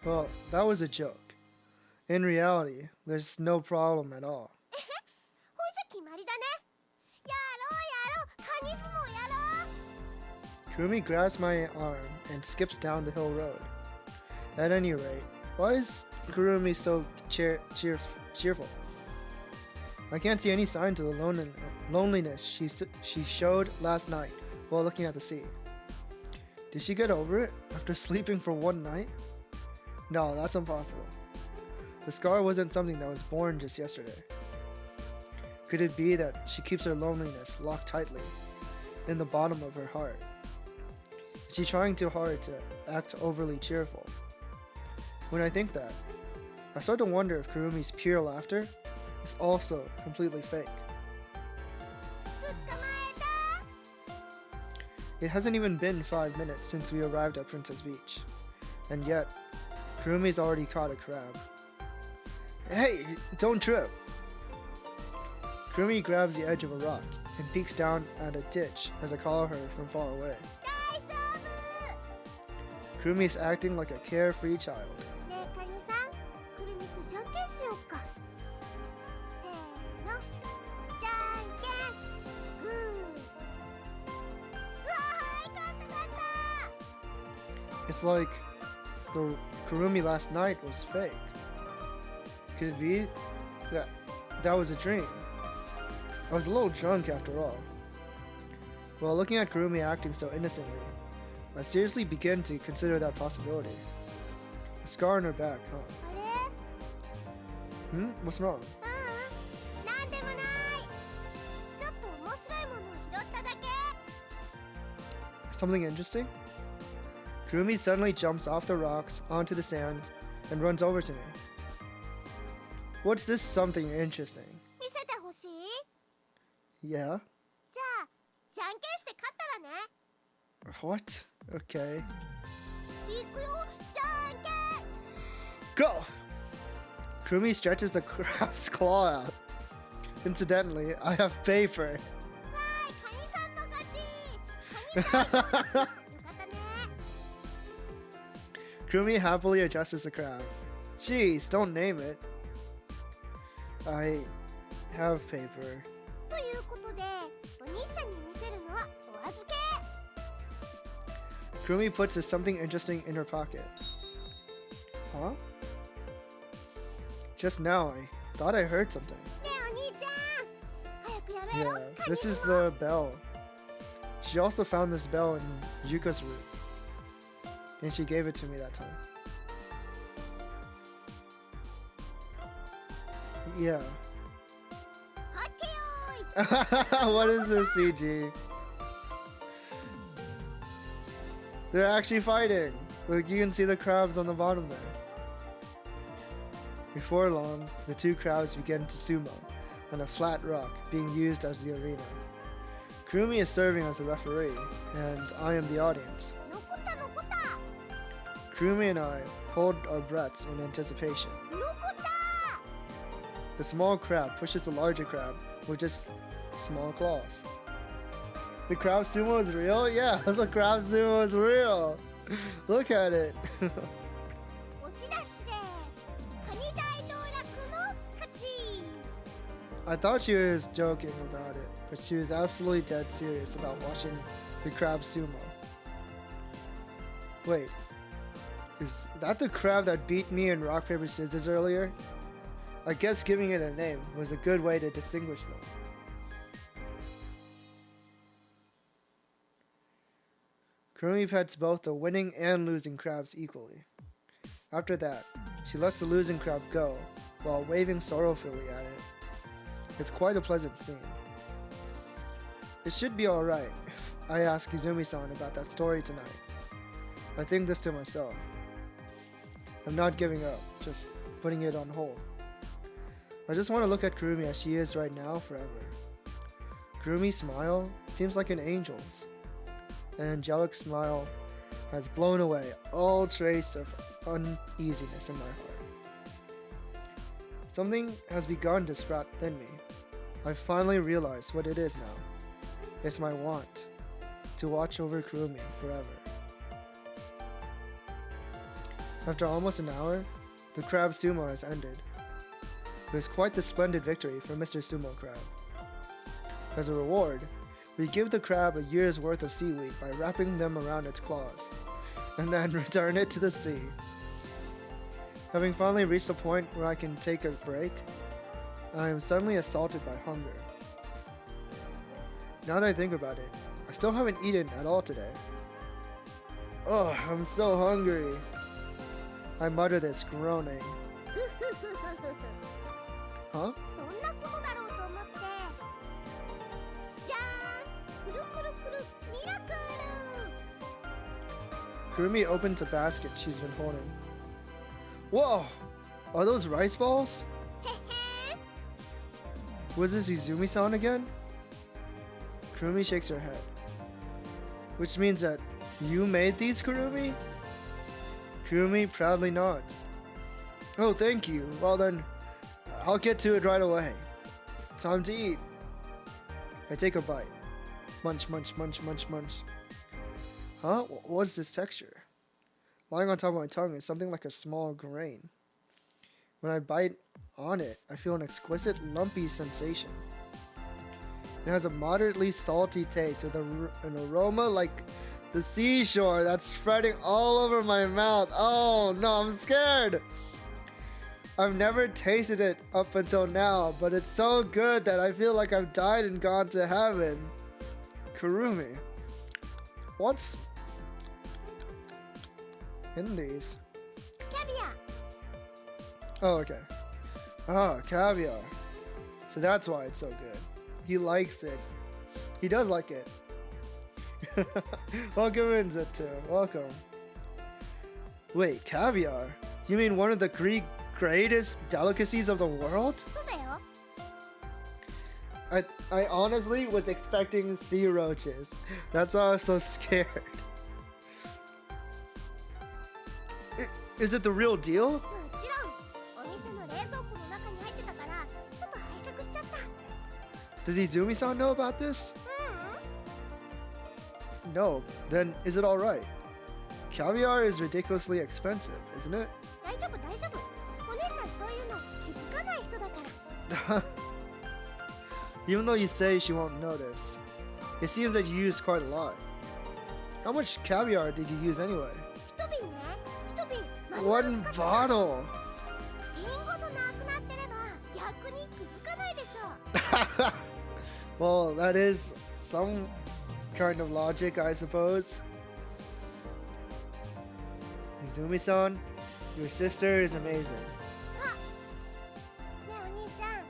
Well, that was a joke. In reality, there's no problem at all. Kurumi grabs my arm and skips down the hill road. At any rate, why is Kurumi so cheerful? I can't see any signs of the loneliness she showed last night while looking at the sea. Did she get over it after sleeping for one night? No, that's impossible. The scar wasn't something that was born just yesterday. Could it be that she keeps her loneliness locked tightly in the bottom of her heart? Is she trying too hard to act overly cheerful? When I think that, I start to wonder if Kurumi's pure laughter is also completely fake. It hasn't even been 5 minutes since we arrived at Princess Beach, and yet, Kurumi's already caught a crab. Hey, don't trip! Kurumi grabs the edge of a rock and peeks down at a ditch as I call her from far away. Kurumi is acting like a carefree child. It's like the Kurumi last night was fake. Could it be that was a dream? I was a little drunk after all. While looking at Kurumi acting so innocently, I seriously began to consider that possibility. A scar on her back, huh? What's wrong? Something interesting? Kurumi suddenly jumps off the rocks onto the sand and runs over to me. What's this something interesting? Yeah? What? Okay. Go! Kurumi stretches the crab's claw out. Incidentally, I have paper. Kurumi happily adjusts the crab. Jeez, don't name it. I have paper. Kurumi puts something interesting in her pocket. Huh? Just now, I thought I heard something. Yeah, this is the bell. She also found this bell in Yuka's room. And she gave it to me that time. Yeah. What is this, CG? They're actually fighting! Look, you can see the crabs on the bottom there. Before long, the two crabs begin to sumo on a flat rock being used as the arena. Kurumi is serving as a referee, and I am the audience. Kurumi and I hold our breaths in anticipation. The small crab pushes the larger crab with just small claws. The crab sumo is real? Yeah, the crab sumo is real. Look at it. I thought she was joking about it, but she was absolutely dead serious about watching the crab sumo. Wait, is that the crab that beat me in rock, paper, scissors earlier? I guess giving it a name was a good way to distinguish them. Kurumi pets both the winning and losing crabs equally. After that, she lets the losing crab go while waving sorrowfully at it. It's quite a pleasant scene. It should be alright if I ask Izumi-san about that story tonight. I think this to myself. I'm not giving up, just putting it on hold. I just want to look at Kurumi as she is right now forever. Kurumi's smile seems like an angel's. An angelic smile has blown away all trace of uneasiness in my heart. Something has begun to sprout within me. I finally realized what it is now. It's my want to watch over Kurumi forever. After almost an hour, the crab sumo has ended. It was quite the splendid victory for Mr. Sumo Crab. As a reward, we give the crab a year's worth of seaweed by wrapping them around its claws, and then return it to the sea. Having finally reached a point where I can take a break, I am suddenly assaulted by hunger. Now that I think about it, I still haven't eaten at all today. Oh, I'm so hungry. I mutter this, groaning. Huh? Kurumi opens a basket she's been holding. Whoa! Are those rice balls? Was this Izumi-san again? Kurumi shakes her head. Which means that you made these, Kurumi? Kurumi proudly nods. Oh, thank you. Well then, I'll get to it right away. Time to eat. I take a bite. Munch, munch, munch, munch, munch. Huh? What's this texture? Lying on top of my tongue is something like a small grain. When I bite on it, I feel an exquisite lumpy sensation. It has a moderately salty taste with an aroma like The seashore that's spreading all over my mouth. Oh no, I'm scared. I've never tasted it up until now, but it's so good that I feel like I've died and gone to heaven. Kurumi. What's in these? Caviar. Oh, okay. Ah, caviar. So that's why it's so good. He likes it. He does like it. Welcome in, Zetsu. Welcome. Wait, caviar? You mean one of the greatest delicacies of the world? そうだよ。 I honestly was expecting sea roaches. That's why I was so scared. Is it the real deal? もちろん。お店の冷蔵庫の中に入ってたから、ちょっと拝借しちゃった。 Does Izumi-san know about this? うん。 No. Then is it alright? Caviar is ridiculously expensive, isn't it? 大丈夫、大丈夫。お姉さんそういうの気づかない人だから。Even though you say she won't notice, it seems that you used quite a lot. How much caviar did you use anyway? 一瓶ね。一瓶。 One bottle! 瓶ごとなくなってれば逆に気づかないでしょ。 Well, that is some kind of logic, I suppose. Izumi-san, your sister is amazing. あ、ねえお兄ちゃん、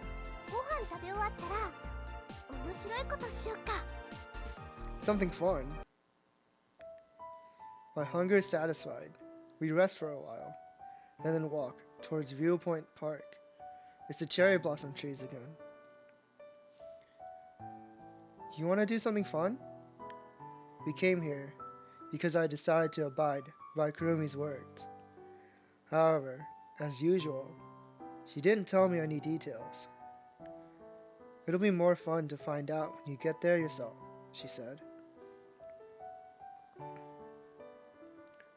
ご飯食べ終わったら面白いことしようか。 Something fun. My hunger is satisfied. We rest for a while, and then walk towards Viewpoint Park. It's the cherry blossom trees again. You want to do something fun? We came here because I decided to abide by Kurumi's words. However, as usual, she didn't tell me any details. It'll be more fun to find out when you get there yourself, she said.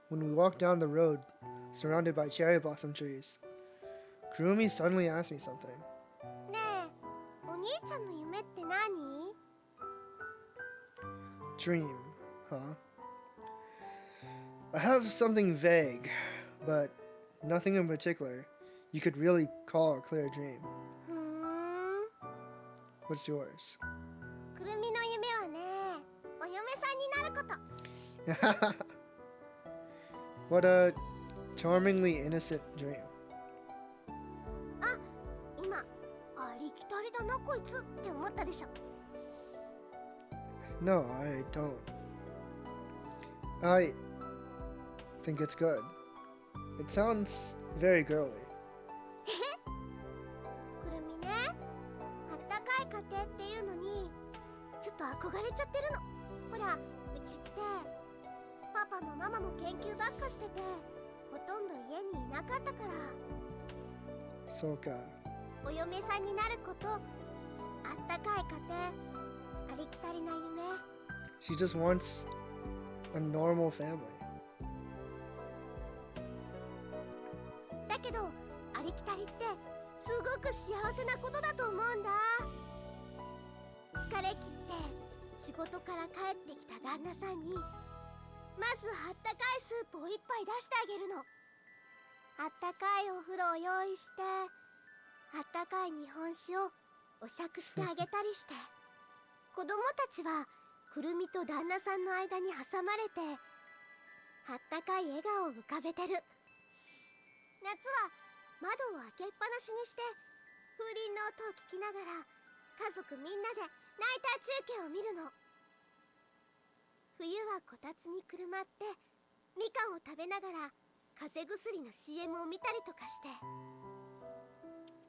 When we walked down the road, surrounded by cherry blossom trees, Kurumi suddenly asked me something. ねえ、お兄ちゃんの夢って何？ Dream, huh? I have something vague, but nothing in particular you could really call a clear dream. ふーん。 What's yours? くるみの夢はね、お嫁さんになること。 What a charmingly innocent dream. あ、今ありきたりだなこいつって思ったでしょ。 No, I don't. I think it's good. It sounds very girly. くるみね、あったかい家庭っていうのにちょっと憧れちゃってるの。ほら、うちってパパもママも研究ばっかしててほとんど家にいなかったから。そうか。お嫁さんになること、あったかい家庭、ありきたりな夢。 She just wants a normal family. だけど、ありきたりってすごく幸せなことだと思うんだ。疲れ切って仕事から帰ってきた旦那さんにまずあったかいスープを一杯出してあげるの。あったかいお風呂を用意して、あったかい日本酒をお酌してあげたりして、子供たちはくるみと旦那さんの間に挟まれてあったかい笑顔を浮かべてる。夏は窓を開けっぱなしにして風鈴の音を聞きながら家族みんなでナイター中継を見るの。冬はこたつにくるまってみかんを食べながら風邪薬の CM を見たりとかして。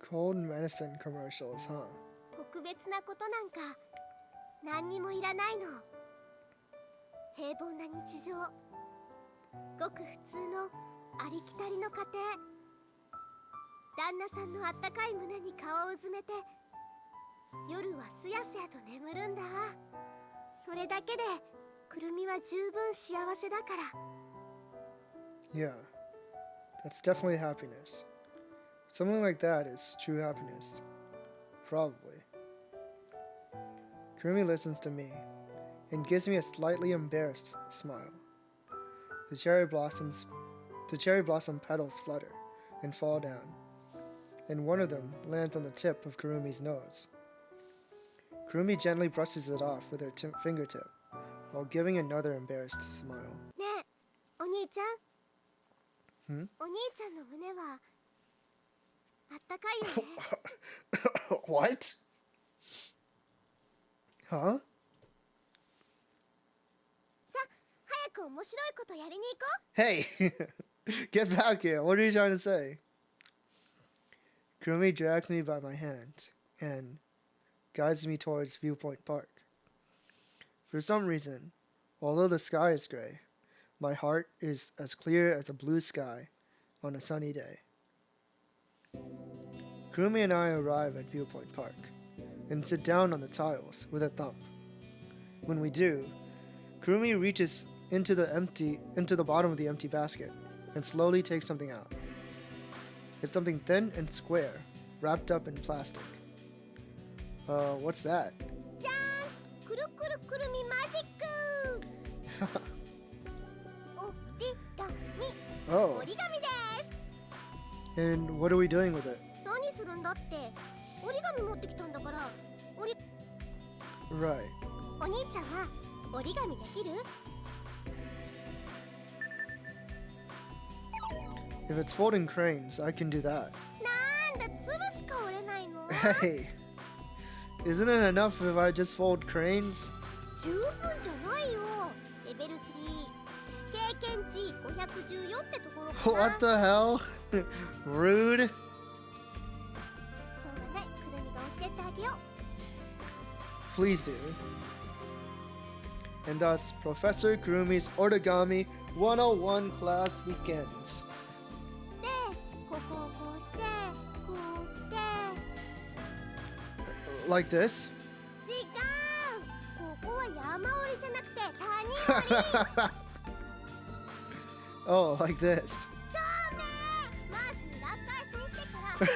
Cold medicine commercials, huh? 特別なことなんか何にもいらないの。平凡な日常、ごく普通のありきたりの家庭。旦那さんのあったかい胸に顔をうずめて夜はすやすやと眠るんだ。それだけでくるみは十分幸せだから。 Yeah, that's definitely happiness. Something like that is true happiness. Probably. Kurumi listens to me, and gives me a slightly embarrassed smile. The cherry blossom petals flutter and fall down, and one of them lands on the tip of Kurumi's nose. Kurumi gently brushes it off with her fingertip, while giving another embarrassed smile. ねえ、お兄ちゃん。Hmm? お兄ちゃんの胸はあったかいよね。What? Huh? さ、早く面白いことやりに行こう。 Hey! Get back here! What are you trying to say? Kurumi drags me by my hand and guides me towards Viewpoint Park. For some reason, although the sky is gray, my heart is as clear as a blue sky on a sunny day. Kurumi and I arrive at Viewpoint Park and sit down on the tiles with a thump. When we do, Kurumi reaches into the bottom of the empty basket and slowly takes something out. It's something thin and square, wrapped up in plastic. What's that? じゃーん、くるくるくるみマジック。折り紙。 Oh, 折り紙です。 and what are we doing with it? 何するんだって。折り紙持ってきたんだから。Right. お兄ちゃんは折り紙できる？ If it's folding cranes, I can do that. なんだ、粒しか折れないの？ Hey, isn't it enough if I just fold cranes? 十分じゃないよ。レベル3。経験値514ってところかな。 What the hell? Rude. そうだね、くるみが教えてあげよう。 Please do. And thus, Professor Kurumi's Origami 101 class begins. で、ここをこうして、こうして。 Like this? 違う。ここは山折りじゃなくて谷折り。Oh, like this. ダメ。まず落下線してから谷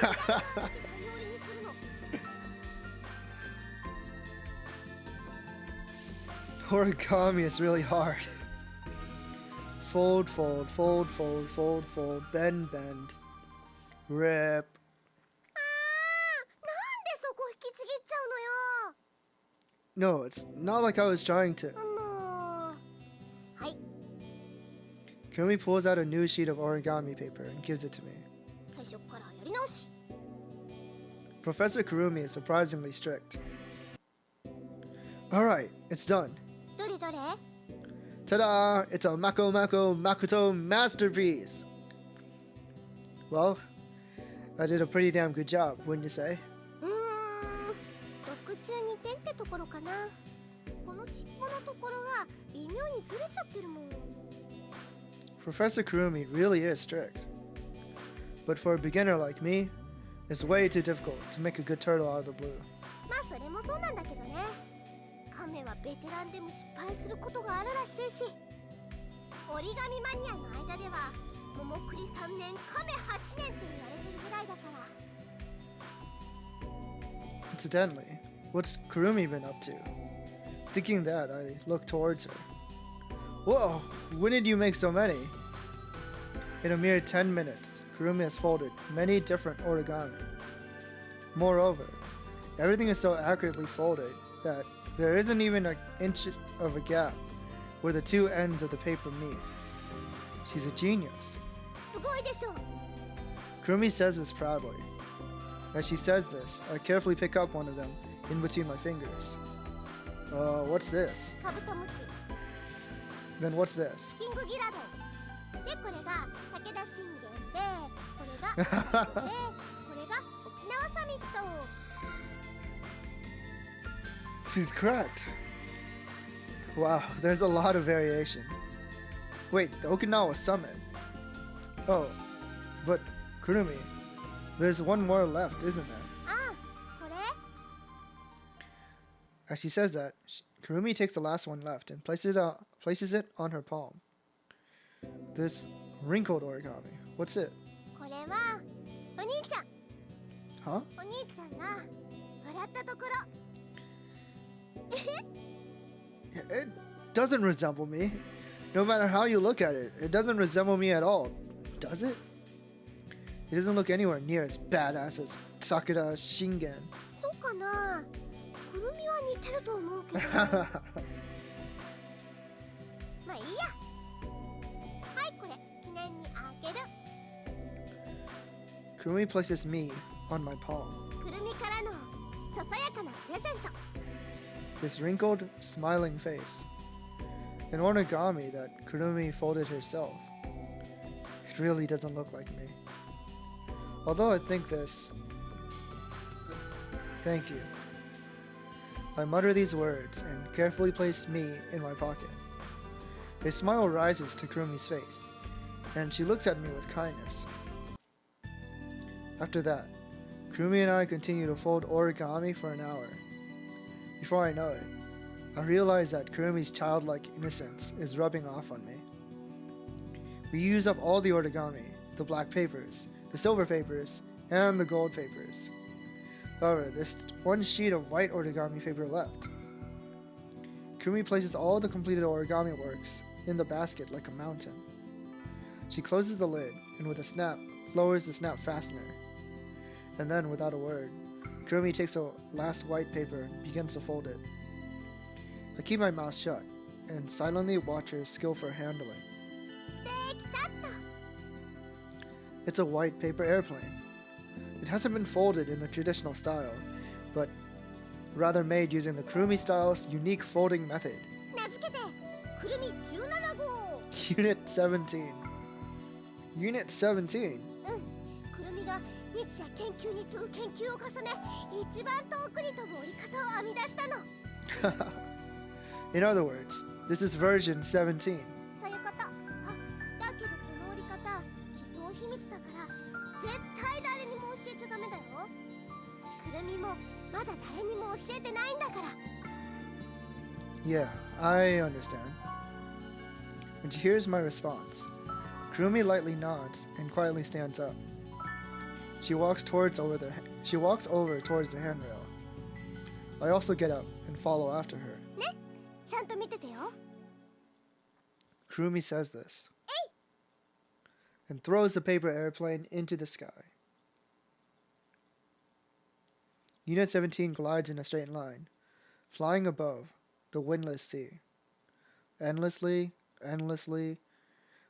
折りにするの。 Origami is really hard. Fold, fold, fold, fold, fold, fold, bend, bend. Rip. あー、なんでそこ引きちぎっちゃうのよ。 No, it's not like I was trying to. もう。はい。 Kurumi pulls out a new sheet of origami paper and gives it to me. 最初からやり直し。 Professor Kurumi is surprisingly strict. Alright, it's done. どれどれ？ Ta-da! It's a Mako Mako Makoto masterpiece! Well, I did a pretty damn good job, wouldn't you say? 6中2点ってところかな。この尻尾のところが微妙にずれちゃってるもん。 Professor Kurumi really is strict. But for a beginner like me, it's way too difficult to make a good turtle out of the blue. まあそれもそうなんだけどね。亀はベテランでも失敗することがあるらしいし、折り紙マニアの間では桃栗3年亀8年って言われてるぐらいだから。 Incidentally, what's Kurumi been up to? Thinking that, I look towards her. Whoa, when did you make so many? In a mere 10 minutes, Kurumi has folded many different origami. Moreover, everything is so accurately folded that there isn't even an inch of a gap where the two ends of the paper meet. She's a genius. すごいでしょ。 Kurumi says this proudly. As she says this, I carefully pick up one of them in between my fingers. What's this? カブトムシ。 Then what's this? キングギラドン。で、これが武田信玄で、これがで、これが沖縄サミット。 She's correct. Wow, there's a lot of variation. Wait, the Okinawa summit. Oh, but Kurumi, there's one more left, isn't there? あ、これ？ As she says that, Kurumi takes the last one left and places it on her palm. This wrinkled origami, what's it? これはお兄ちゃん。 Huh? お兄ちゃんが笑ったところ。It doesn't resemble me. No matter how you look at it, it doesn't resemble me at all. Does it? It doesn't look anywhere near as badass as Sakura Shingen. そうかな。くるみは似てると思うけど。まあいいや。はい、これ記念にあげる。Kurumi places me on my palm. くるみからのささやかなプレゼント。This wrinkled, smiling face. An origami that Kurumi folded herself. It really doesn't look like me. Although I think this... Thank you. I mutter these words and carefully place me in my pocket. A smile rises to Kurumi's face, and she looks at me with kindness. After that, Kurumi and I continue to fold origami for an hour. Before I know it, I realize that Kurumi's childlike innocence is rubbing off on me. We use up all the origami, the black papers, the silver papers, and the gold papers. However, there's one sheet of white origami paper left. Kurumi places all the completed origami works in the basket like a mountain. She closes the lid and with a snap, lowers the snap fastener. And then, without a word, Kurumi takes the last white paper and begins to fold it. I keep my mouth shut and silently watch her skillful handling. It's a white paper airplane. It hasn't been folded in the traditional style, but rather made using the Kurumi style's unique folding method. Unit 17. Unit 17? In other words, this is version 17. Yeah, I understand. When she hears my response, Kurumi lightly nods and quietly stands up. She walks over towards the handrail. I also get up and follow after her. Kurumi says this and throws the paper airplane into the sky. Unit 17 glides in a straight line, flying above the windless sea. Endlessly,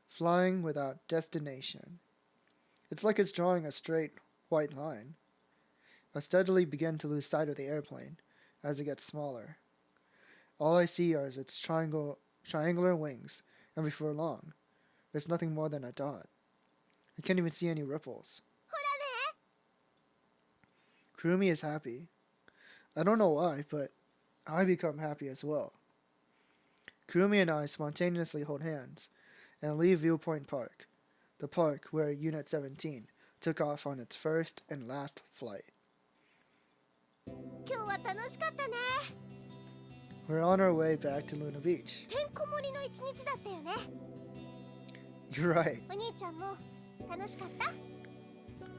flying without destination. It's like it's drawing a straight, white line. I steadily begin to lose sight of the airplane as it gets smaller. All I see are its triangular wings, and before long, there's nothing more than a dot. I can't even see any ripples. Kurumi is happy. I don't know why, but I become happy as well. Kurumi and I spontaneously hold hands and leave Viewpoint Park, the park where Unit 17 took off on its first and last flight. We're on our way back to Luna Beach. You're right.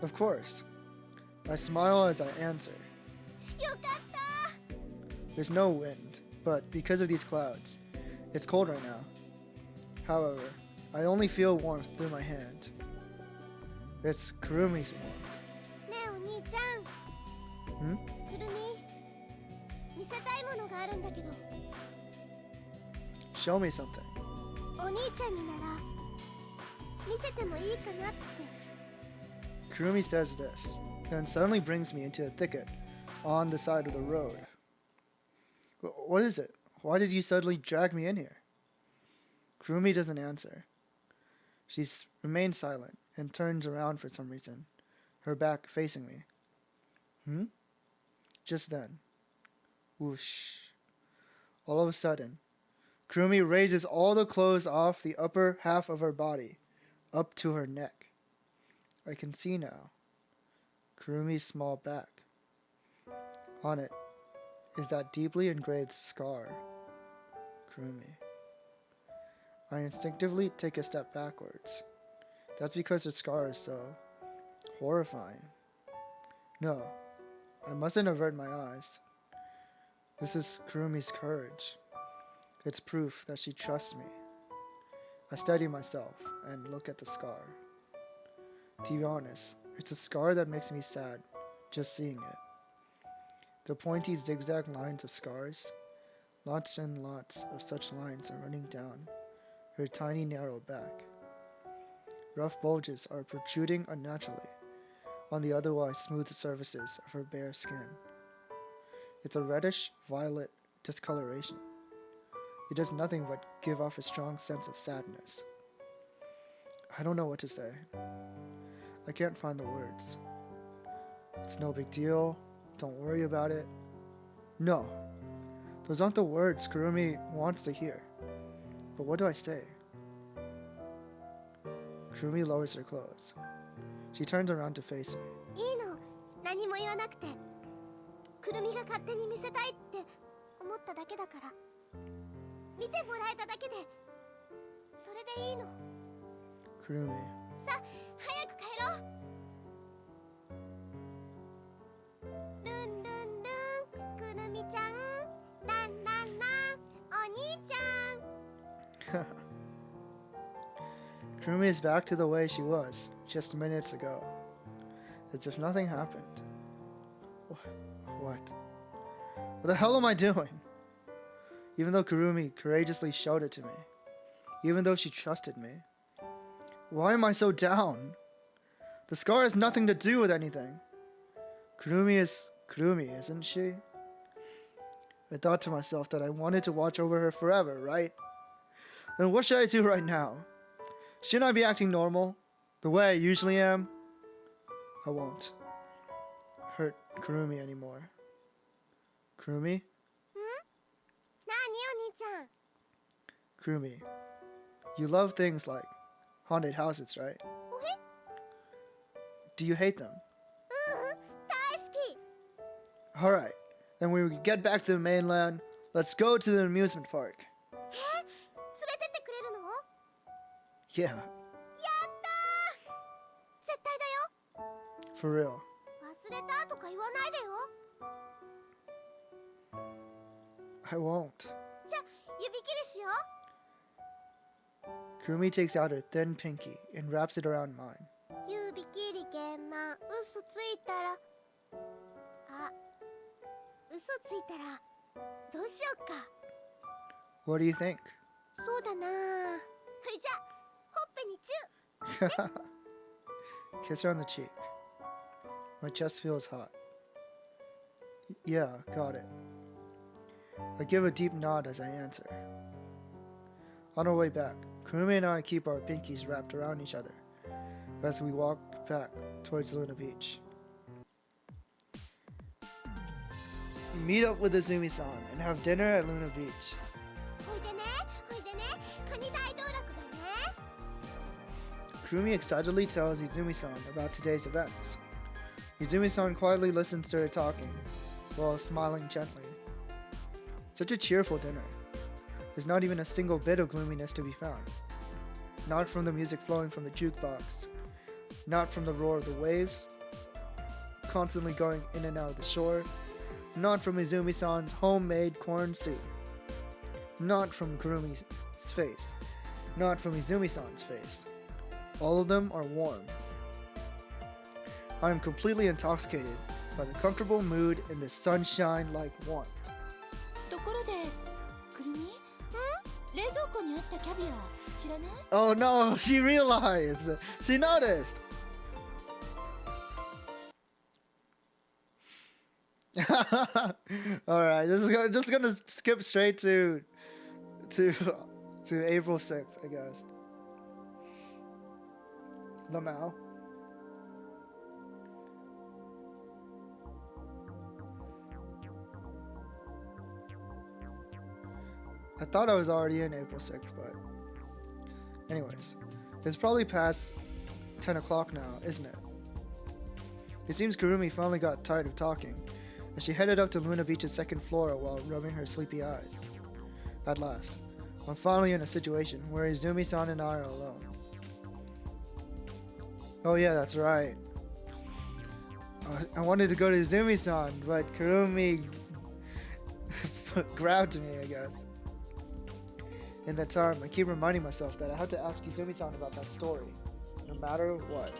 Of course. I smile as I answer. There's no wind, but because of these clouds, it's cold right now. However, I only feel warmth through my hand. It's Kurumi's warmth. Hmm? Show me something. Kurumi says this, then suddenly brings me into a thicket on the side of the road. What is it? Why did you suddenly drag me in here? Kurumi doesn't answer. She remains silent and turns around for some reason, her back facing me. Just then, whoosh. All of a sudden, Kurumi raises all the clothes off the upper half of her body, up to her neck. I can see now Kurumi's small back. On it is that deeply engraved scar. Kurumi. I instinctively take a step backwards. That's because her scar is so horrifying. No, I mustn't avert my eyes. This is Kurumi's courage. It's proof that she trusts me. I steady myself and look at the scar. To be honest, it's a scar that makes me sad, just seeing it. The pointy zigzag lines of scars, lots and lots of such lines are running down her tiny narrow back. Rough bulges are protruding unnaturally on the otherwise smooth surfaces of her bare skin. It's a reddish-violet discoloration. It does nothing but give off a strong sense of sadness. I don't know what to say. I can't find the words. It's no big deal. Don't worry about it. No. Those aren't the words Kurumi wants to hear. But what do I say? Kurumi lowers her clothes. She turns around to face me. いいの、何も言わなくて。くるみが勝手に見せたいって思っただけだから。見てもらえただけで、それでいいの。Kurumi. さ、早く帰ろう。ルンルンルン、くるみちゃん、ランランラン、お兄ちゃん。Kurumi is back to the way she was just minutes ago, as if nothing happened. What? What the hell am I doing? Even though Kurumi courageously showed it to me, even though she trusted me, why am I so down? The scar has nothing to do with anything. Kurumi is Kurumi, isn't she? I thought to myself that I wanted to watch over her forever, right? Then what should I do right now? Shouldn't I be acting normal, the way I usually am? I won't hurt Kurumi anymore. Kurumi? 何お兄ちゃん。Kurumi, you love things like haunted houses, right? おへ？ Do you hate them? 大好き。 Alright, then when we get back to the mainland, let's go to the amusement park. 連れてってくれるの？ Yeah, やったー。絶対だよ。 for real. 忘れたとか言わないでよ。 I won't. じゃ、指切りしよう。 Kurumi takes out her thin pinky and wraps it around mine. 指切りけんま嘘ついたらあ嘘ついたらどうしよっか What do you think? そうだなそれじゃほっぺにチュー Kiss her on the cheek. My chest feels hot. Yeah, got it. I give a deep nod as I answer. On our way back, Kurumi and I keep our pinkies wrapped around each other as we walk back towards Luna Beach. We meet up with Izumi-san and have dinner at Luna Beach. ほいでねカニ大道楽だね Kurumi excitedly tells Izumi-san about today's events. Izumi-san quietly listens to her talking while smiling gently. Such a cheerful dinner. There's not even a single bit of gloominess to be found. Not from the music flowing from the jukebox. Not from the roar of the waves, constantly going in and out of the shore. Not from Izumi-san's homemade corn soup. Not from Kurumi's face. Not from Izumi-san's face. All of them are warm. I am completely intoxicated by the comfortable mood and the sunshine-like warmth. ところで、くるみ？冷蔵庫にあったキャビア知らない？ Oh no, she realized! She noticed! Alright, just gonna skip straight to April 6th, I guess. Lamau. I thought I was already in April 6th, but anyways, it's probably past 10 o'clock now, isn't it? It seems Kurumi finally got tired of talking, as she headed up to Luna Beach's second floor while rubbing her sleepy eyes. At last, I'm finally in a situation where Izumi-san and I are alone. Oh yeah, that's right. I wanted to go to Izumi-san, but Kurumi grabbed me, I guess. in that time, I keep reminding myself that I have to ask Izumi-san about that story, no matter what.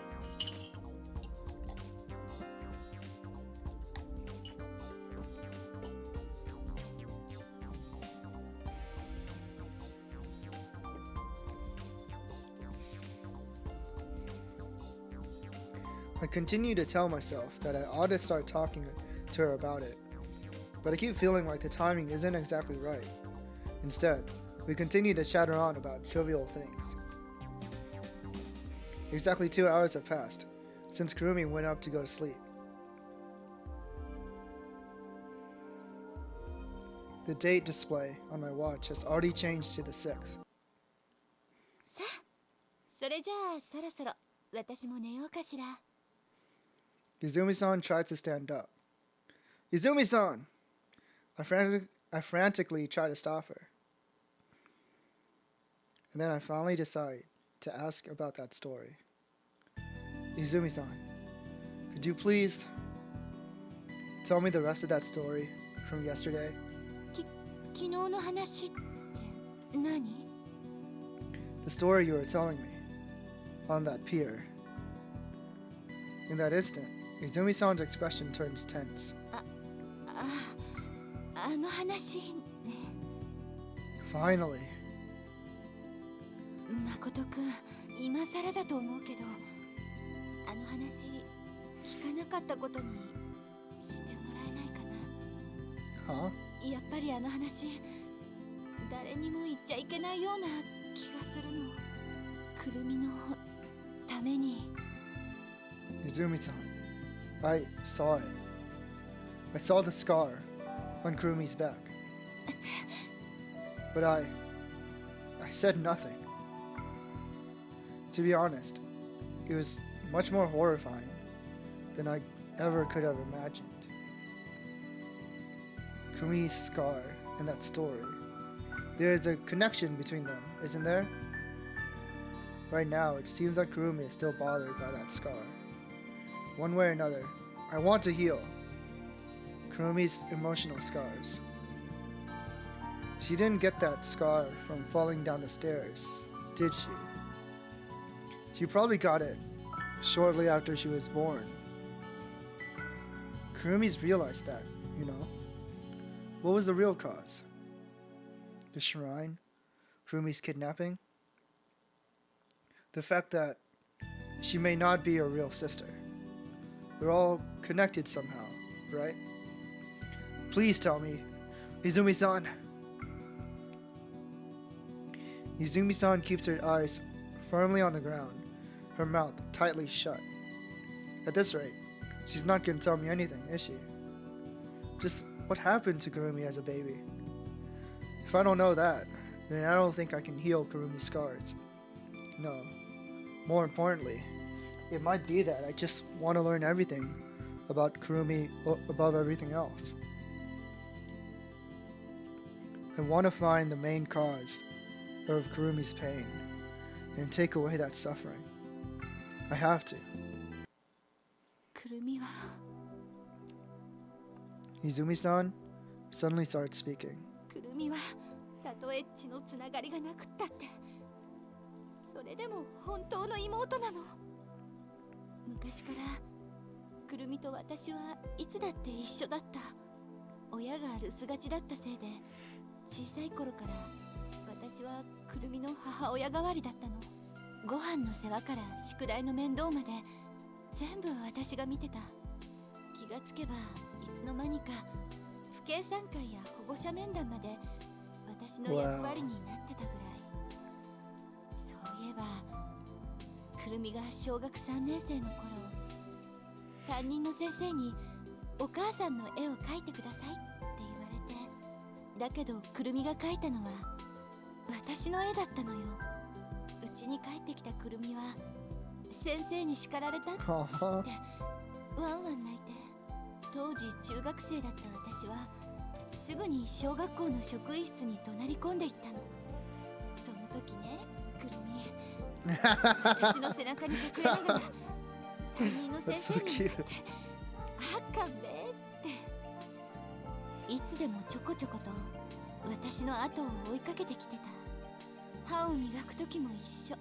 I continue to tell myself that I ought to start talking to her about it, but I keep feeling like the timing isn't exactly right. Instead, we continue to chatter on about trivial things. Exactly 2 hours have passed since Kurumi went up to go to sleep. The date display on my watch has already changed to the 6th. さあ、それじゃあそろそろ私も寝ようかしら。Izumi-san tries to stand up. Izumi-san! I frantically try to stop her. And then I finally decide to ask about that story. Izumi-san, could you please tell me the rest of that story from yesterday? 昨日の話って何? The story you were telling me on that pier. In that instant, Izumi-san's expression turns tense. あの話ね。 Finally. 誠くん、今更だと思うけど、あの話聞かなかったことにしてもらえないかな。Huh? やっぱりあの話、誰にも言っちゃいけないような気がするの。くるみのために。Izumi-san, I saw it. I saw the scar on Kurumi's back. But I said nothing. To be honest, it was much more horrifying than I ever could have imagined. Kurumi's scar and that story. There's a connection between them, isn't there? Right now, it seems like Kurumi is still bothered by that scar. One way or another, I want to heal Kurumi's emotional scars. She didn't get that scar from falling down the stairs, did she? She probably got it shortly after she was born. Kurumi's realized that, you know. What was the real cause? The shrine? Kurumi's kidnapping? The fact that she may not be a real sister. They're all connected somehow, right? Please tell me, Izumi-san. Izumi-san keeps her eyes firmly on the ground, her mouth tightly shut. At this rate, she's not going to tell me anything, is she? Just what happened to Kurumi as a baby? If I don't know that, then I don't think I can heal Kurumi's scars. No. More importantly, it might be that I just want to learn everything about Kurumi above everything else. I want to find the main cause of Kurumi's pain and take away that suffering. I have to. くるみは Izumi-san suddenly starts speaking. くるみはたとえ血のつながりがなくったってそれでも本当の妹なの。昔からくるみと私はいつだって一緒だった。親が留守がちだったせいで小さい頃から私はくるみの母親代わりだったの。ご飯の世話から宿題の面倒まで全部私が見てた。気がつけばいつの間にか父兄参会や保護者面談まで私の役割になってたぐらい。そういえばくるみが小学3年生の頃、担任の先生にお母さんの絵を描いてくださいって言われて、だけどくるみが描いたのは私の絵だったのよ。うちに帰ってきたくるみは先生に叱られたってワンワン泣いて、当時中学生だった私はすぐに小学校の職員室に怒鳴り込んでいったの。その時ね、くるみ私の背中に隠れながら担任の先生に向かってあかんべっていつでもちょこちょこと私の後を追いかけてきてた。歯を磨く時も一緒、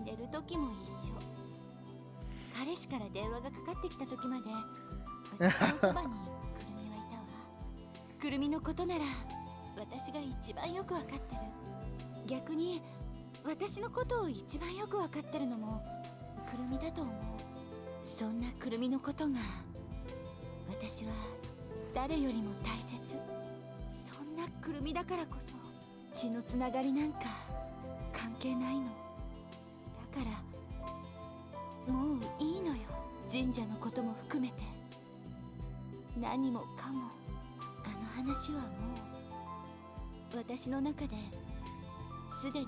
寝る時も一緒。彼氏から電話がかかってきた時まで私のそばにくるみはいたわ。くるみのことなら私が一番よくわかってる。逆に私のことを一番よくわかってるのもくるみだと思う。そんなくるみのことが私は誰よりも大切。そんなくるみだからこそ血のつながりなんか関係ないの。だからもういいのよ、神社のことも含めて。何もかもあの話はもう私の中ですでに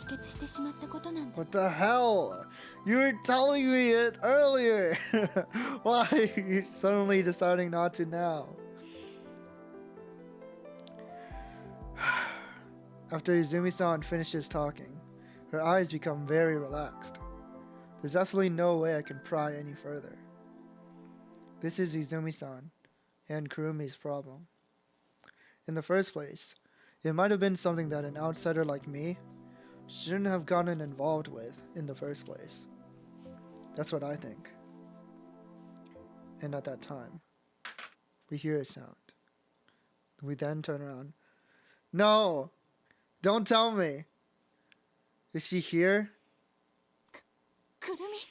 解決してしまったことなんだ。 What the hell? You were telling me it earlier. Why are you suddenly deciding not to now? After Izumi-san finishes talking, her eyes become very relaxed. There's absolutely no way I can pry any further. This is Izumi-san and Kurumi's problem. In the first place, it might have been something that an outsider like me shouldn't have gotten involved with in the first place. That's what I think. And at that time, we hear a sound. We then turn around. No! Don't tell me! Is she here? Kurumi?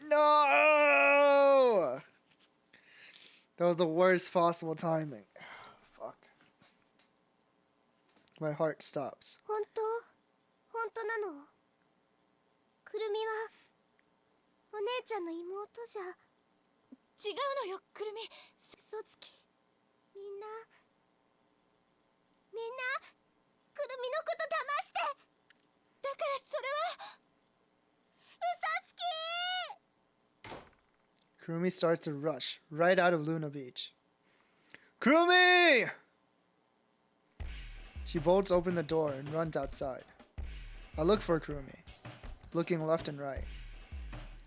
No! That was the worst possible timing. Fuck. My heart stops. 本当なの？くるみはお姉ちゃんの妹じゃ。違うのよ、くるみ。嘘つき。みんなくるみのこと騙して。だからそれは嘘つき。 Kurumi starts to rush right out of Luna Beach. Kurumi! She bolts open the door and runs outside. I look for Kurumi, looking left and right.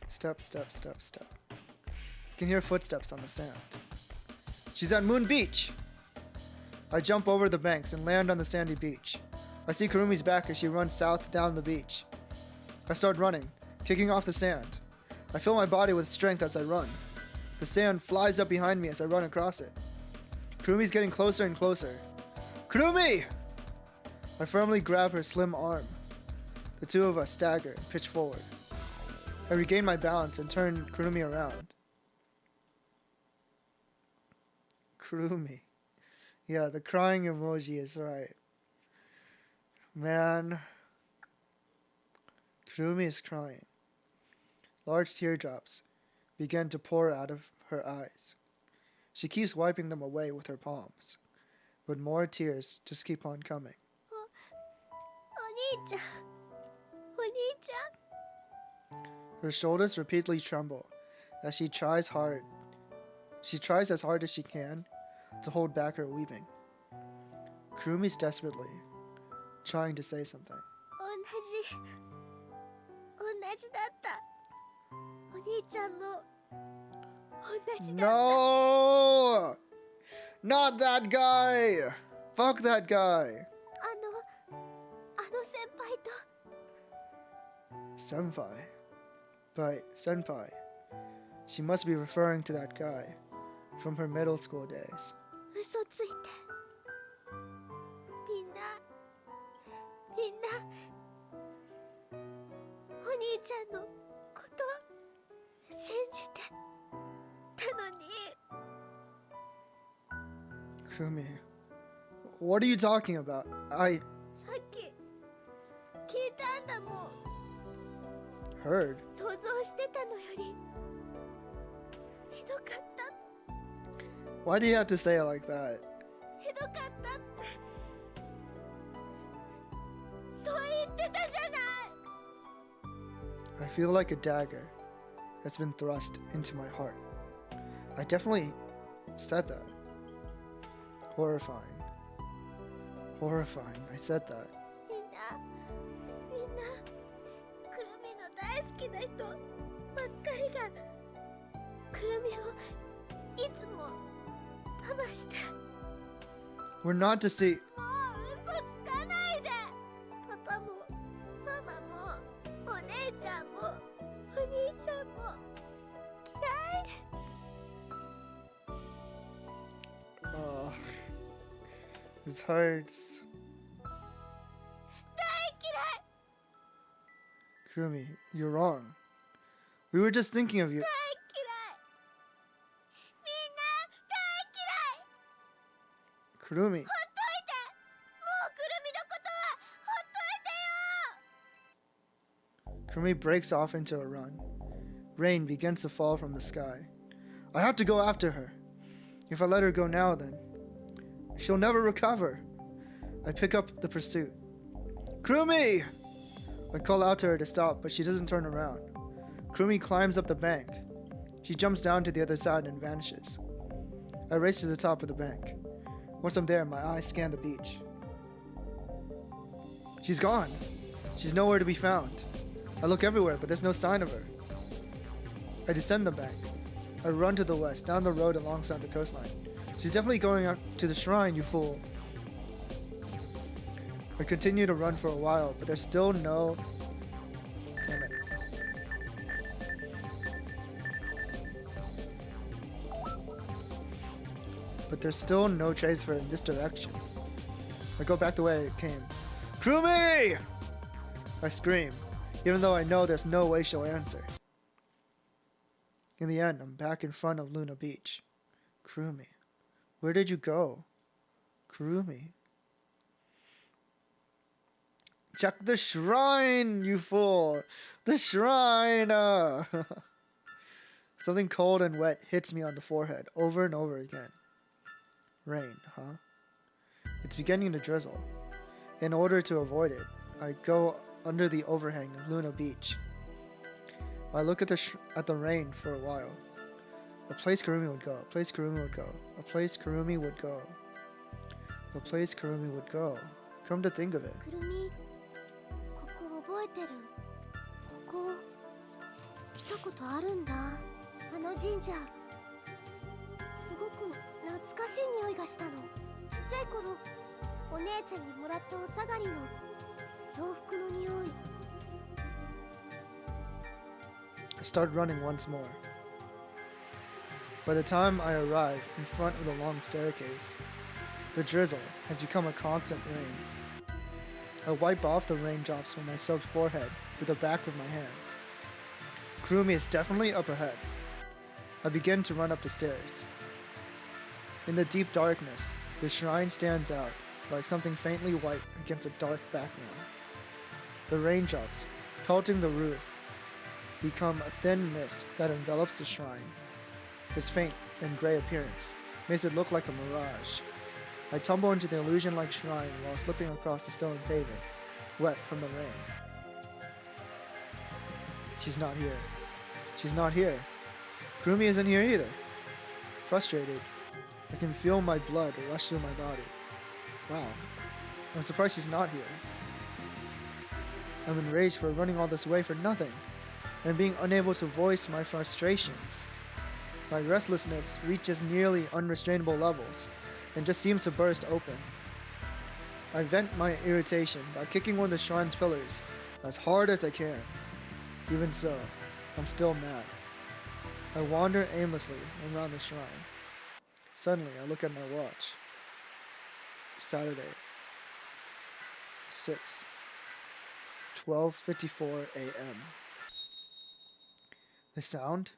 Step, step, step, step. I can hear footsteps on the sand. She's at Moon Beach! I jump over the banks and land on the sandy beach. I see Kurumi's back as she runs south down the beach. I start running, kicking off the sand. I fill my body with strength as I run. The sand flies up behind me as I run across it. Kurumi's getting closer and closer. Kurumi! I firmly grab her slim arm. The two of us stagger and pitch forward. I regain my balance and turn Kurumi around. Kurumi. Yeah, the crying emoji is right. Man. Kurumi is crying. Large teardrops begin to pour out of her eyes. She keeps wiping them away with her palms, but more tears just keep on coming. お兄ちゃん。お兄ちゃん。 Her shoulders repeatedly tremble as she tries as hard as she can to hold back her weeping. Kurumi's desperately trying to say something. 同じだった。お兄ちゃんも同じだった。 No! Not that guy! Fuck that guy! あの先輩と。 Senpai. By senpai, she must be referring to that guy from her middle school days. 嘘ついて。みんなお兄ちゃんのこと信じてたのに。 Kurumi, what are you talking about? さっき聞いたんだもん。 Heard? 想像してたのよりひどかった。 Why do you have to say it like that? ひどかったってそう言ってたじゃない。 I feel like a dagger has been thrust into my heart. I definitely said that. Horrifying. Horrifying. I said that. みんなくるみの大好きな人ばっかりがくるみをいつも騙して。 We're not to see. もう嘘つかないで。パパも This hurts. Kurumi, you're wrong. We were just thinking of you. Kurumi. Kurumi breaks off into a run. Rain begins to fall from the sky. I have to go after her. If I let her go now, then she'll never recover. I pick up the pursuit. Kurumi! I call out to her to stop, but she doesn't turn around. Kurumi climbs up the bank. She jumps down to the other side and vanishes. I race to the top of the bank. Once I'm there, my eyes scan the beach. She's gone. She's nowhere to be found. I look everywhere, but there's no sign of her. I descend the bank. I run to the west, down the road alongside the coastline. She's definitely going out to the shrine, you fool. I continue to run for a while, but there's still no... Damn it. But there's still no trace of her in this direction. I go back the way it came. Kurumi! I scream, even though I know there's no way she'll answer. In the end, I'm back in front of Luna Beach. Kurumi, where did you go? Kurumi. Check the shrine, you fool! The shrine! Something cold and wet hits me on the forehead over and over again. Rain, huh? It's beginning to drizzle. In order to avoid it, I go under the overhang of Luna Beach. I look at the rain for a while. A place Kurumi would go. A place Kurumi would go. A place Kurumi would go. A place Kurumi would go. Come to think of it. Kurumi, ここ覚えてる。ここ来たことあるんだ。あの神社。すごく懐かしい匂いがしたの。ちっちゃい頃、お姉ちゃんにもらったお下がりの洋服の匂い。I start running once more. By the time I arrive in front of the long staircase, the drizzle has become a constant rain. I wipe off the raindrops from my soaked forehead with the back of my hand. Kurumi is definitely up ahead. I begin to run up the stairs. In the deep darkness, the shrine stands out like something faintly white against a dark background. The raindrops, pelting the roof, become a thin mist that envelops the shrine. Its faint and gray appearance makes it look like a mirage. I tumble into the illusion-like shrine while slipping across the stone pavement, wet from the rain. She's not here. She's not here. Kurumi isn't here either. Frustrated, I can feel my blood rush through my body. Wow, I'm surprised she's not here. I'm enraged for running all this way for nothing, and being unable to voice my frustrations. My restlessness reaches nearly unrestrainable levels, and just seems to burst open. I vent my irritation by kicking one of the shrine's pillars as hard as I can. Even so, I'm still mad. I wander aimlessly around the shrine. Suddenly, I look at my watch. Saturday, 12:54 a.m. The sound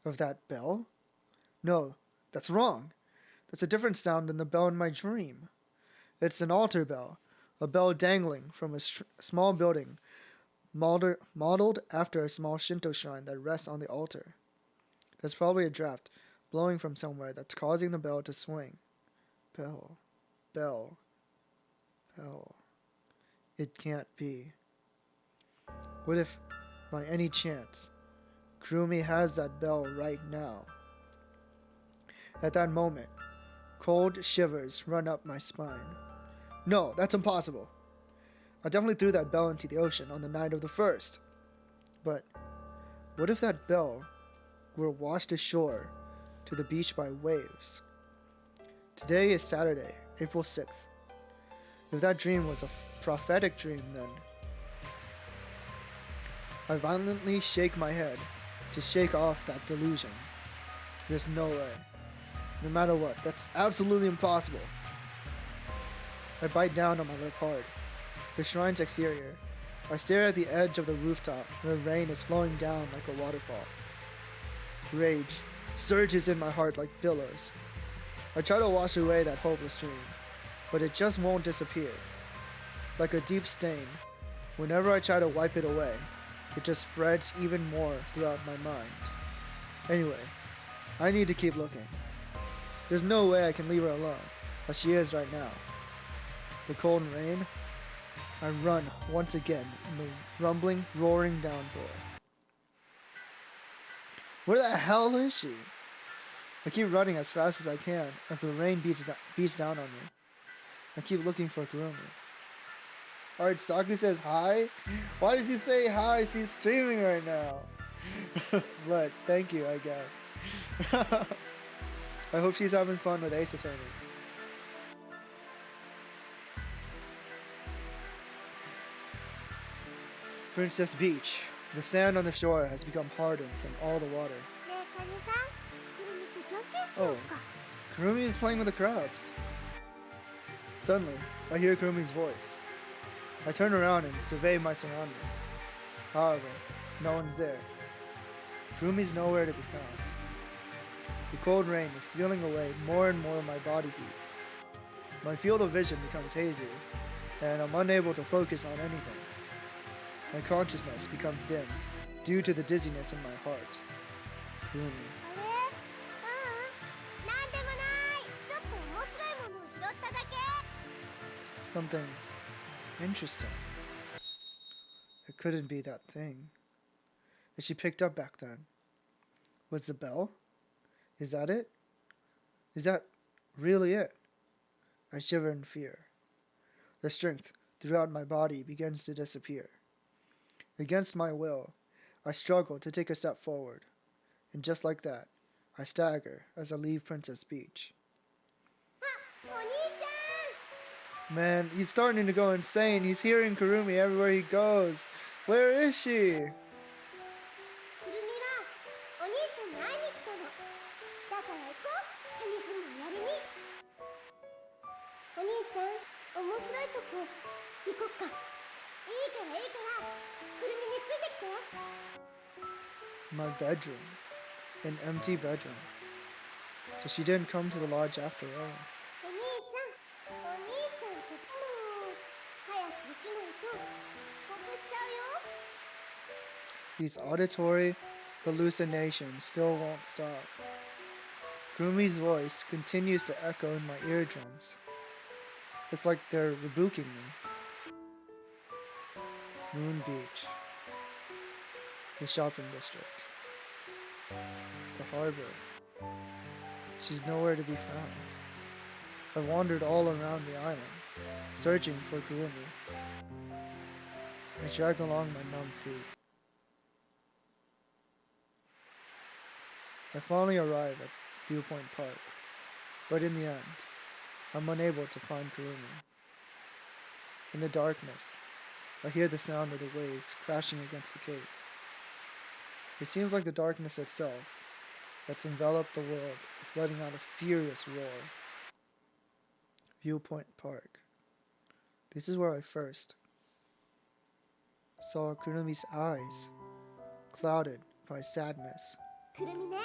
of that bell? No, that's wrong. That's a different sound than the bell in my dream. It's an altar bell, a bell dangling from a small building, modeled after a small Shinto shrine that rests on the altar. There's probably a draft blowing from somewhere that's causing the bell to swing. Bell, bell, bell. It can't be. What if, by any chance, Kurumi has that bell right now? At that moment, cold shivers run up my spine. No, that's impossible. I definitely threw that bell into the ocean on the night of the 1st. But what if that bell were washed ashore to the beach by waves? Today is Saturday, April 6th. If that dream was a prophetic dream, then I violently shake my head to shake off that delusion. There's no way. No matter what, that's absolutely impossible. I bite down on my lip hard. The shrine's exterior. I stare at the edge of the rooftop where rain is flowing down like a waterfall. Rage surges in my heart like billows. I try to wash away that hopeless dream, but it just won't disappear. Like a deep stain, whenever I try to wipe it away, it just spreads even more throughout my mind. Anyway, I need to keep looking. There's no way I can leave her alone, as she is right now. The cold rain, I run once again in the rumbling, roaring downpour. Where the hell is she? I keep running as fast as I can as the rain beats down on me. I keep looking for Kurumi. Alright, Saku says hi? Why does he say hi? She's streaming right now. But thank you, I guess. I hope she's having fun with Ace Attorney. Princess Beach. The sand on the shore has become hardened from all the water. Oh, Kurumi is playing with the crabs. Suddenly, I hear Kurumi's voice. I turn around and survey my surroundings. However, no one's there. Kurumi's nowhere to be found. The cold rain is stealing away more and more of my body heat. My field of vision becomes hazy, and I'm unable to focus on anything. My consciousness becomes dim due to the dizziness in my heart. Kurumi. Something interesting. It couldn't be that thing that she picked up back then. Was the bell? Is that it? Is that really it? I shiver in fear. The strength throughout my body begins to disappear. Against my will, I struggle to take a step forward, and just like that, I stagger as I leave Princess Beach. Man, he's starting to go insane. He's hearing Kurumi everywhere he goes. Where is she? My bedroom. An empty bedroom. So she didn't come to the lodge after all. These auditory hallucinations still won't stop. Kurumi's voice continues to echo in my eardrums. It's like they're rebuking me. Moon Beach. The shopping district. The harbor. She's nowhere to be found. I've wandered all around the island, searching for Kurumi. I drag along my numb feet. I finally arrive at Viewpoint Park, but in the end, I'm unable to find Kurumi. In the darkness, I hear the sound of the waves crashing against the cape. It seems like the darkness itself that's enveloped the world is letting out a furious roar. Viewpoint Park. This is where I first saw Kurumi's eyes, clouded by sadness. くるみね、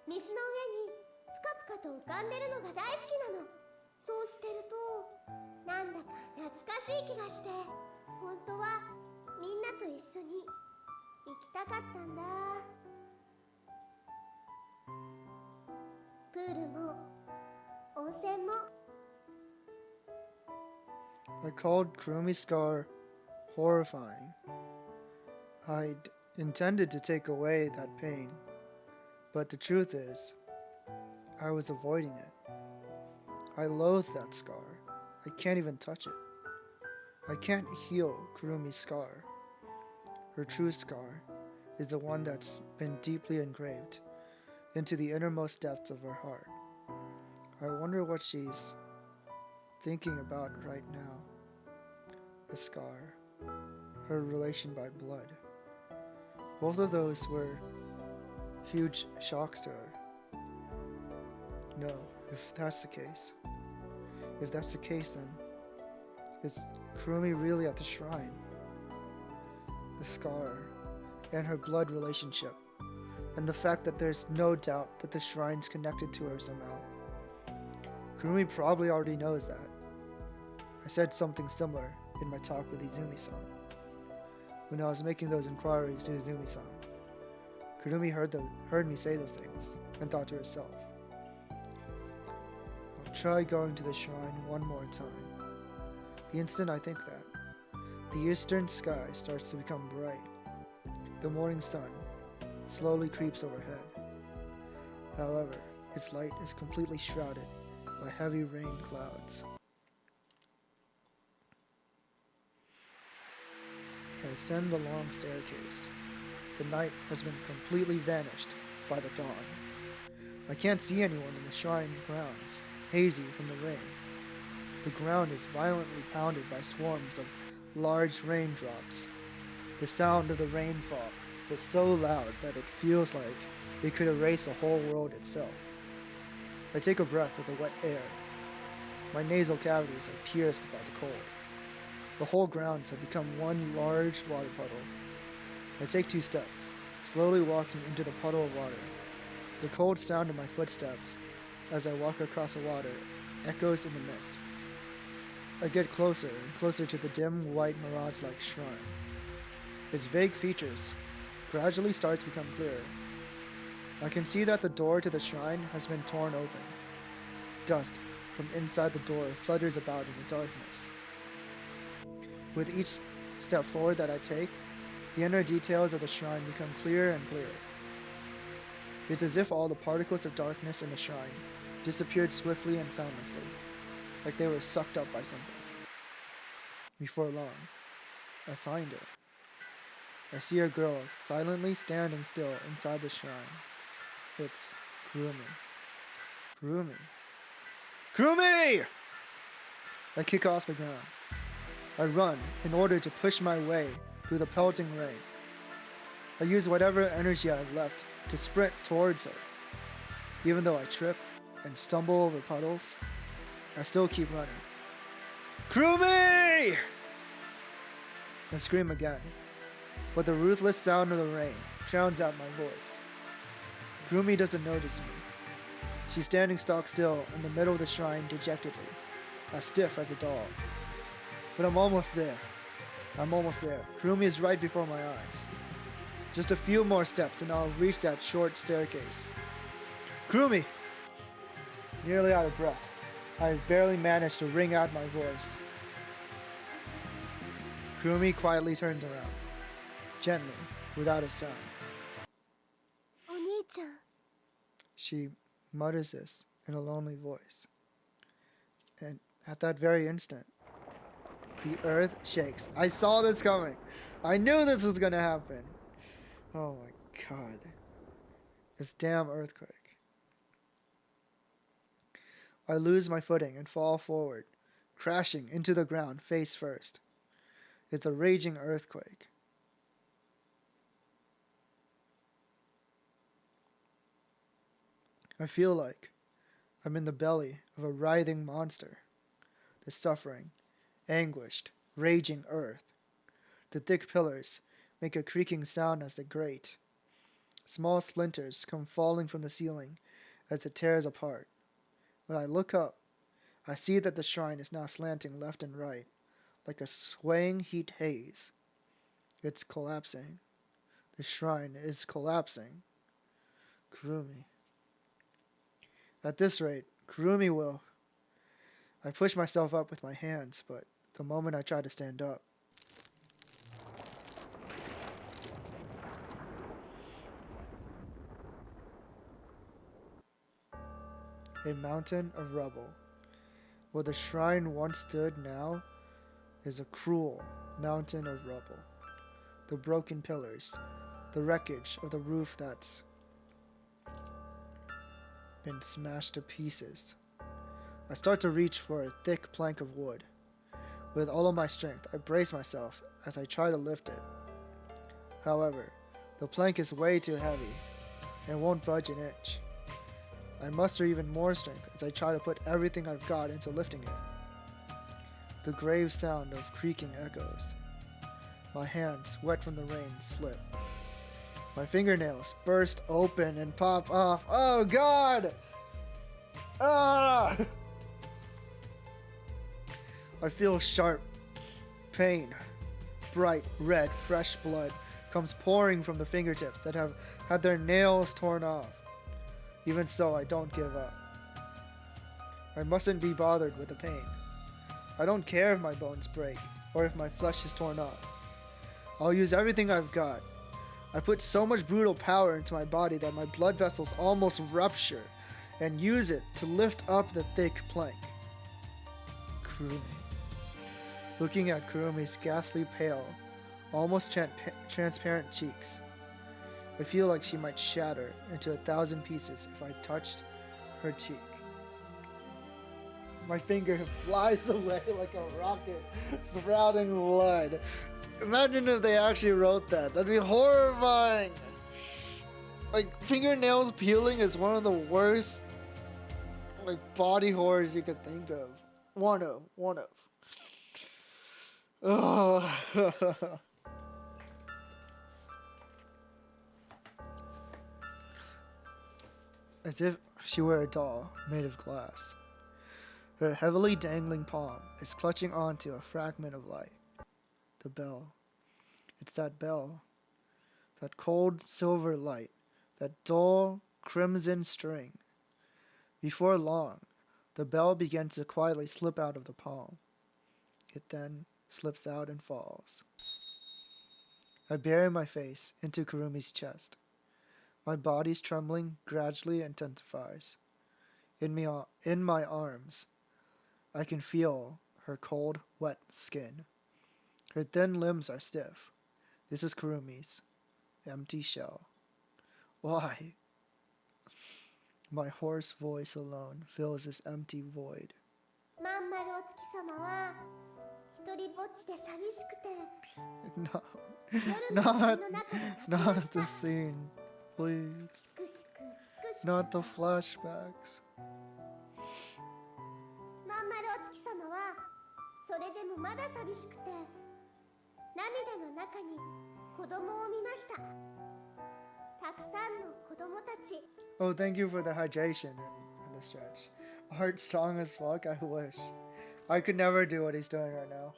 水の上にぷかぷかと浮かんでるのが大好きなの。そうしてるとなんだか懐かしい気がして、本当はみんなと一緒に行きたかったんだ。プールも温泉も。I called Kurumi's scar horrifying. I'd intended to take away that pain, but the truth is, I was avoiding it. I loathe that scar. I can't even touch it. I can't heal Kurumi's scar. Her true scar is the one that's been deeply engraved into the innermost depths of her heart. I wonder what she's thinking about right now. The scar, her relation by blood. Both of those were huge shocks to her. No, if that's the case, then Is Kurumi really at the shrine? The scar, and her blood relationship, and the fact that there's no doubt that the shrine's connected to her somehow. Kurumi probably already knows that. I said something similar in my talk with Izumi-san. When I was making those inquiries to Izumi-san, Kurumi heard me say those things and thought to herself, I'll try going to the shrine one more time. The instant I think that, the eastern sky starts to become bright. The morning sun slowly creeps overhead. However, its light is completely shrouded by heavy rain clouds. I ascend the long staircase. The night has been completely vanished by the dawn. I can't see anyone in the shrine grounds, hazy from the rain. The ground is violently pounded by swarms of large raindrops. The sound of the rainfall is so loud that it feels like it could erase the whole world itself. I take a breath of the wet air. My nasal cavities are pierced by the cold. The whole grounds have become one large water puddle. I take 2 steps, slowly walking into the puddle of water. The cold sound of my footsteps as I walk across the water echoes in the mist. I get closer and closer to the dim, white, mirage-like shrine. Its vague features gradually start to become clearer. I can see that the door to the shrine has been torn open. Dust from inside the door flutters about in the darkness. With each step forward that I take, the inner details of the shrine become clearer and clearer. It's as if all the particles of darkness in the shrine disappeared swiftly and soundlessly, like they were sucked up by something. Before long, I find her. I see a girl silently standing still inside the shrine. It's Kurumi. Kurumi. Kurumi! I kick off the ground. I run in order to push my way through the pelting rain. I use whatever energy I have left to sprint towards her. Even though I trip and stumble over puddles, I still keep running. Kurumi! I scream again, but the ruthless sound of the rain drowns out my voice. Kurumi doesn't notice me. She's standing stock still in the middle of the shrine dejectedly, as stiff as a doll. But I'm almost there. I'm almost there. Kurumi is right before my eyes. Just a few more steps and I'll reach that short staircase. Kurumi! Nearly out of breath, I barely managed to wring out my voice. Kurumi quietly turns around, gently, without a sound. Oni-chan. She mutters this in a lonely voice. And at that very instant, the earth shakes. I saw this coming. I knew this was gonna happen. Oh my god. This damn earthquake. I lose my footing and fall forward, crashing into the ground face first. It's a raging earthquake. I feel like I'm in the belly of a writhing monster. The suffering, anguished, raging earth. The thick pillars make a creaking sound as they grate. Small splinters come falling from the ceiling as it tears apart. When I look up, I see that the shrine is now slanting left and right, like a swaying heat haze. It's collapsing. The shrine is collapsing. Kurumi. At this rate, Kurumi will. I push myself up with my hands, but the moment I try to stand up, a mountain of rubble. Where the shrine once stood now is a cruel mountain of rubble. The broken pillars, the wreckage of the roof that's been smashed to pieces. I start to reach for a thick plank of wood. With all of my strength, I brace myself as I try to lift it. However, the plank is way too heavy and won't budge an inch. I muster even more strength as I try to put everything I've got into lifting it. The grave sound of creaking echoes. My hands, wet from the rain, slip. My fingernails burst open and pop off. Oh God! Ah! I feel sharp pain. Bright red, fresh blood comes pouring from the fingertips that have had their nails torn off. Even so, I don't give up. I mustn't be bothered with the pain. I don't care if my bones break or if my flesh is torn off. I'll use everything I've got. I put so much brutal power into my body that my blood vessels almost rupture, and use it to lift up the thick plank. Kurumi. Looking at Kurumi's ghastly pale, almost transparent cheeks, I feel like she might shatter into 1,000 pieces if I touched her cheek. My finger flies away like a rocket, sprouting blood. Imagine if they actually wrote that. That'd be horrifying. Like, fingernails peeling is one of the worst, like, body horrors you could think of. One of. Oh. As if she were a doll made of glass. Her heavily dangling palm is clutching onto a fragment of light. The bell. It's that bell. That cold silver light. That dull crimson string. Before long, the bell begins to quietly slip out of the palm. It then slips out and falls. I bury my face into Kurumi's chest. My body's trembling gradually intensifies. In my arms, I can feel her cold, wet skin. Her thin limbs are stiff. This is Kurumi's empty shell. Why? My hoarse voice alone fills this empty void. No, not the scene, please. Not the flashbacks. Oh, thank you for the hydration and the stretch. Heart strong as fuck, I wish. I could never do what he's doing right now.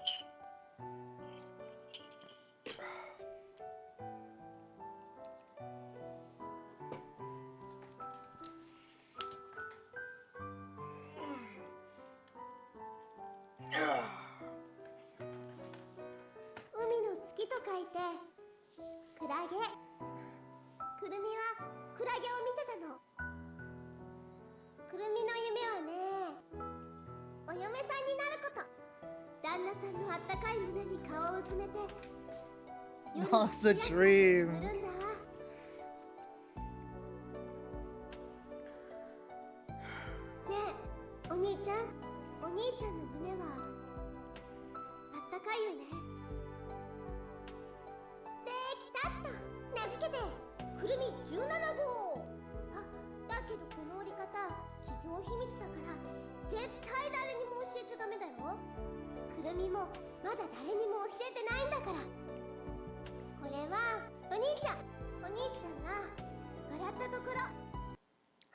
Not the dream.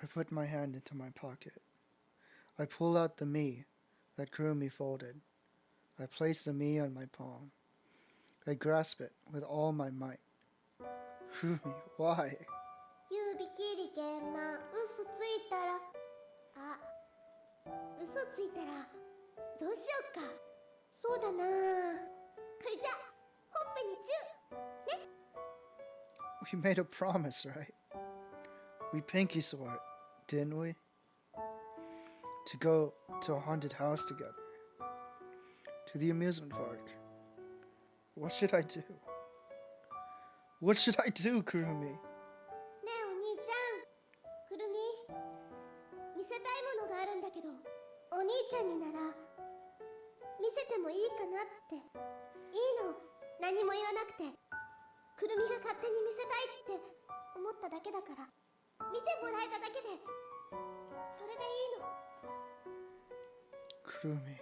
I put my hand into my pocket. I pull out the me that Kurumi folded. I place the me on my palm. I grasp it with all my might. Kurumi, why? We made a promise, right? We pinky swore, didn't we? To go to a haunted house together. To the amusement park. What should I do? What should I do, Kurumi? Kurumi,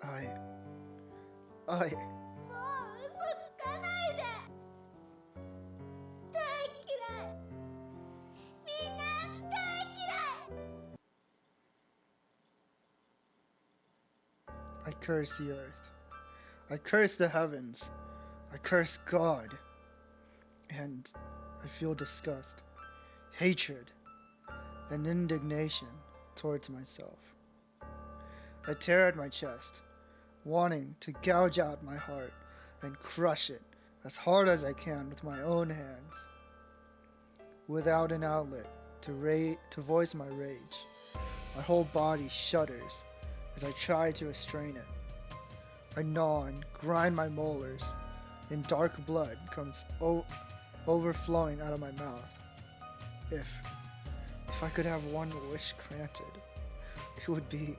I もう嘘つかないで。大嫌い。みんな大嫌い。 I curse the earth. I curse the heavens. I curse God. And I feel disgust, hatred, and indignation towards myself. I tear at my chest, wanting to gouge out my heart and crush it as hard as I can with my own hands. Without an outlet to voice my rage, my whole body shudders as I try to restrain it. I gnaw and grind my molars, and dark blood comes overflowing out of my mouth. If I could have one wish granted, it would be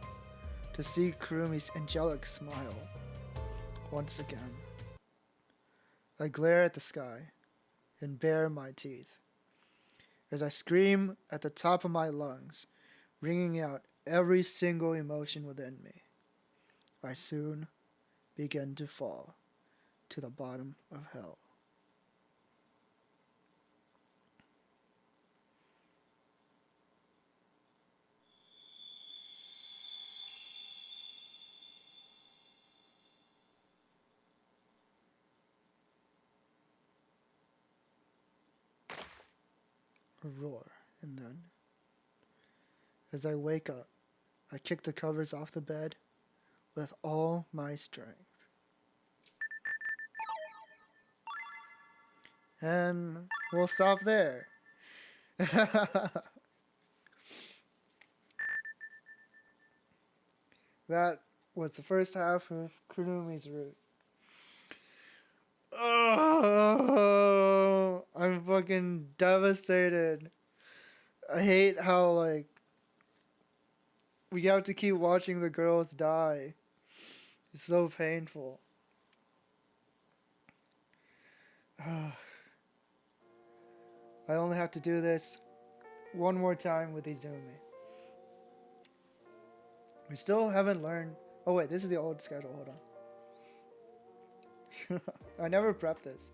to see Kurumi's angelic smile once again. I glare at the sky and bare my teeth as I scream at the top of my lungs, wringing out every single emotion within me. I soon begin to fall to the bottom of hell. A roar, and then, as I wake up, I kick the covers off the bed with all my strength. And we'll stop there. That was the first half of Kurumi's route. Oh, I'm fucking devastated. I hate how, like, we have to keep watching the girls die. It's so painful. I only have to do this one more time with Izumi. We still haven't learned... Oh wait, this is the old schedule, hold on. I never prepped this.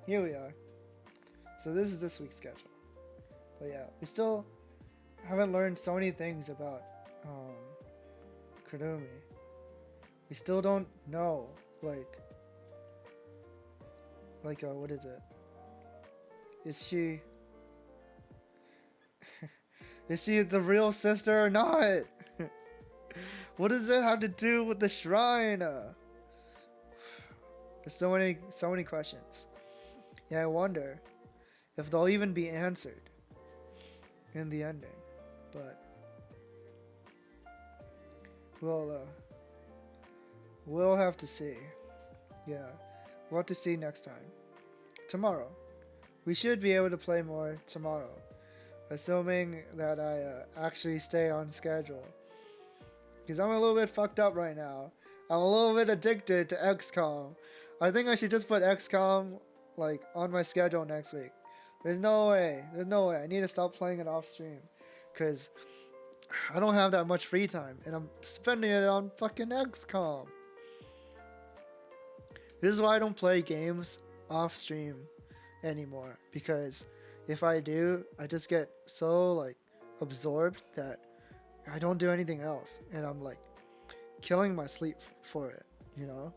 Here we are. So this is this week's schedule. But yeah, we still haven't learned so many things about Kurumi. We still don't know, like what is it? Is she the real sister or not? What does that have to do with the shrine? There's so many questions. Yeah, I wonder if they'll even be answered in the ending. But we'll have to see. Yeah, we'll have to see next time. Tomorrow, we should be able to play more tomorrow, assuming that I actually stay on schedule. Because I'm a little bit fucked up right now. I'm a little bit addicted to XCOM. I think I should just put XCOM like on my schedule next week. There's no way. I need to stop playing it off stream. Because I don't have that much free time. And I'm spending it on fucking XCOM. This is why I don't play games off stream anymore. Because if I do, I just get so like absorbed that I don't do anything else. And I'm like killing my sleep for it, you know?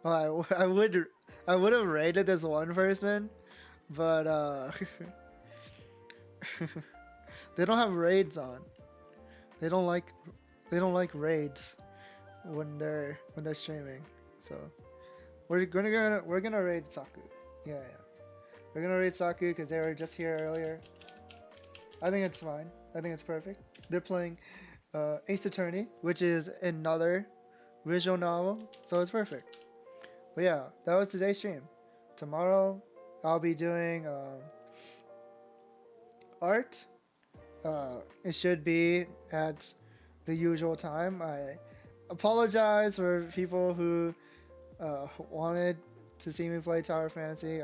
Well, I would have rated this one person, but they don't have raids on. They don't like raids when they're streaming. So we're gonna raid Saku. Yeah. We're gonna raid Saku because they were just here earlier. I think it's fine. I think it's perfect. They're playing Ace Attorney, which is another visual novel, so it's perfect. But yeah, that was today's stream. Tomorrow, I'll be doing art. It should be at the usual time. I apologize for people who wanted to see me play Tower Fantasy.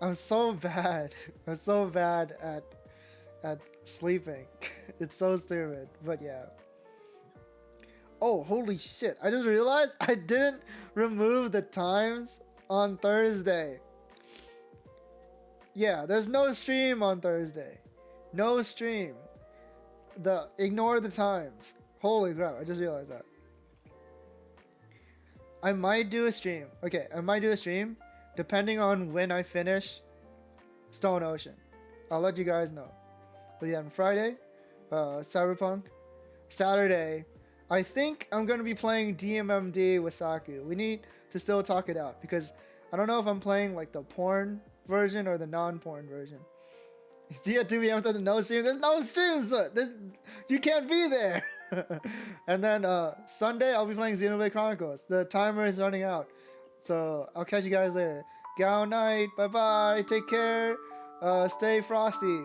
I'm so bad. I'm so bad at sleeping. It's so stupid, but yeah. Oh, holy shit. I just realized I didn't remove the times on Thursday. Yeah, there's no stream on Thursday. No stream. Ignore the times. Holy crap, I just realized that. I might do a stream. Okay, I might do a stream depending on when I finish Stone Ocean. I'll let you guys know. But yeah, on Friday, Cyberpunk. Saturday, I think I'm going to be playing DMMD with Saku. We need to still talk it out because I don't know if I'm playing like the porn version or the non-porn version. See at 2 p.m. there's no stream. There's no streams. You can't be there. And then Sunday I'll be playing Xenoblade Chronicles. The timer is running out, so I'll catch you guys later. Gao night. Bye bye. Take care. Stay frosty.